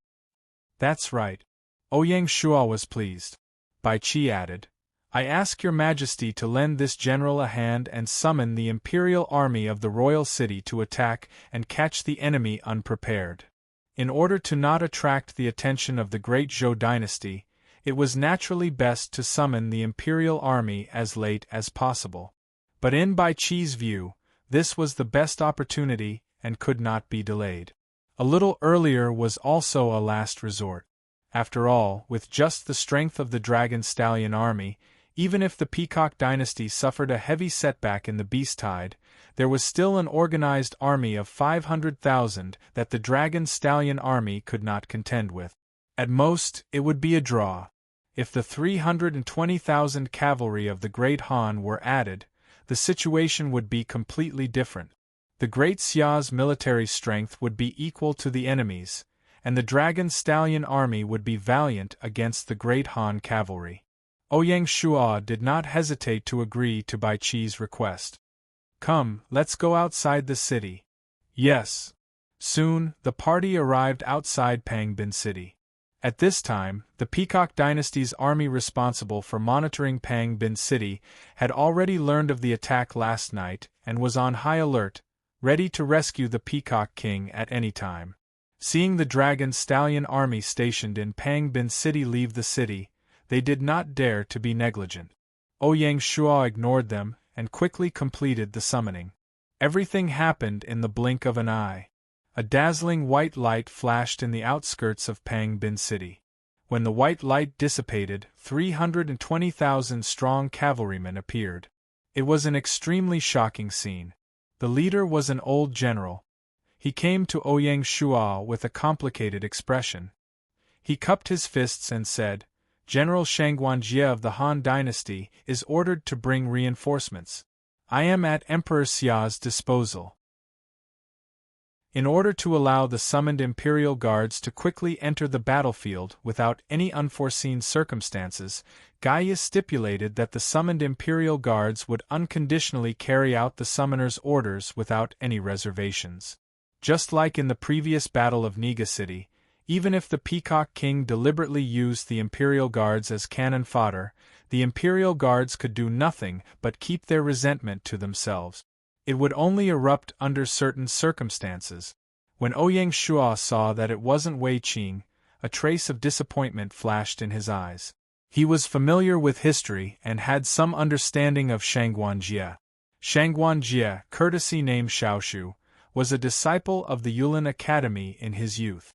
That's right. Ouyang Shua was pleased. Bai Qi added, "I ask your majesty to lend this general a hand and summon the imperial army of the royal city to attack and catch the enemy unprepared." In order to not attract the attention of the great Zhou dynasty, it was naturally best to summon the imperial army as late as possible. But in Bai Qi's view, this was the best opportunity and could not be delayed. A little earlier was also a last resort. After all, with just the strength of the Dragon Stallion army, even if the Peacock dynasty suffered a heavy setback in the beast tide, there was still an organized army of 500,000 that the Dragon Stallion army could not contend with. At most, it would be a draw. If the 320,000 cavalry of the Great Han were added, the situation would be completely different. The Great Xia's military strength would be equal to the enemy's, and the Dragon Stallion army would be valiant against the Great Han cavalry. Ouyang Shua did not hesitate to agree to Bai Qi's request. "Come, let's go outside the city." Yes. Soon, the party arrived outside Pangbin City. At this time, the Peacock dynasty's army responsible for monitoring Pangbin City had already learned of the attack last night and was on high alert, ready to rescue the Peacock King at any time. Seeing the Dragon Stallion army stationed in Pangbin City leave the city, they did not dare to be negligent. Ouyang Shua ignored them and quickly completed the summoning. Everything happened in the blink of an eye. A dazzling white light flashed in the outskirts of Pangbin City. When the white light dissipated, 320,000 strong cavalrymen appeared. It was an extremely shocking scene. The leader was an old general. He came to Ouyang Shua with a complicated expression. He cupped his fists and said, "General Shangguanjie of the Han dynasty is ordered to bring reinforcements. I am at Emperor Xia's disposal." In order to allow the summoned imperial guards to quickly enter the battlefield without any unforeseen circumstances, Gaius stipulated that the summoned imperial guards would unconditionally carry out the summoner's orders without any reservations. Just like in the previous Battle of Niga City, even if the Peacock King deliberately used the imperial guards as cannon fodder, the imperial guards could do nothing but keep their resentment to themselves. It would only erupt under certain circumstances. When Ouyang Shuo saw that it wasn't Wei Qing, a trace of disappointment flashed in his eyes. He was familiar with history and had some understanding of Shangguan Jie. Shangguan Jie, courtesy named Xiaoshu, was a disciple of the Yulin Academy in his youth.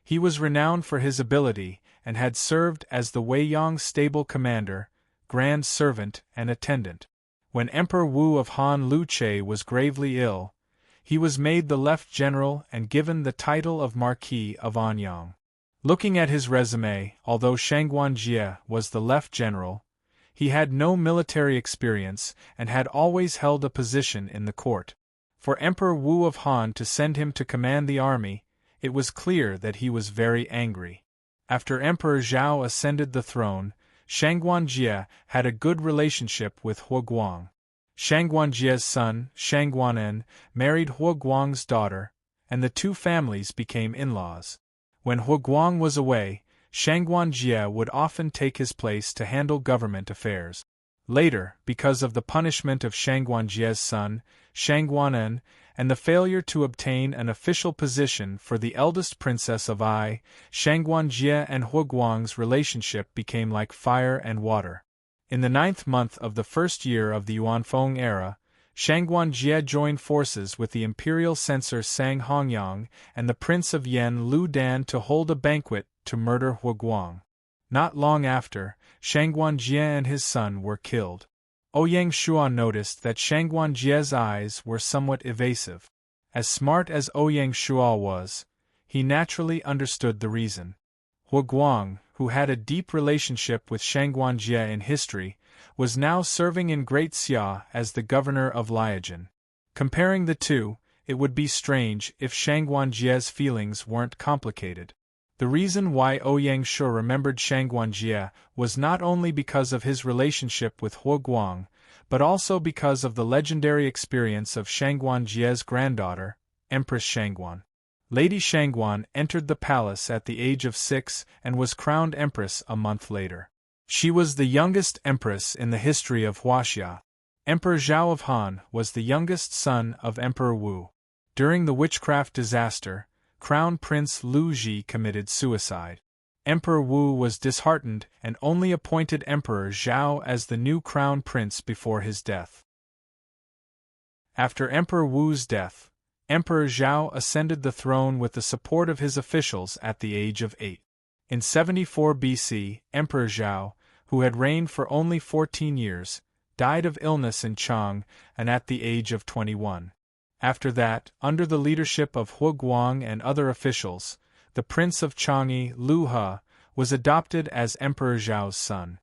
He was renowned for his ability and had served as the Weiyang stable commander, grand servant, and attendant. When Emperor Wu of Han Luche was gravely ill, he was made the Left General and given the title of Marquis of Anyang. Looking at his resume, although Shangguan Jie was the Left General, he had no military experience and had always held a position in the court. For Emperor Wu of Han to send him to command the army, it was clear that he was very angry. After Emperor Zhao ascended the throne, Shangguan Jie had a good relationship with Hua Guang. Shangguan Jie's son, Shangguanen, married Hua Guang's daughter, and the two families became in-laws. When Hua Guang was away, Shangguan Jie would often take his place to handle government affairs. Later, because of the punishment of Shangguan Jie's son, Shangguanen, and the failure to obtain an official position for the eldest princess of Ai, Shangguan Jie and Hua Guang's relationship became like fire and water. In the 9th month of the first year of the Yuanfeng era, Shangguan Jie joined forces with the imperial censor Sang Hongyang and the prince of Yen Lu Dan to hold a banquet to murder Hua Guang. Not long after, Shangguan Jie and his son were killed. Ouyang Shuo noticed that Shangguan Jie's eyes were somewhat evasive. As smart as Ouyang Shuo was, he naturally understood the reason. Hua Guang, who had a deep relationship with Shangguan Jie in history, was now serving in Great Xia as the governor of Liaojin. Comparing the two, it would be strange if Shangguan Jie's feelings weren't complicated. The reason why Ouyang Shuo remembered Shangguan Jie was not only because of his relationship with Hua Guang, but also because of the legendary experience of Shangguan Jie's granddaughter, Empress Shangguan. Lady Shangguan entered the palace at the age of 6 and was crowned empress a month later. She was the youngest empress in the history of Huaxia. Emperor Zhao of Han was the youngest son of Emperor Wu. During the witchcraft disaster, Crown Prince Lu Ji committed suicide. Emperor Wu was disheartened and only appointed Emperor Zhao as the new crown prince before his death. After Emperor Wu's death, Emperor Zhao ascended the throne with the support of his officials at the age of 8. In 74 BC, Emperor Zhao, who had reigned for only 14 years, died of illness in Chang and at the age of 21. After that, under the leadership of Hua Guang and other officials, the Prince of Chang'e, Lu He, was adopted as Emperor Zhao's son.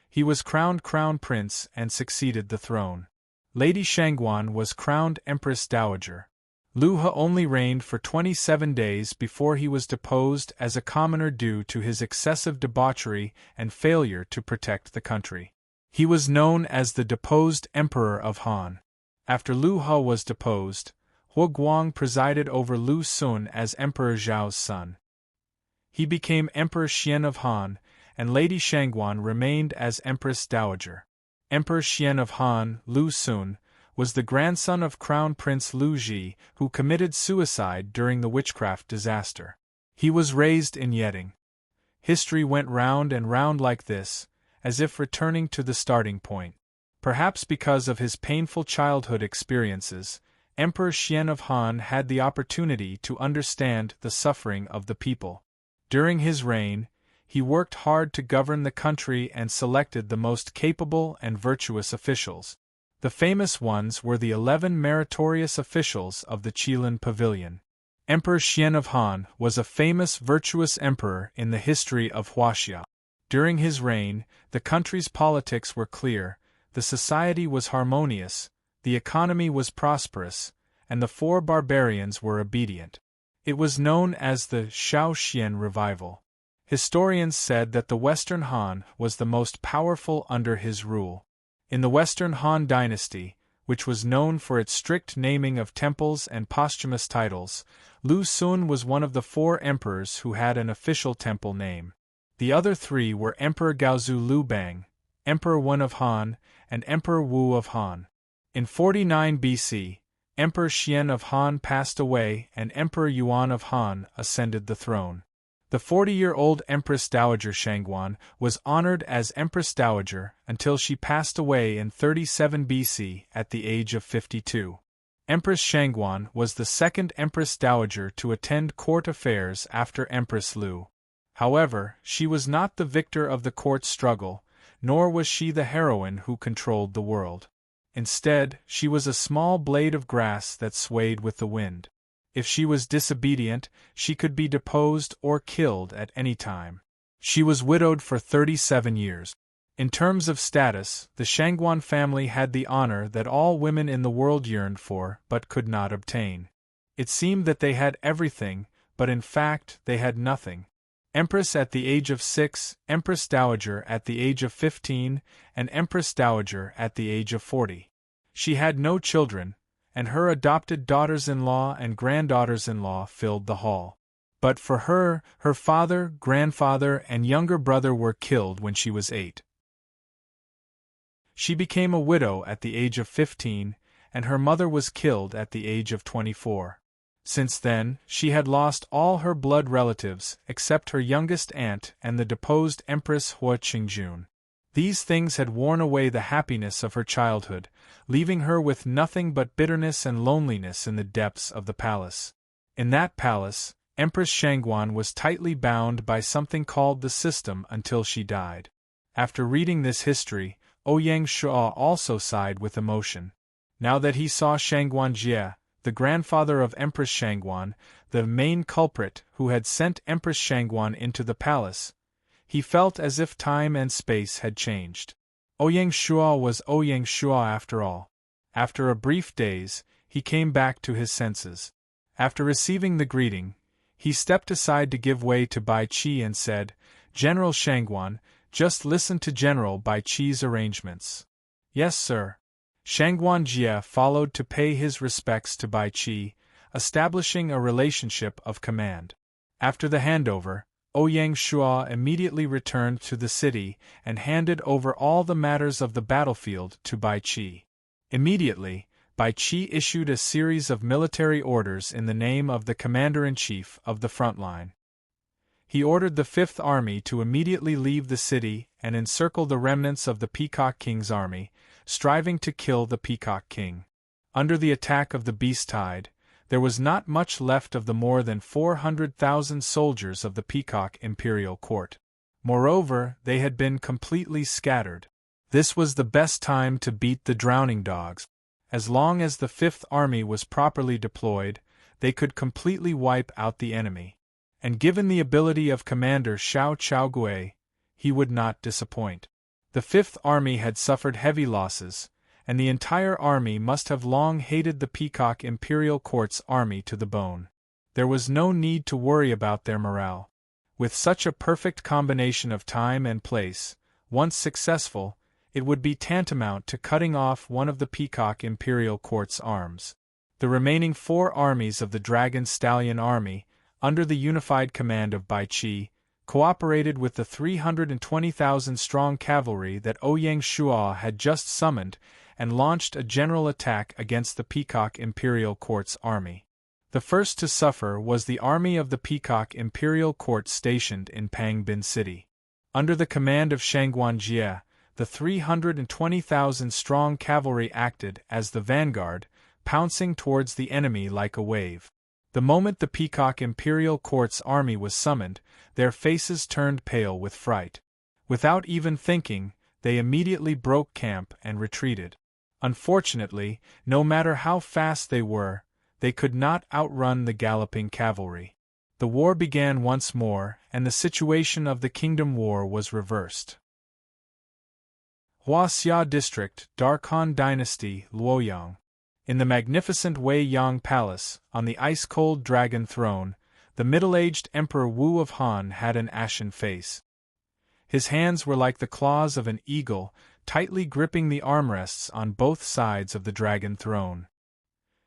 He was crowned crown prince and succeeded the throne. Lady Shangguan was crowned Empress Dowager. Lu He only reigned for 27 days before he was deposed as a commoner due to his excessive debauchery and failure to protect the country. He was known as the deposed Emperor of Han. After Lu He was deposed, Hua Guang presided over Lu Sun as Emperor Zhao's son. He became Emperor Xian of Han, and Lady Shangguan remained as Empress Dowager. Emperor Xian of Han, Lu Sun, was the grandson of Crown Prince Lu Ji, who committed suicide during the witchcraft disaster. He was raised in Yeding. History went round and round like this, as if returning to the starting point. Perhaps because of his painful childhood experiences, Emperor Xian of Han had the opportunity to understand the suffering of the people. During his reign, he worked hard to govern the country and selected the most capable and virtuous officials. The famous ones were the 11 meritorious officials of the Qilin Pavilion. Emperor Xian of Han was a famous virtuous emperor in the history of Huaxia. During his reign, the country's politics were clear, the society was harmonious, the economy was prosperous, and the 4 barbarians were obedient. It was known as the Shaoxian Revival. Historians said that the Western Han was the most powerful under his rule. In the Western Han dynasty, which was known for its strict naming of temples and posthumous titles, Lu Xun was one of the 4 emperors who had an official temple name. The other 3 were Emperor Gaozu Lu Bang, Emperor Wen of Han, and Emperor Wu of Han. In 49 BC, Emperor Xian of Han passed away and Emperor Yuan of Han ascended the throne. The 40-year-old Empress Dowager Shangguan was honored as Empress Dowager until she passed away in 37 BC at the age of 52. Empress Shangguan was the second Empress Dowager to attend court affairs after Empress Lu. However, she was not the victor of the court struggle, nor was she the heroine who controlled the world. Instead, she was a small blade of grass that swayed with the wind. If she was disobedient, she could be deposed or killed at any time. She was widowed for 37 years. In terms of status, the Shangguan family had the honor that all women in the world yearned for but could not obtain. It seemed that they had everything, but in fact they had nothing. Empress at the age of 6, Empress Dowager at the age of 15, and Empress Dowager at the age of 40. She had no children, and her adopted daughters-in-law and granddaughters-in-law filled the hall. But for her, her father, grandfather, and younger brother were killed when she was 8. She became a widow at the age of 15, and her mother was killed at the age of 24. Since then, she had lost all her blood relatives except her youngest aunt and the deposed Empress Hua Qingjun. These things had worn away the happiness of her childhood, leaving her with nothing but bitterness and loneliness in the depths of the palace. In that palace, Empress Shangguan was tightly bound by something called the system until she died. After reading this history, Ouyang Shua also sighed with emotion. Now that he saw Shangguan Jie, the grandfather of Empress Shangguan, the main culprit who had sent Empress Shangguan into the palace, he felt as if time and space had changed. Ouyang Shua was Ouyang Shua after all. After a brief daze, he came back to his senses. After receiving the greeting, he stepped aside to give way to Bai Qi and said, "General Shangguan, just listen to General Bai Qi's arrangements." "Yes, sir." Shangguan Jie followed to pay his respects to Bai Qi, establishing a relationship of command. After the handover, Ouyang Shua immediately returned to the city and handed over all the matters of the battlefield to Bai Qi. Immediately, Bai Qi issued a series of military orders in the name of the commander-in-chief of the front line. He ordered the Fifth Army to immediately leave the city and encircle the remnants of the Peacock King's army, striving to kill the Peacock King. Under the attack of the Beast Tide, there was not much left of the more than 400,000 soldiers of the Peacock Imperial Court. Moreover, they had been completely scattered. This was the best time to beat the drowning dogs. As long as the Fifth Army was properly deployed, they could completely wipe out the enemy. And given the ability of Commander Xiao Chaogui, he would not disappoint. The Fifth Army had suffered heavy losses, and the entire army must have long hated the Peacock Imperial Court's army to the bone. There was no need to worry about their morale. With such a perfect combination of time and place, once successful, it would be tantamount to cutting off one of the Peacock Imperial Court's arms. The remaining 4 armies of the Dragon Stallion Army, under the unified command of Bai Qi, cooperated with the 320,000-strong cavalry that Ouyang Shua had just summoned and launched a general attack against the Peacock Imperial Court's army. The first to suffer was the army of the Peacock Imperial Court stationed in Pangbin City. Under the command of Shangguan Jie, the 320,000-strong cavalry acted as the vanguard, pouncing towards the enemy like a wave. The moment the Peacock Imperial Court's army was summoned, their faces turned pale with fright. Without even thinking, they immediately broke camp and retreated. Unfortunately, no matter how fast they were, they could not outrun the galloping cavalry. The war began once more, and the situation of the Kingdom War was reversed. Huaxia District, Dark Han Dynasty, Luoyang. In the magnificent Wei Yang Palace, on the ice-cold dragon throne, the middle-aged Emperor Wu of Han had an ashen face. His hands were like the claws of an eagle, tightly gripping the armrests on both sides of the dragon throne.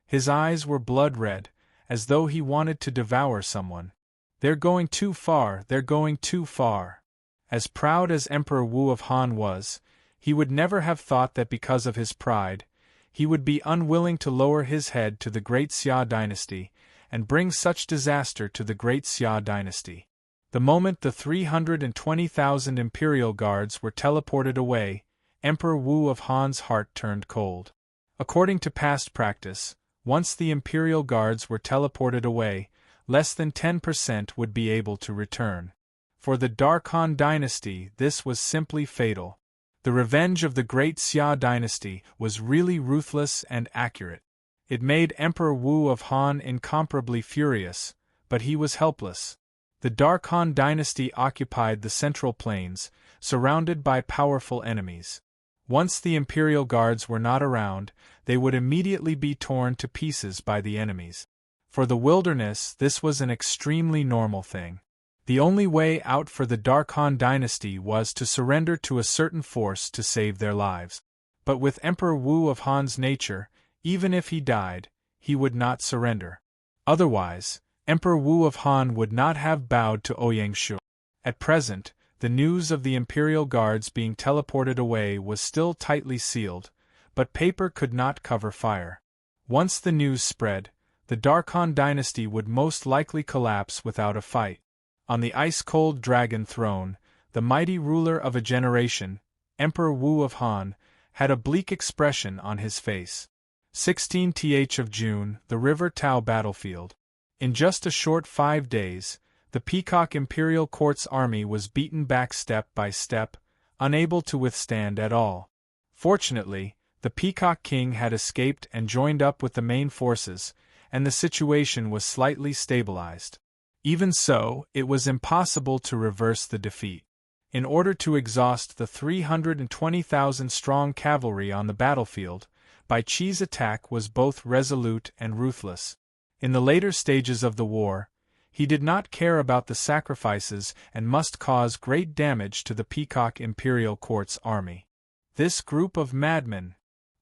His eyes were blood-red, as though he wanted to devour someone. "They're going too far, they're going too far." As proud as Emperor Wu of Han was, he would never have thought that because of his pride, he would be unwilling to lower his head to the great Xia dynasty, and bring such disaster to the great Xia dynasty. The moment the 320,000 imperial guards were teleported away, Emperor Wu of Han's heart turned cold. According to past practice, once the imperial guards were teleported away, less than 10% would be able to return. For the Dark Han dynasty, this was simply fatal. The revenge of the great Xia dynasty was really ruthless and accurate. It made Emperor Wu of Han incomparably furious, but he was helpless. The Dark Han dynasty occupied the Central Plains, surrounded by powerful enemies. Once the imperial guards were not around, they would immediately be torn to pieces by the enemies. For the wilderness, this was an extremely normal thing. The only way out for the Dark Han dynasty was to surrender to a certain force to save their lives. But with Emperor Wu of Han's nature, even if he died, he would not surrender. Otherwise, Emperor Wu of Han would not have bowed to Ouyang Shu. At present, the news of the imperial guards being teleported away was still tightly sealed, but paper could not cover fire. Once the news spread, the Dark Han dynasty would most likely collapse without a fight. On the ice-cold dragon throne, the mighty ruler of a generation, Emperor Wu of Han, had a bleak expression on his face. 16th of June, the River Tao battlefield. In just a short 5 days, the Peacock Imperial Court's army was beaten back step by step, unable to withstand at all. Fortunately, the Peacock King had escaped and joined up with the main forces, and the situation was slightly stabilized. Even so, it was impossible to reverse the defeat. In order to exhaust the 320,000-strong cavalry on the battlefield, Bai Qi's attack was both resolute and ruthless. In the later stages of the war, he did not care about the sacrifices and must cause great damage to the Peacock Imperial Court's army. This group of madmen,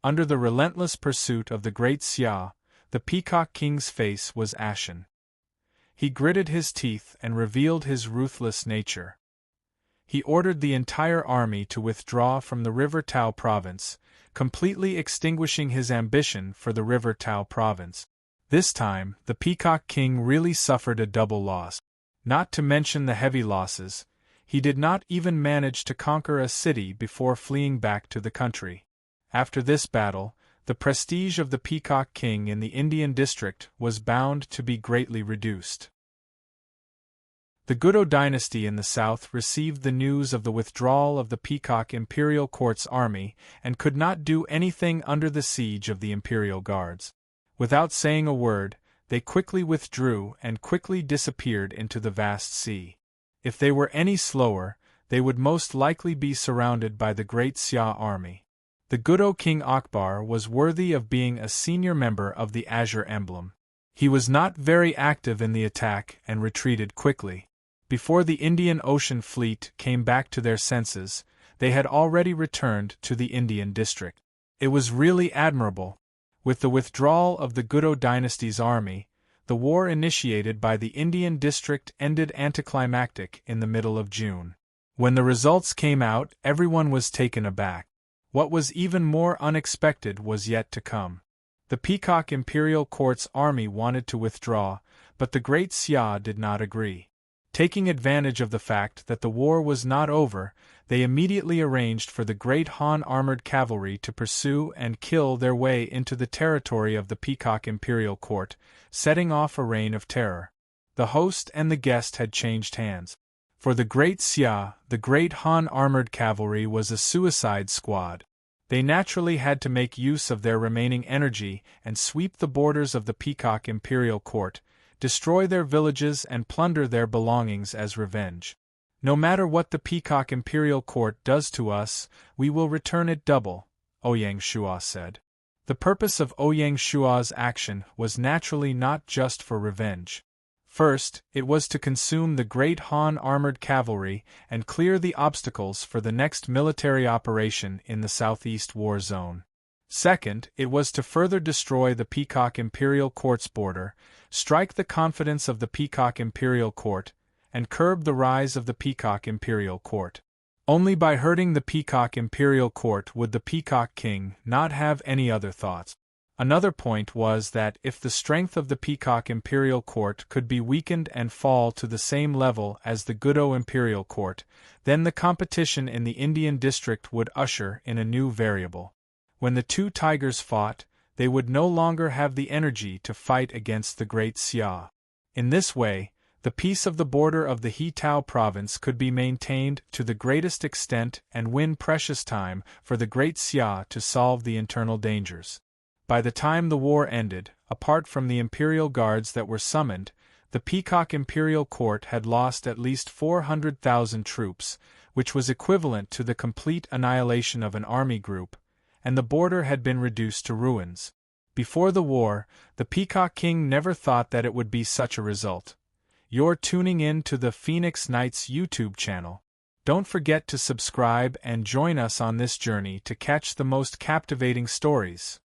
under the relentless pursuit of the great Xia, the Peacock King's face was ashen. He gritted his teeth and revealed his ruthless nature. He ordered the entire army to withdraw from the River Tao province, completely extinguishing his ambition for the River Tao province. This time, the Peacock King really suffered a double loss. Not to mention the heavy losses, he did not even manage to conquer a city before fleeing back to the country. After this battle, the prestige of the Peacock King in the Indian district was bound to be greatly reduced. The Gudo dynasty in the south received the news of the withdrawal of the Peacock Imperial Court's army and could not do anything under the siege of the Imperial Guards. Without saying a word, they quickly withdrew and quickly disappeared into the vast sea. If they were any slower, they would most likely be surrounded by the great Xia army. The Gudo King Akbar was worthy of being a senior member of the Azure Emblem. He was not very active in the attack and retreated quickly. Before the Indian Ocean Fleet came back to their senses, they had already returned to the Indian district. It was really admirable. With the withdrawal of the Gudo dynasty's army, the war initiated by the Indian district ended anticlimactic in the middle of June. When the results came out, everyone was taken aback. What was even more unexpected was yet to come. The Peacock Imperial Court's army wanted to withdraw, but the great Xia did not agree. Taking advantage of the fact that the war was not over, they immediately arranged for the great Han armored cavalry to pursue and kill their way into the territory of the Peacock Imperial Court, setting off a reign of terror. The host and the guest had changed hands. For the great Xia, the great Han armored cavalry was a suicide squad. They naturally had to make use of their remaining energy and sweep the borders of the Peacock Imperial Court, destroy their villages and plunder their belongings as revenge. No matter what the Peacock Imperial Court does to us, we will return it double, Ouyang Shuo said. The purpose of Ouyang Shua's action was naturally not just for revenge. First, it was to consume the Great Han armored cavalry and clear the obstacles for the next military operation in the Southeast War Zone. Second, it was to further destroy the Peacock Imperial Court's border, strike the confidence of the Peacock Imperial Court, and curb the rise of the Peacock Imperial Court. Only by hurting the Peacock Imperial Court would the Peacock King not have any other thoughts. Another point was that if the strength of the Peacock Imperial Court could be weakened and fall to the same level as the Gudo Imperial Court, then the competition in the Indian district would usher in a new variable. When the two tigers fought, they would no longer have the energy to fight against the Great Xia. In this way, the peace of the border of the He-Tao province could be maintained to the greatest extent and win precious time for the Great Xia to solve the internal dangers. By the time the war ended, apart from the imperial guards that were summoned, the Peacock Imperial Court had lost at least 400,000 troops, which was equivalent to the complete annihilation of an army group, and the border had been reduced to ruins. Before the war, the Peacock King never thought that it would be such a result. You're tuning in to the Phoenix Knights YouTube channel. Don't forget to subscribe and join us on this journey to catch the most captivating stories.